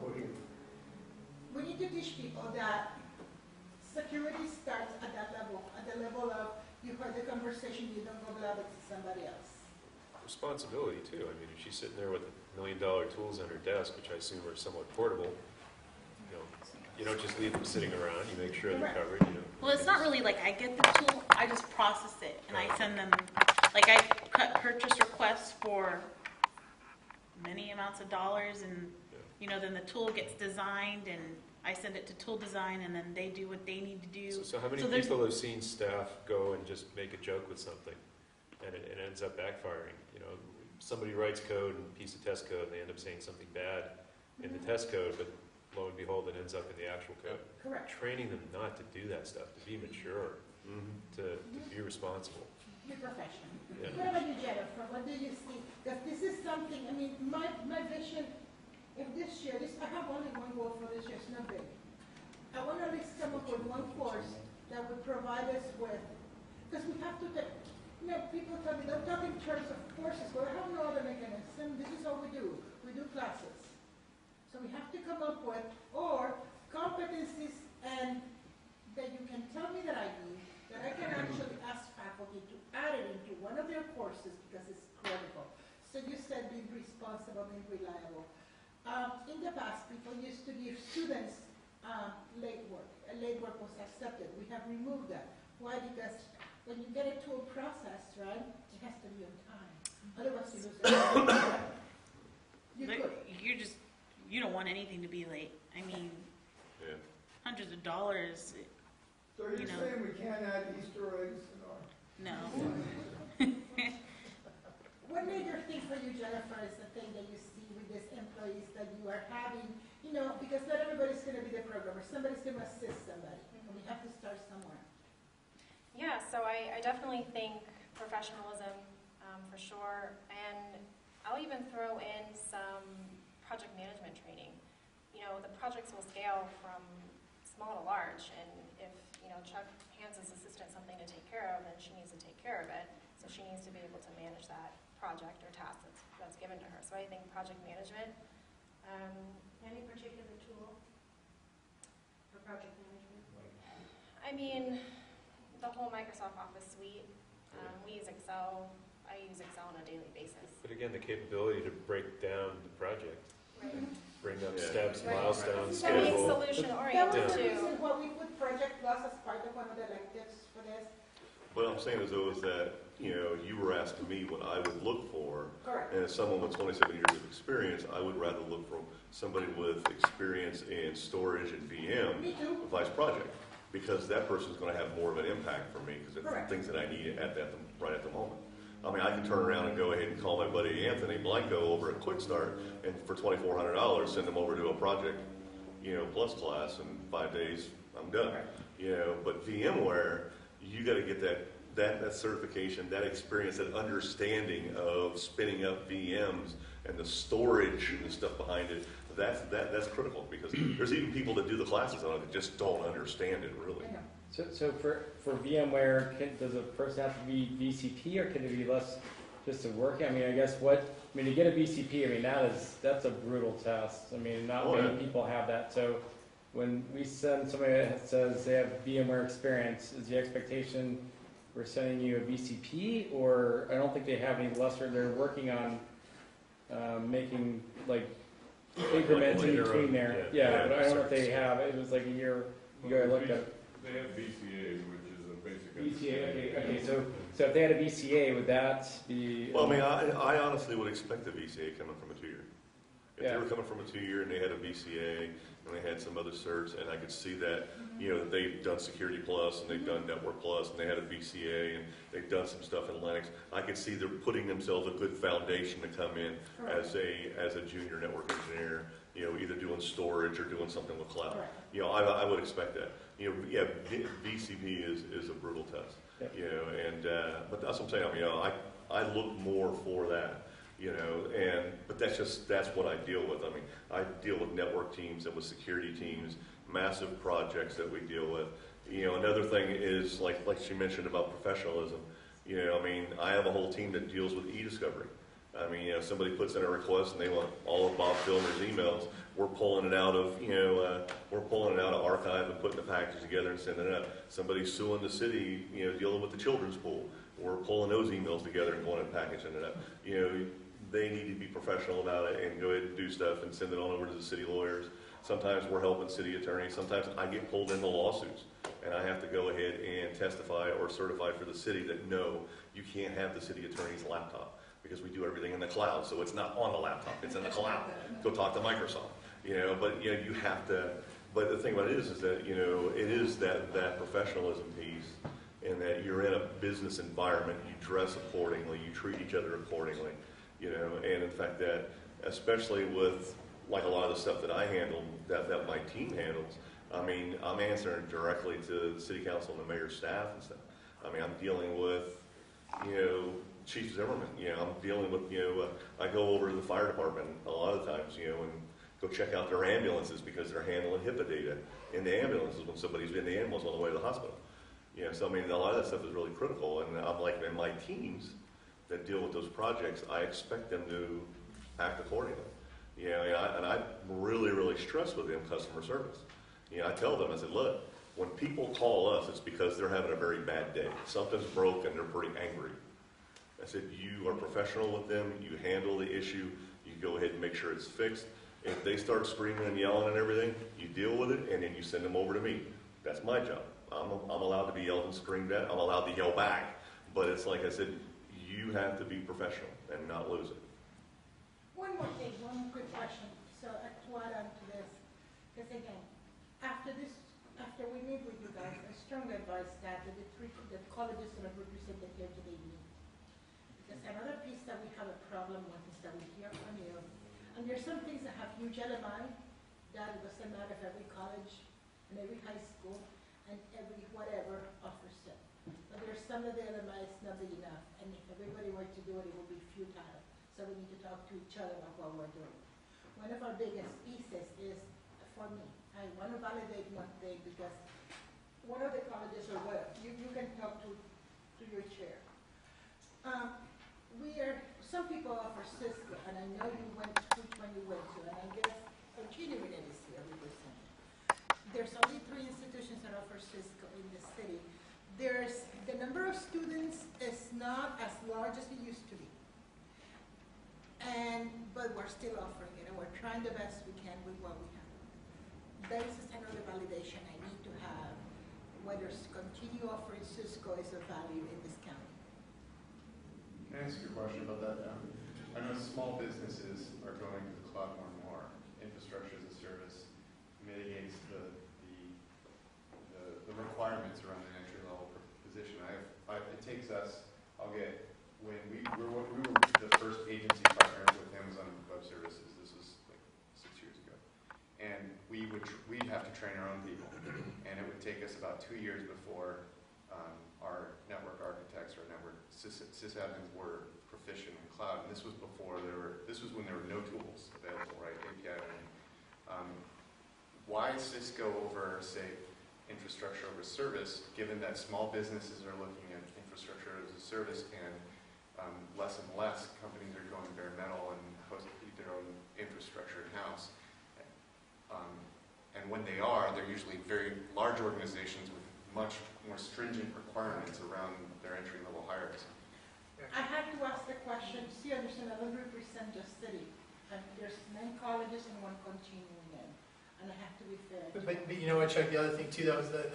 we need to teach people that security starts at that level, at the level of you heard the conversation, you don't go blab it to somebody else. Responsibility too. I mean, if she's sitting there with $1 million tools on her desk, which I assume are somewhat portable, you don't just leave them sitting around. You make sure they're covered. Well, it's not really like I get the tool, I just process it and I send them, like I cut purchase requests for many amounts of dollars and, then the tool gets designed and I send it to tool design and then they do what they need to do. So how many people have seen staff go and just make a joke with something and it ends up backfiring? Somebody writes code and a piece of test code and they end up saying something bad in the test code, but lo and behold, it ends up in the actual code. Correct. Training them not to do that stuff, to be mature, to be responsible. Be professional. Yeah. What about you, Jennifer? What do you see? Because this is something, I mean, my vision, if this year, I have only one goal for this year, it's not big. I want to at least come up with one course that would provide us with, because we have to take, people tell me, they're talking in terms of courses, but I have no other mechanism. This is all we do. We do classes. So we have to come up with, or competencies and that you can tell me that I need, that I can actually ask faculty to add it into one of their courses because it's critical. So you said being responsible, being reliable. In the past, people used to give students late work. Late work was accepted. We have removed that. Why? Because when you get it to a process, right, it has to be on time. Otherwise, you lose it. You don't want anything to be late. I mean, hundreds of dollars. So you're saying we can't add Easter eggs in our... No. What major thing for you, Jennifer, is the thing that you see with these employees that you are having, because not everybody's going to be the programmer. Somebody's going to assist somebody. And we have to start somewhere. Yeah, so I definitely think professionalism for sure. And I'll even throw in some project management training. The projects will scale from small to large, and if Chuck hands his assistant something to take care of, then she needs to take care of it. So she needs to be able to manage that project or task that's given to her. So I think project management. Any particular tool for project management? I mean, the whole Microsoft Office suite. We use Excel. I use Excel on a daily basis. But again, the capability to break down the project. Right. Bring up steps, milestones, That makes schedule. solution-oriented That was the too. reason why we put Project Plus as part of one of the electives for this. What I'm saying is, though, is that, you were asking me what I would look for. Correct. And as someone with 27 years of experience, I would rather look for somebody with experience in storage and VM Me too. vice project, because that person's going to have more of an impact for me, because it's the Correct. things that I need right at the moment. I mean, I can turn around and go ahead and call my buddy Anthony Blanco over at Quick Start, and for $2,400, send him over to a project, plus class, and 5 days, I'm done. But VMware, you got to get that certification, that experience, that understanding of spinning up VMs and the storage and the stuff behind it. That's critical, because there's even people that do the classes on it that just don't understand it really. So for VMware, does a person have to be VCP, or can it be less just a working? I mean, I guess to get a VCP, I mean, that's a brutal test. I mean, not many people have that. So when we send somebody that says they have VMware experience, is the expectation we're sending you a VCP, or I don't think they have any lesser, they're working on making increments in between there. Yeah, but I don't know if they have, it was like a year ago I looked at it. They have BCA, which is a basic. BCA, okay. So if they had a BCA, would that be? Well, I mean, I honestly would expect a VCA coming from a 2-year. If they were coming from a 2-year and they had a VCA and they had some other certs, and I could see that, they've done Security Plus and they've done Network Plus and they had a VCA and they've done some stuff in Linux. I could see they're putting themselves a good foundation to come in as a junior network engineer, either doing storage or doing something with cloud. I would expect that. VCP is a brutal test. But that's what I'm saying. I mean, I look more for that. But that's what I deal with. I mean, I deal with network teams and with security teams, massive projects that we deal with. Another thing is like she mentioned about professionalism. I mean, I have a whole team that deals with e-discovery. I mean, you know, somebody puts in a request and they want all of Bob Filner's emails. We're pulling it out of, we're pulling it out of archive and putting the package together and sending it out. Somebody's suing the city, dealing with the children's pool. We're pulling those emails together and going and packaging it up. They need to be professional about it and go ahead and do stuff and send it on over to the city lawyers. Sometimes we're helping city attorneys. Sometimes I get pulled into lawsuits and I have to go ahead and testify or certify for the city that no, you can't have the city attorney's laptop because we do everything in the cloud. So it's not on the laptop, it's in the cloud. Go talk to Microsoft. But you have to, but the thing about it is that, it is that professionalism piece and that you're in a business environment, you dress accordingly, you treat each other accordingly, and in fact that, especially with like a lot of the stuff that I handle, that my team handles, I mean, I'm answering directly to the city council and the mayor's staff and stuff. I mean, I'm dealing with, Chief Zimmerman, I'm dealing with, I go over to the fire department a lot of times, and go check out their ambulances because they're handling HIPAA data in the ambulances when somebody's in the ambulance on the way to the hospital. So I mean, a lot of that stuff is really critical, and I'm like, in my teams that deal with those projects, I expect them to act accordingly. And I really, really stress with them customer service. I tell them, I said, look, when people call us, it's because they're having a very bad day. Something's broke and they're pretty angry. I said, you are professional with them, you handle the issue, you go ahead and make sure it's fixed. If they start screaming and yelling and everything, you deal with it and then you send them over to me. That's my job. I'm allowed to be yelled and screamed at. I'm allowed to yell back. But it's like I said, you have to be professional and not lose it. One more thing, one quick question. So to add on to this, because again, after we meet with you guys, I strongly advise that the colleges and the representative today meet. Because another piece that we have a problem with is that we hear from you, and there's some things that have huge LMI that it doesn't matter if every college and every high school and every whatever offers it. But there's some of the LMI is not big enough, and if everybody were to do it, it would be futile. So we need to talk to each other about what we're doing. One of our biggest pieces is, for me, I want to validate one thing because one of the colleges or what, you can talk to your chair. Some people offer Cisco, and I know you went which one you went to, and I guess continuing it is here represented. There's only 3 institutions that offer Cisco in the city. The number of students is not as large as it used to be. But we're still offering it, and we're trying the best we can with what we have. That is another validation I need to have, whether continue offering Cisco is of value in this county. Can I ask you a question about that? I know small businesses are going to the cloud more and more. Infrastructure as a service mitigates the requirements around an entry-level position. It takes us, when we were the first agency partner with Amazon Web Services. This was like 6 years ago. And we'd have to train our own people. And it would take us about 2 years before our network architects or network sysadmins were proficient in cloud. And this was when there were no tools available, right? API only. Why Cisco over, say, infrastructure over service, given that small businesses are looking at infrastructure as a service and less and less companies are going bare metal and hosting their own infrastructure in-house. And when they are, they're usually very large organizations with much more stringent requirements around their entry-level hires. I have to ask the question, see, understand, I don't represent just city. There's 9 colleges and 1 continuing in, and I have to be fair. But you know what, Chuck, the other thing too, that was the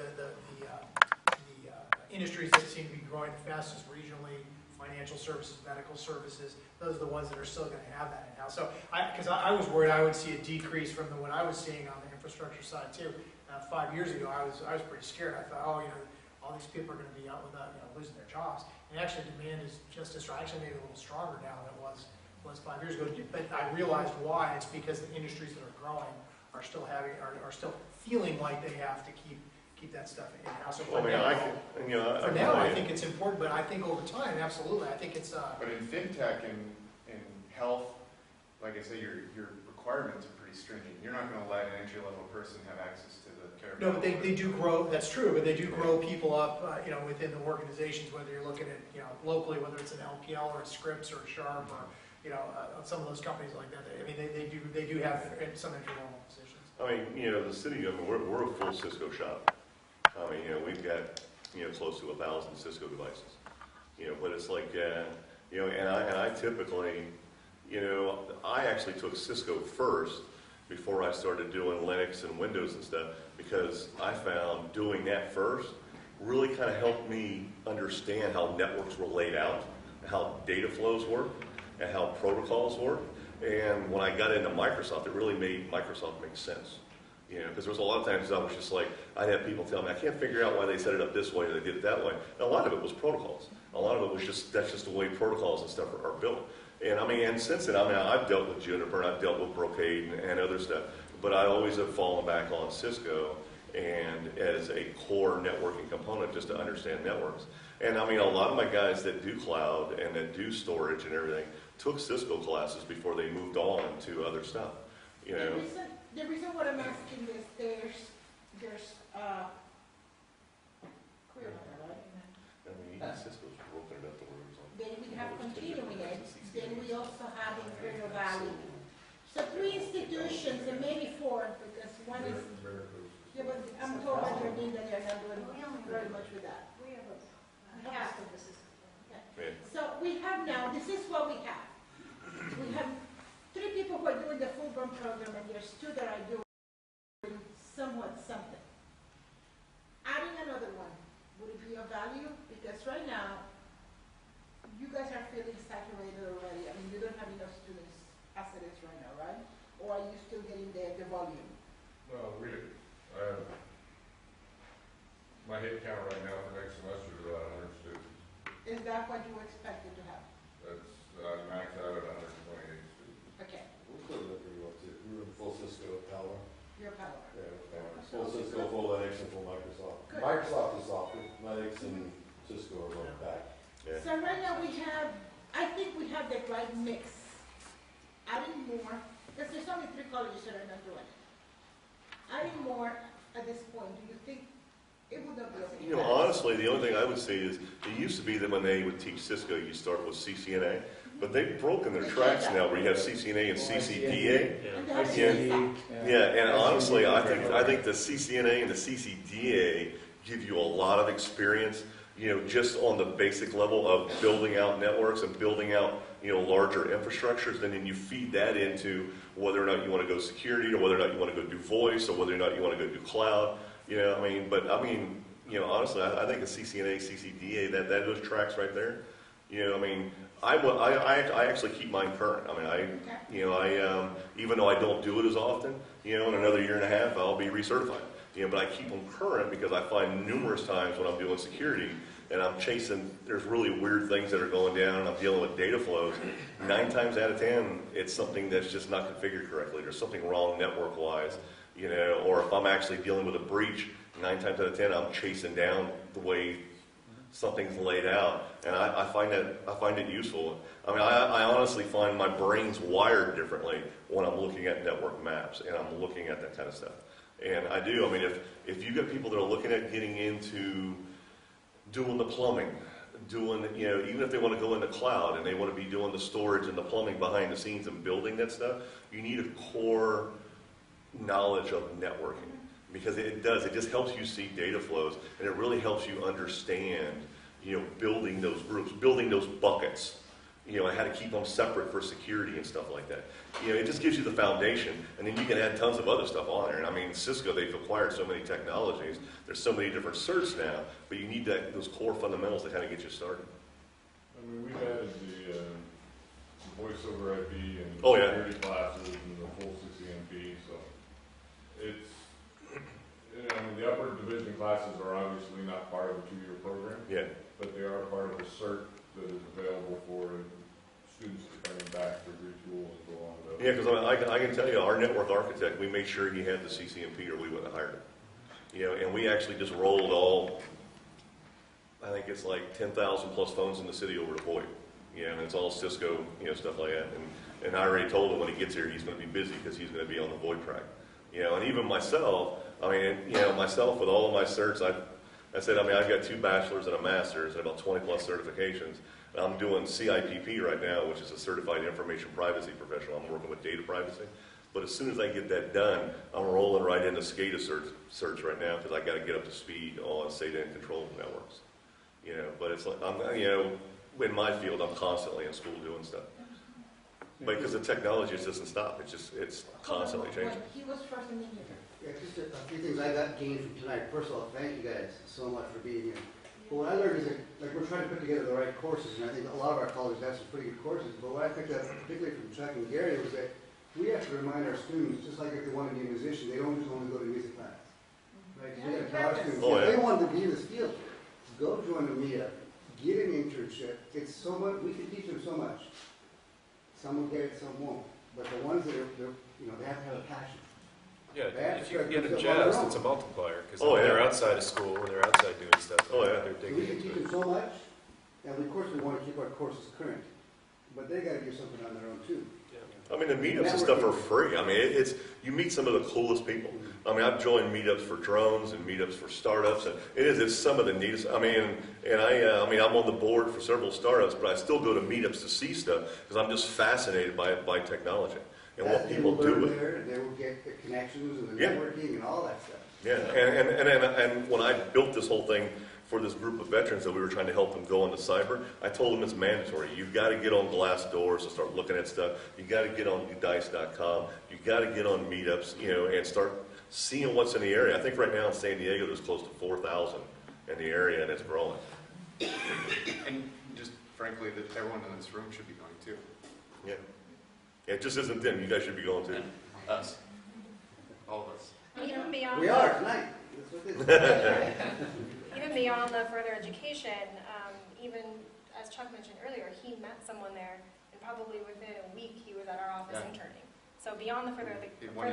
industries that seem to be growing the fastest regionally, financial services, medical services, those are the ones that are still going to have that in-house. So, because I was worried I would see a decrease from what I was seeing on the infrastructure side too. 5 years ago, I was pretty scared. I thought, all these people are going to be out without losing their jobs. And actually, demand is just as strong, actually maybe a little stronger now than it was 5 years ago. But I realized why. It's because the industries that are growing are still feeling like they have to keep that stuff in-house. So for now, I think it's important, but I think over time, absolutely, I think it's... But in fintech and in health, like I say, your requirements are pretty stringent. You're not going to let an entry-level person have access to the care. No, but they do grow, that's true, but they do grow people up, within the organizations, whether you're looking at, locally, whether it's an LPL or a Scripps or a Sharp or, some of those companies like that. I mean, they do have some entry-level positions. I mean, the city, I mean, we're a full Cisco shop. I mean, we've got, close to 1,000 Cisco devices. But it's like, and I typically, I actually took Cisco first before I started doing Linux and Windows and stuff, because I found doing that first really kind of helped me understand how networks were laid out, how data flows work, and how protocols work. And when I got into Microsoft, it really made Microsoft make sense. Because there was a lot of times I was just like, I'd have people tell me, I can't figure out why they set it up this way or they did it that way. And a lot of it was protocols. A lot of it was that's just the way protocols and stuff are built. And I mean, and since then, I mean, I've dealt with Juniper and I've dealt with Brocade and other stuff, but I always have fallen back on Cisco and as a core networking component just to understand networks. And I mean, a lot of my guys that do cloud and that do storage and everything took Cisco classes before they moved on to other stuff. The reason what I'm asking is there's career ladder, right? I mean, Cisco's broken it up the rooms. Then we have continuing it. Then we also have Imperial Valley. So 3 institutions and maybe 4 because one is. Yeah, but I'm told by your dean that they're not doing very much with that. We have half of this is. Okay. So we have now. This is what we have. We have 3 people who are doing the full-blown program, and there's 2 that are doing somewhat something. Adding another one, would it be of value? Because right now, you guys are feeling saturated already. I mean, you don't have enough students as it is right now, right? Or are you still getting the volume? No, my head count right now for next semester is about 100 students. Is that what you expected to have? That's maxed out at 128 students. Okay. We're clearly pretty well too. We were in full Cisco at Palo. Your power. Yeah, full Cisco, full Linux, and full Microsoft. Good. Microsoft is software. Linux and Cisco are going back. Yeah. So right now we have, I think we have the right mix. Adding more, because there's only 3 colleges that are not doing it. Adding more at this point, do you think it would not be okay? Honestly, the only thing I would say is it used to be that when they would teach Cisco, you start with CCNA, but they've broken their tracks now where you have CCNA and CCDA. Yeah, and honestly, I think the CCNA and the CCDA give you a lot of experience, just on the basic level of building out networks and building out, larger infrastructures, and then you feed that into whether or not you want to go security or whether or not you want to go do voice or whether or not you want to go do cloud. Honestly, I think the CCNA, CCDA, that those tracks right there, I actually keep mine current. Even though I don't do it as often, in another year and a half, I'll be recertified. But I keep them current because I find numerous times when I'm doing security and I'm chasing, there's really weird things that are going down and I'm dealing with data flows. 9 times out of 10, it's something that's just not configured correctly. There's something wrong network-wise, or if I'm actually dealing with a breach, 9 times out of 10, I'm chasing down the way something's laid out, and I find it useful. I honestly find my brain's wired differently when I'm looking at network maps and I'm looking at that kind of stuff. And I do. If you get people that are looking at getting into doing the plumbing, even if they want to go into cloud and they want to be doing the storage and the plumbing behind the scenes and building that stuff, you need a core knowledge of networking. Because it just helps you see data flows, and it really helps you understand, building those groups, building those buckets, and how to keep them separate for security and stuff like that. It just gives you the foundation, and then you can add tons of other stuff on there. And Cisco, they've acquired so many technologies. There's so many different certs now, but you need those core fundamentals to kind of get you started. We've added the voice over IP and security classes and the full CCNP, so it's. The upper division classes are obviously not part of a 2-year program. Yeah. But they are part of a cert that is available for students to bring back to retool and go on with it. Yeah, because I can tell you, our network architect, we made sure he had the CCNP or we wouldn't have hired him. And we actually just rolled all, I think it's like 10,000 plus phones in the city over to VoIP. And it's all Cisco, stuff like that. And I already told him when he gets here, he's going to be busy because he's going to be on the VoIP track. And even myself, myself with all of my certs, I said, I've got 2 bachelors and a master's and about 20 plus certifications. I'm doing CIPP right now, which is a Certified Information Privacy Professional. I'm working with data privacy. But as soon as I get that done, I'm rolling right into SCADA search right now because I got to get up to speed on SATA and control networks. You know, but it's like, in my field, I'm constantly in school doing stuff. Because the technology just doesn't stop. It's constantly changing. He was first in the year. Yeah, just a few things I got gained from tonight. First of all, thank you guys so much for being here. But what I learned is that, like, we're trying to put together the right courses, and I think a lot of our colleagues have some pretty good courses. But what I picked up, particularly from Chuck and Gary, was that we have to remind our students, just like if they want to be a musician, they don't just only go to music class. Right? 'Cause we got to tell our students, if they want to be in this field, go join a meetup, get an internship. It's so much, we can teach them so much. Some will get it, some won't. But the ones that are, they have to have a passion. Yeah, if you can get them jazzed, it's a multiplier. Because they're outside of school, when they're outside doing stuff, they're digging We can into teach them so much, and of course we want to keep our courses current. But they got to do something on their own too. I mean, the meetups and stuff are free. I mean, you meet some of the coolest people. I mean, I've joined meetups for drones and meetups for startups, and it's some of the neatest. I mean, I'm on the board for several startups, but I still go to meetups to see stuff because I'm just fascinated by technology and what people do with it. They will get the connections and the networking and all that stuff. Yeah, and when I built this whole thing for this group of veterans that we were trying to help them go into cyber, I told them it's mandatory. You've got to get on Glassdoor and start looking at stuff. You've got to get on Dice.com. You've got to get on meetups, and start seeing what's in the area. I think right now in San Diego there's close to 4,000 in the area, and it's growing. And just frankly, that everyone in this room should be going too. Yeah. It just isn't them. You guys should be going too. Us. All of us. Even beyond We are tonight. That's what it is. Even beyond the further education, even as Chuck mentioned earlier, he met someone there, and probably within a week he was at our office interning. So beyond the further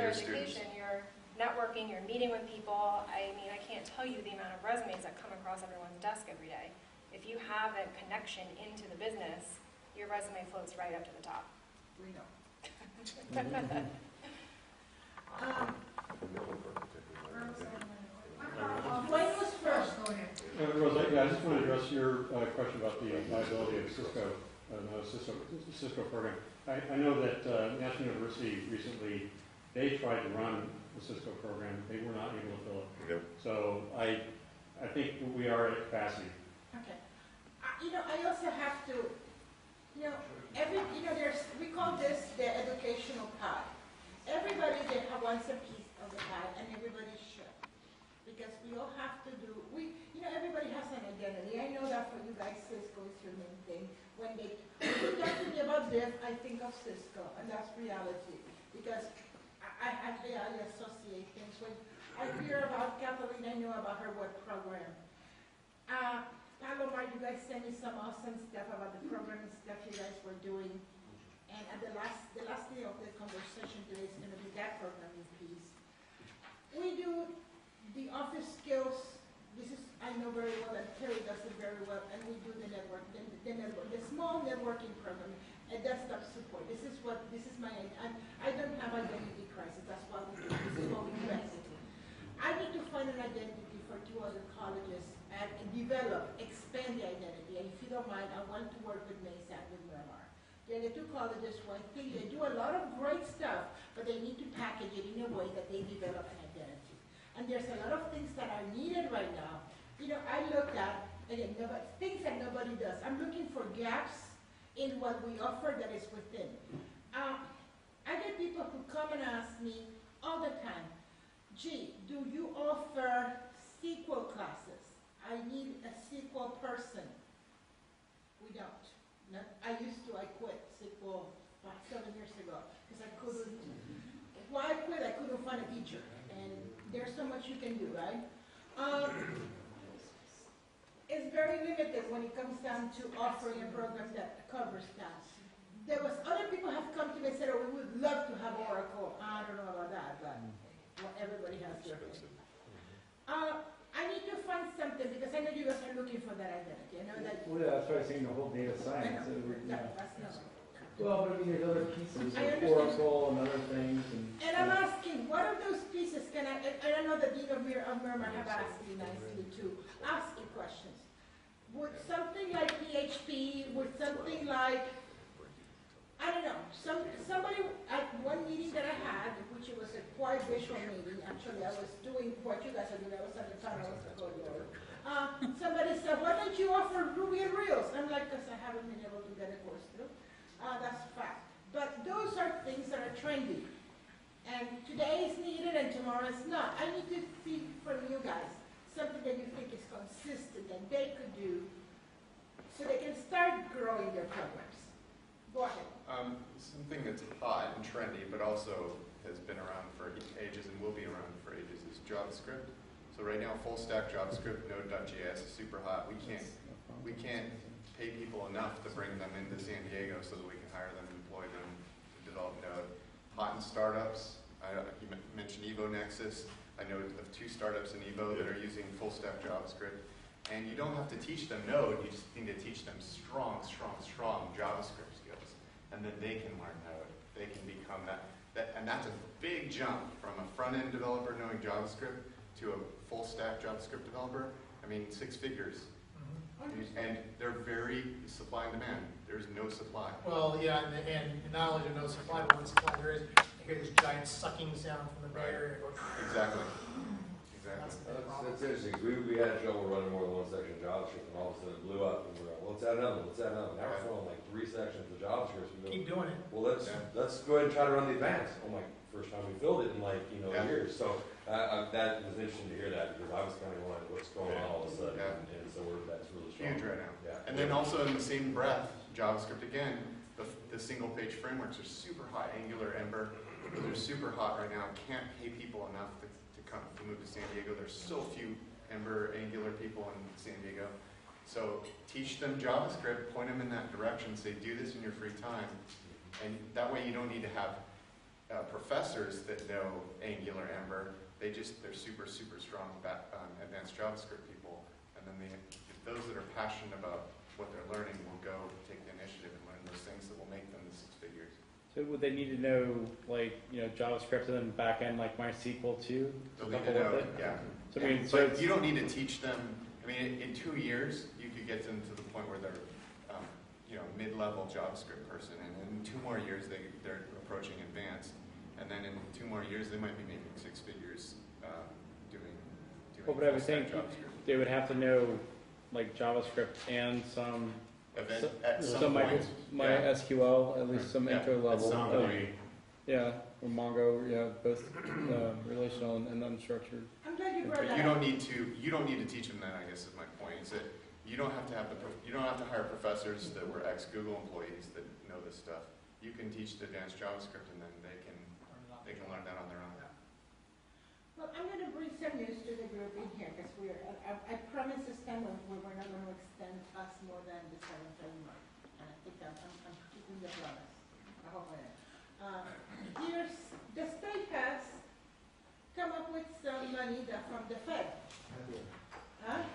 education, you're networking, you're meeting with people. I mean, I can't tell you the amount of resumes that come across everyone's desk every day. If you have a connection into the business, your resume floats right up to the top. We know. Wayne was first. Rose, I just want to address your question about the viability of Cisco program. I know that National University recently, they tried to run the Cisco program. They were not able to fill it. Yep. So I think we are at capacity. Okay. I also have to, we call this the educational pie. Everybody wants a piece of the pie, and everybody should. Because we all have to do, everybody has an identity. I know that for you guys, Cisco is your main thing. When you talk to me about this, I think of Cisco, and that's reality. Because I associate things. When I hear about Kathleen, I know about her web program. Palomar, you guys sent me some awesome stuff about the program and stuff you guys were doing. And at the last day of the conversation today is going to be that programming piece. We do the office skills. This is, I know very well, and Terry does it very well, and we do the network, the small networking program, and desktop support. This is my, I don't have identity crisis. That's why we do this. Is what we do. I need to find an identity for 2 other colleges and expand the identity. And if you don't mind, I want to work with MESAC, with Miramar. They're the 2 colleges who I think they do a lot of great stuff, but they need to package it in a way that they develop an identity. And there's a lot of things that are needed right now. I looked at, again, things that nobody does. I'm looking for gaps in what we offer that is within. I get people who come and ask me all the time, gee, do you offer SQL classes? I need a SQL person. We don't. I quit SQL 7 years ago because I couldn't. Why I quit? I couldn't find a teacher, and there's so much you can do, right? It's very limited when it comes down to offering a program that covers that. Other people have come to me and said, "Oh, we would love to have Oracle." I don't know about that, but everybody has their thing. I need to find something because I know you guys are looking for that identity. I know that. Well, yeah, that's why I was saying the whole data science. That's not. Well, but I mean, there's other pieces like Oracle and other things. And I'm asking, what of those pieces can I know the Dean of Miramar have asked me nicely to ask you questions. with something like PHP, with something like, I don't know, somebody at one meeting that I had, which it was a quite visual meeting, actually I was doing what you guys are doing, I was at the time, I was the coordinator. Somebody said, why don't you offer Ruby on Rails? I'm like, because I haven't been able to get a course through. That's a fact. But those are things that are trendy. And today is needed and tomorrow is not. I need to see from you guys something that you think is consistent that they could do so they can start growing their programs. Go ahead. Something that's hot and trendy, but also has been around for ages and will be around for ages is JavaScript. So right now, full stack JavaScript, Node.js is super hot. We can't pay people enough to bring them into San Diego so that we can hire them, employ them, to develop Node. Hot in startups. You mentioned Evo Nexus. I know of 2 startups in Evo that are using full stack JavaScript. And you don't have to teach them Node, you just need to teach them strong JavaScript skills. And then they can learn Node. They can become that. And that's a big jump from a front-end developer knowing JavaScript to a full-stack JavaScript developer. I mean, 6 figures. And they're very supply and demand. There's no supply. Well, yeah, and not only is there no supply, but when supply there is, you hear this giant sucking sound from the Bay Area. Exactly. That's interesting. We had a show where we're running more than 1 section of JavaScript, and all of a sudden it blew up, and we're like, well, let's add another one, let's add another one. Now we're throwing like 3 sections of JavaScript. We go, keep doing it. Well, let's go ahead and try to run the advanced. Oh my, first time we filled it in like, years. So that was interesting to hear that, because I was kind of going, what's going on all of a sudden? And so that's really strong. Huge right now. Yeah. And then also in the same breath, JavaScript again, the single page frameworks are super hot. Angular, Ember, they're super hot right now. Can't pay people enough to move to San Diego. There's so few Ember, Angular people in San Diego. So teach them JavaScript, point them in that direction, say do this in your free time. And that way you don't need to have professors that know Angular, Ember. They're super strong advanced JavaScript people. And then those that are passionate about what they're learning will go take the initiative and learn those things that will make them the 6 figures. So would they need to know, like, JavaScript and then back end like MySQL too? They'll need to know, yeah. So, I mean, but you don't need to teach them. I mean, in 2 years, you could get them to the point where they're, mid-level JavaScript person, and in 2 more years they're approaching advanced, and then in 2 more years they might be making 6 figures doing. Well, but I would think they would have to know, like, JavaScript and some MySQL, at least some intro level. Or Mongo, both relational and unstructured. I'm glad you brought But that you up. don't need to teach them that. I guess is my point. Is that you don't have to hire professors that were ex-Google employees that know this stuff. You can teach the advanced JavaScript, and then they can learn that on their own. Well, I'm going to bring some news to the group in here because I promised this time we were not going to extend us more than the 7th anymore. And I think I'm keeping the promise. I hope I am. The state has come up with some money from the Fed. Huh?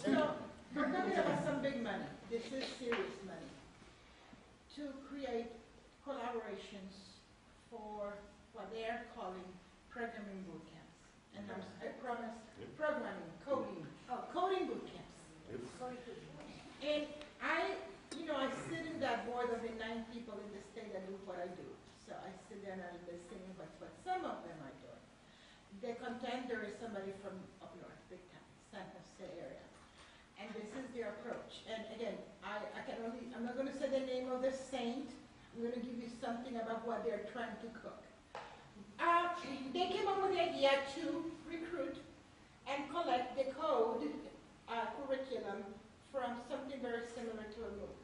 So we're talking about some big money. This is serious money to create collaborations for what they are calling programming boot camps. And I promise coding boot camps. And I sit in that board of the 9 people in the state that do what I do. So I sit there and I'm listening what some of them are doing. The contender is somebody from up north, big town, San Jose area. And this is their approach. And again, I'm not going to say the name of the saint. I'm going to give you something about what they're trying to cook. They came up with the idea to recruit and collect the code curriculum from something very similar to a MOOC.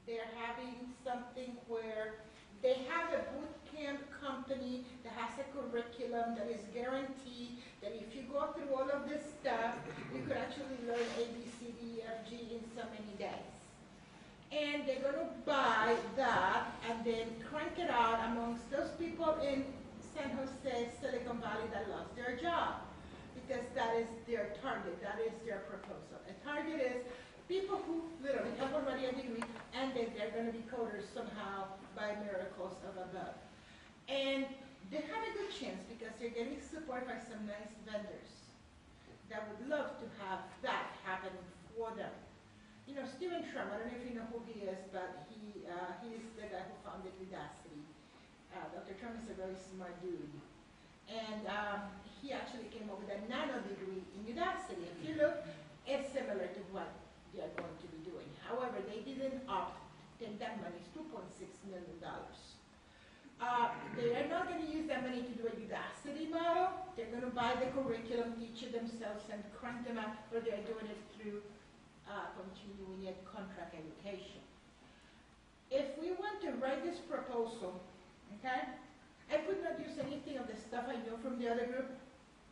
They're having something where they have a boot camp company that has a curriculum that is guaranteed that if you go through all of this stuff, you could actually learn A, B, C, D, E, F, G in so many days. And they're going to buy that and then crank it out amongst those people in San Jose, Silicon Valley that lost their job. Because that is their target, that is their proposal. A target is people who literally have already a degree and then they're going to be coders somehow by miracles of above. And they have a good chance because they're getting support by some nice vendors. that would love to have that happen for them. You know, Steven Shrum, I don't know if you know who he is, but he's the guy who founded Udacity. Dr. Shrum is a very smart dude. And he actually came up with a nano degree in Udacity. If you look, it's similar to what they are going to be doing. However, they didn't opt to take that money. It's $2.6 million. They are not going to use that money to do a Udacity model. They're going to buy the curriculum, teach it themselves, and crank them out, or they're doing it through continuing ed contract education. If we want to write this proposal, okay, I could not use anything of the stuff I know from the other group,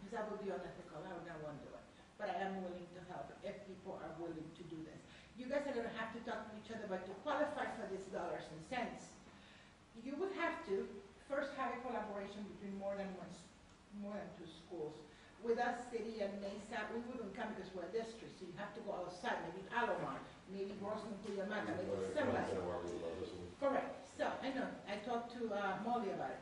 because that would be unethical. I would not want to do it. But I am willing to help if people are willing to do this. You guys are going to have to talk to each other, but to qualify for these dollars and cents, you would have to first have a collaboration between more than two schools. With us, City and Mesa, we wouldn't come because we're a district, so you have to go outside, maybe Alomar, maybe Grossman, Cuyamata, maybe Semlas. Correct. So, I know, I talked to Molly about it.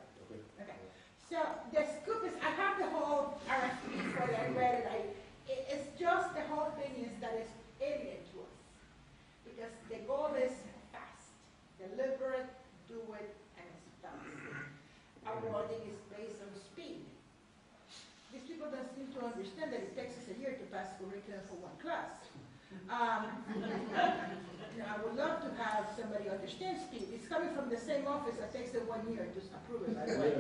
Okay. So, the scoop is, I have the whole RFP for it, I read it. It's just, the whole thing is that it's alien to us. Because the goal is fast, deliberate, do it, and it's fast. Awarding is based on speed. These people don't seem to understand that it takes us a year to pass curriculum for one class. I would love to have somebody understand speed. It's coming from the same office that takes them 1 year to approve it, by the way.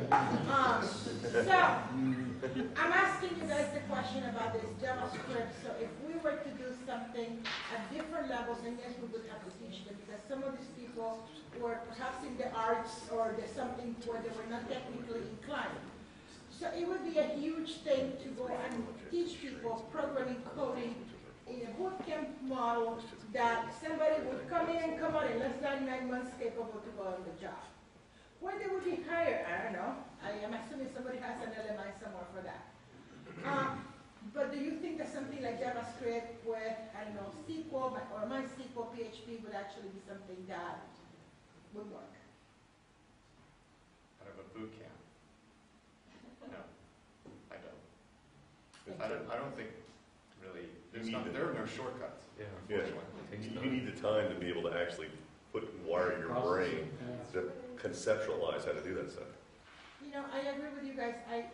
So, I'm asking you guys the question about this JavaScript. So if we were to do something at different levels, and yes, we would have to teach them, because some of these people were perhaps in the arts or there's something where they were not technically inclined. So it would be a huge thing to go and teach people programming, coding in a bootcamp model that somebody would come in and come out in less than 9 months capable to go on the job. When they would be hired, I don't know. I am assuming somebody has an LMI somewhere for that. But do you think that something like JavaScript with, I don't know, SQL or MySQL, PHP would actually be something that would work? Out of a boot camp? No, I don't. I don't think really, there are no shortcuts. Yeah. You need the time to be able to actually wire your brain to conceptualize how to do that stuff. You know, I agree with you guys. I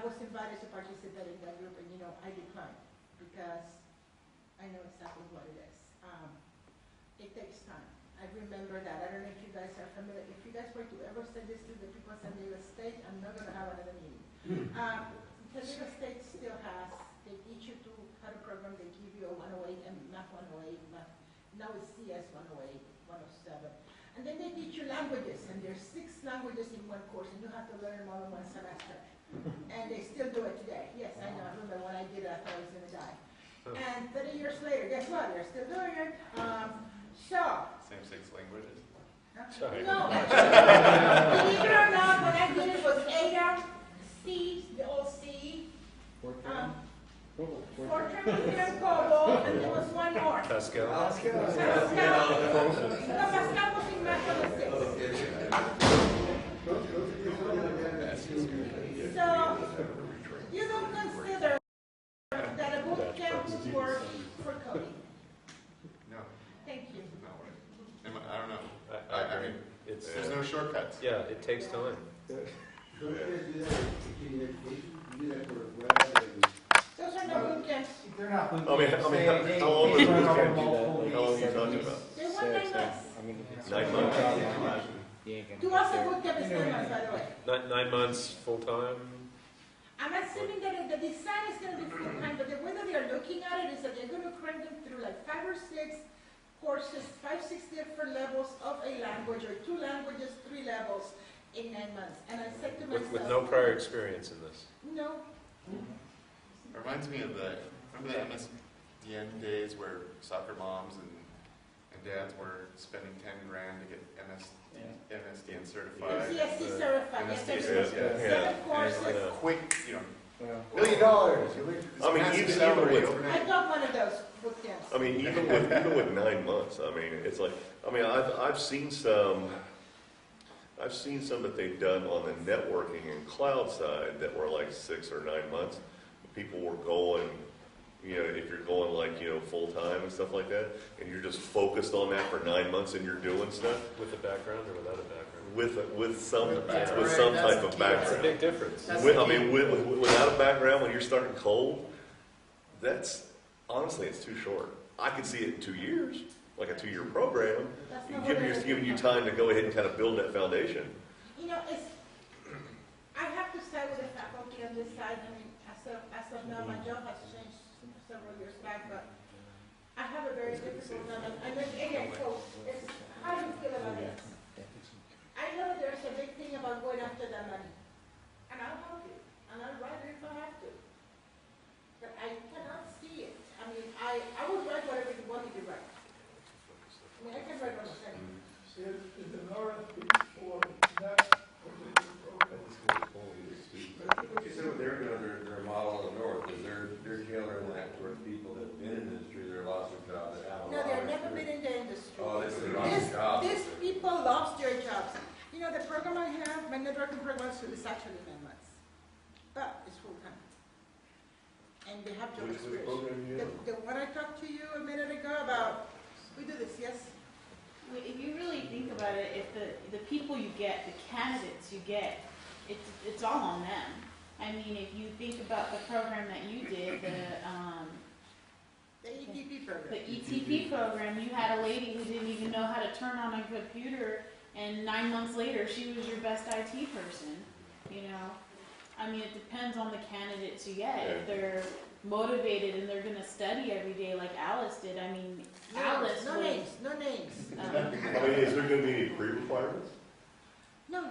was invited to participate in that group, and I declined because I know exactly what it is. It takes time. I remember that. I don't know if you guys are familiar. If you guys were to ever say this to the people of San Diego State, I'm not going to have another meeting. San Diego State still has, they teach you how to program. They give you a 108 and Math 108, now it's CS 108, 107. And then they teach you languages, and there's 6 languages in one course, and you have to learn them all in one semester. And they still do it today. Yes, I know. I remember when I did it, I thought I was going to die. And 30 years later, guess what? They're still doing it. Same 6 languages? No. Believe it or not, when I did it was Ada, C, the old C, Fortran, and COBOL, and there was one more. Pascal. Pascal was in mathematics. So, you don't consider that a boot camp would work for coding? No. Thank you. No. I don't know. I mean, there's no shortcuts. Yeah, it takes time. Don't you guys do that for continuing education? You do that for web and... Those are no boot camps. They're not. How long is boot camp? How long are you talking about? They want 9 months. 9 months? To us, a boot camp is 9 months, by the way. 9 months full time. I'm assuming that the design is going to be full time, but the way that they are looking at it is that they're going to crank them through like 5 or 6 courses, 5, 6 different levels of a language, or 2 languages, 3 levels in 9 months. And I said to myself, With no prior experience in this. No. It reminds me of remember the MSDN days where soccer moms and dads were spending 10 grand to get MSDN certified. CSC certified. Yes, 7 courses. Quick, $1 million. I mean, even with, I got one of those boot camps. I mean, even with 9 months, I mean, it's like, I mean, I've seen some that they've done on the networking and cloud side that were like 6 or 9 months. People were going You know, if you're going like, you know, full time and stuff like that, and you're just focused on that for 9 months and you're doing stuff. With a background or without a background? With some That's with right. some That's type the of key. background. That's a big difference. Without a background, when you're starting cold, that's honestly it's too short. I could see it in 2 years, like a 2-year program, giving you time to go ahead and kind of build that foundation. You know, I have to side with the faculty on this side. I mean, as of now, my job has changed several years back, but I have a very difficult time. And then again, folks, how do you feel about this? I know there's a big thing about going after that money, and I'll help you, and I'll write it if I have to. But I cannot see it. I mean, I would write whatever you want me to write. I mean, I can write what I'm saying. Is an RFP for that particular program? What you said what they're doing, their model in the north, is they're tailoring that towards people that have been in the industry, they're lost their job, that have a No, lot they've of never been experience. in the industry. Oh, they said they lost their jobs. These people lost their jobs. You know, the program I have, my networking program is actually 9 months, but it's full time. And they have job Which experience. program do you have? The one I talked to you a minute ago about, we do this, yes? If you really think about it, if the people you get, the candidates you get, it's all on them. I mean, if you think about the program that you did, the ETP program. The ETP program, you had a lady who didn't even know how to turn on a computer, and 9 months later, she was your best IT person. You know, I mean, it depends on the candidates you get. If they're motivated and they're going to study every day, like Alice did. I mean, Alice. No names. No names. I mean, is there going to be any pre-requirements? No.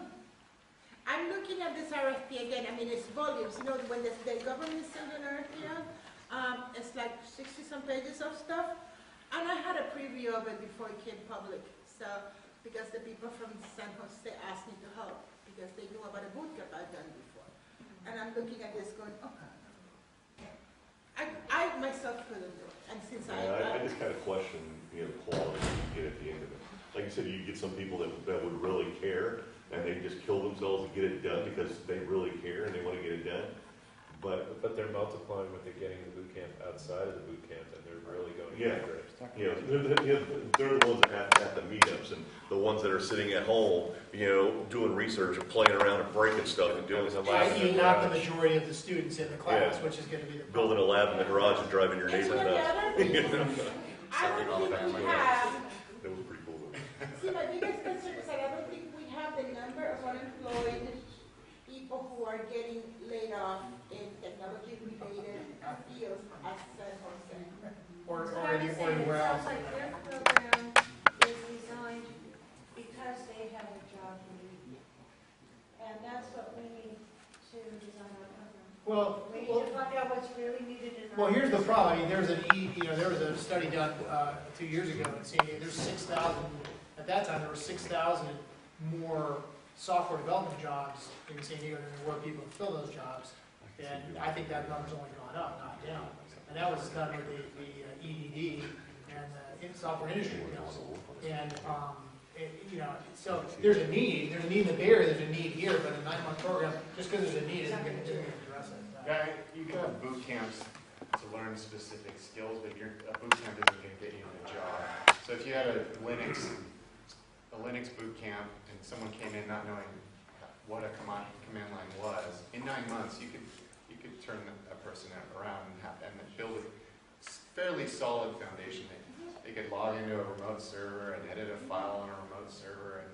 I'm looking at this RFP again. I mean, it's volumes. You know, when the government sends an RFP out, it's like 60-some pages of stuff. And I had a preview of it before it came public. So, because the people from San Jose asked me to help, because they knew about a boot camp I'd done before. And I'm looking at this going, oh. I myself couldn't do it. And since I just kind of question, you know, the quality you get at the end of it. Like you said, you get some people that would really care, and they just kill themselves to get it done because they really care and they want to get it done. But they're multiplying what they're getting in the boot camp outside of the boot camp, and they're really going to yeah, they're the ones that have at the meetups, and the ones that are sitting at home, you know, doing research and playing around and breaking stuff and doing some i.e. not the majority of the students in the class, which is going to be the building a lab in the garage and driving your neighbor nuts. I would think we have. That was pretty cool. See, my biggest concern is that I don't think we have the number of unemployed people who are getting laid off in technology-related fields at San Jose. Or anywhere else. It sounds like their program is designed because they have a job need. And that's what we need to design our program. Well, We need to find out what's really needed in our. well, here's the problem. I mean, there was a study done 2 years ago in San Diego. There's 6,000 at that time. There were 6,000 more software development jobs in San Diego than there were people to fill those jobs. And I think that number's only gone up, not down. And that was done with the EDD and the Software Industry Council. And you know, so there's a need in the Bay Area. There's a need here, but a 9-month program, just because there's a need, isn't going to address it. Yeah, you can have boot camps to learn specific skills, but a boot camp isn't going to get you a job. So if you had a Linux boot camp and someone came in not knowing what a command line was, in 9 months you could turn a person around and build a fairly solid foundation. They could log into a remote server and edit a file on a remote server and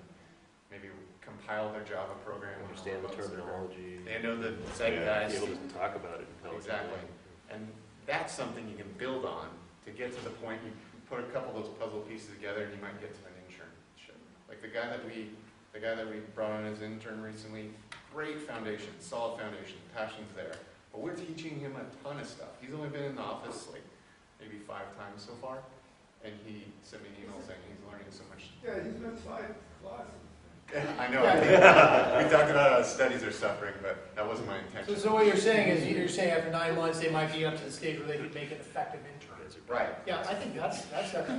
maybe compile their Java program. Understand the terminology. They know the zeitgeist. Be able to talk about it. Exactly. And that's something you can build on to get to the point you put a couple of those puzzle pieces together and you might get to an internship. Like the guy that we brought on as intern recently, great foundation, solid foundation, passion's there. But we're teaching him a ton of stuff. He's only been in the office like maybe 5 times so far. And he sent me an email saying he's learning so much. Yeah, he's been 5 classes. I know. We talked about how studies are suffering, but that wasn't my intention. So what you're saying is, you're saying after 9 months, they might be up to the stage where they could make an effective intern. Right. Yeah, I think that's.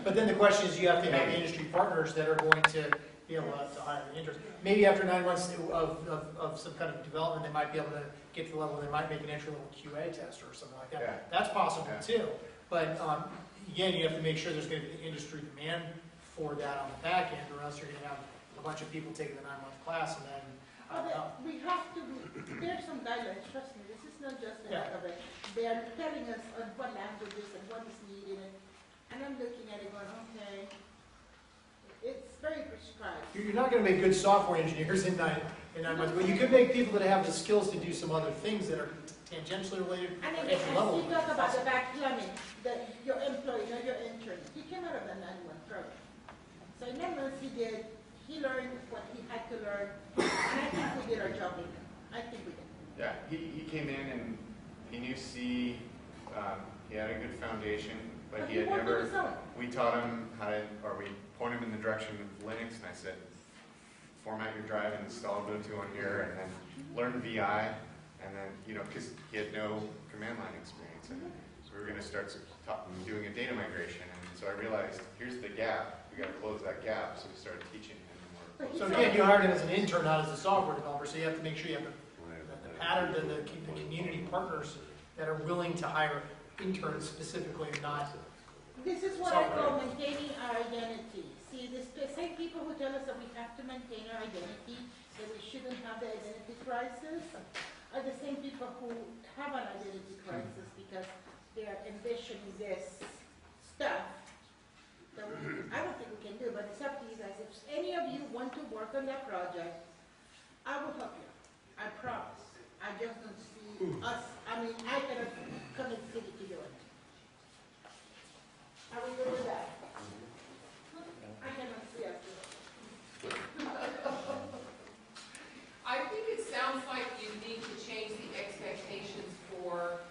But then the question is, you have to have industry partners that are going to be able to hire an intern. Maybe after 9 months of some kind of development, they might be able to get to the level, they might make an entry-level QA tester or something like that. Yeah. That's possible too. But again, you have to make sure there's going to be industry demand for that on the back end, or else you're going to have a bunch of people taking the 9-month class and then, We have to, there's some guidelines, trust me, this is not just the heck of it. They are telling us on what languages and what is needed, and I'm looking at it going, okay, it's very prescribed. You're not going to make good software engineers in 9 months, but you could make people that have the skills to do some other things that are tangentially related And or again, entry as level. we talk about the back plumbing, your employee, not your intern, he came out of the 9-month program. So in 9 months he learned what he had to learn, and I think we did our job with him. I think we did. Yeah, he came in and he knew C, he had a good foundation, but he had never, we taught him how to, or we pointed him in the direction of Linux, and I said, format your drive and install Ubuntu on here, and then learn VI, and then, because he had no command line experience, and so we were going to start doing a data migration, and so I realized, here's the gap, we got to close that gap, so we started teaching him more. So again, you hired him as an intern, not as a software developer, so you have to make sure you have the pattern and the community partners that are willing to hire interns specifically, not This is what I call maintaining our identity. See, the same people who tell us that we have to maintain our identity, that we shouldn't have the identity crisis, are the same people who have an identity crisis because they are envisioning this stuff that I don't think we can do, but it's up to you guys. If any of you want to work on that project, I will help you. I promise. I just don't see us, I cannot commit city to do it. Are we good with that? I cannot see us do it. I think it sounds like you need to change the expectations for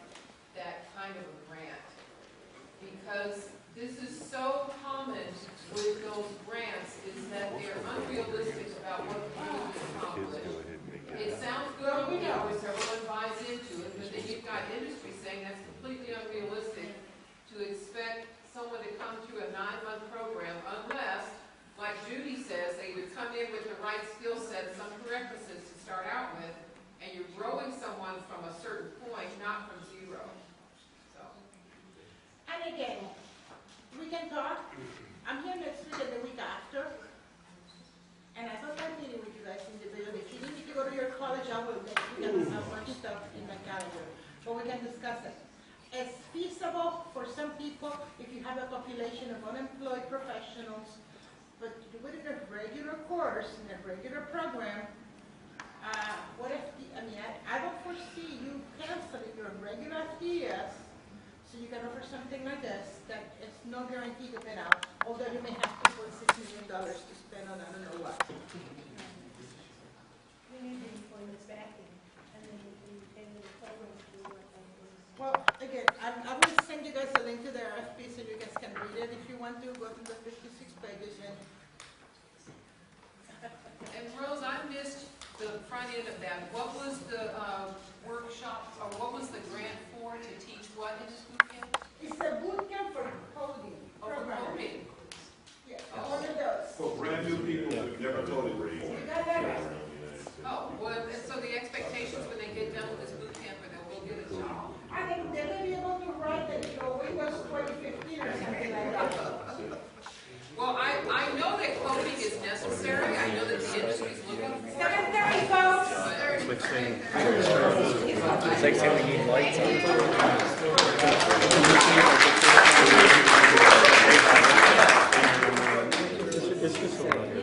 that kind of a grant, because this is so common with those grants, is that they're unrealistic about what you can accomplish. It sounds good when everyone buys into it, but then you've got industry saying that's completely unrealistic to expect someone to come through a 9-month program unless, like Judy says, they would come in with the right skill set, some prerequisites to start out with, and you're growing someone from a certain point, not from zero. So. And again, we can talk. I'm here next week and the week after. And I thought I'm meeting with you guys individually. If you need me to go to your college, I will. Next week I have much stuff in my calendar. But we can discuss it. It's feasible for some people if you have a population of unemployed professionals, but to do it in a regular course, in a regular program, what if, I don't foresee you canceling your regular FDS, so you can offer something like this that is no guarantee to pay out, although you may have $2.6 million to spend on I don't know what. We need the employment's backing, and then we can pay the programs to work on those. Well, again, I will send you guys a link to the RFP so you guys can read it if you want to. Go to the 56 pages and Rose, I missed the front end of that. What was the workshop, or what was the grant for to teach what in this boot camp? It's a boot camp for coding. Oh, for coding. Yeah, one of those. For brand new people who've never coded before. You got that right. Oh, well, and so the expectations when they get done with this boot camp are they'll go get a job. I think they're going to be able to write it, Windows 2015 or something like that. Well, I know that coding is necessary. I know that the industry's looking for it. 7:30, folks. It's like saying, it's like saying we need lights on.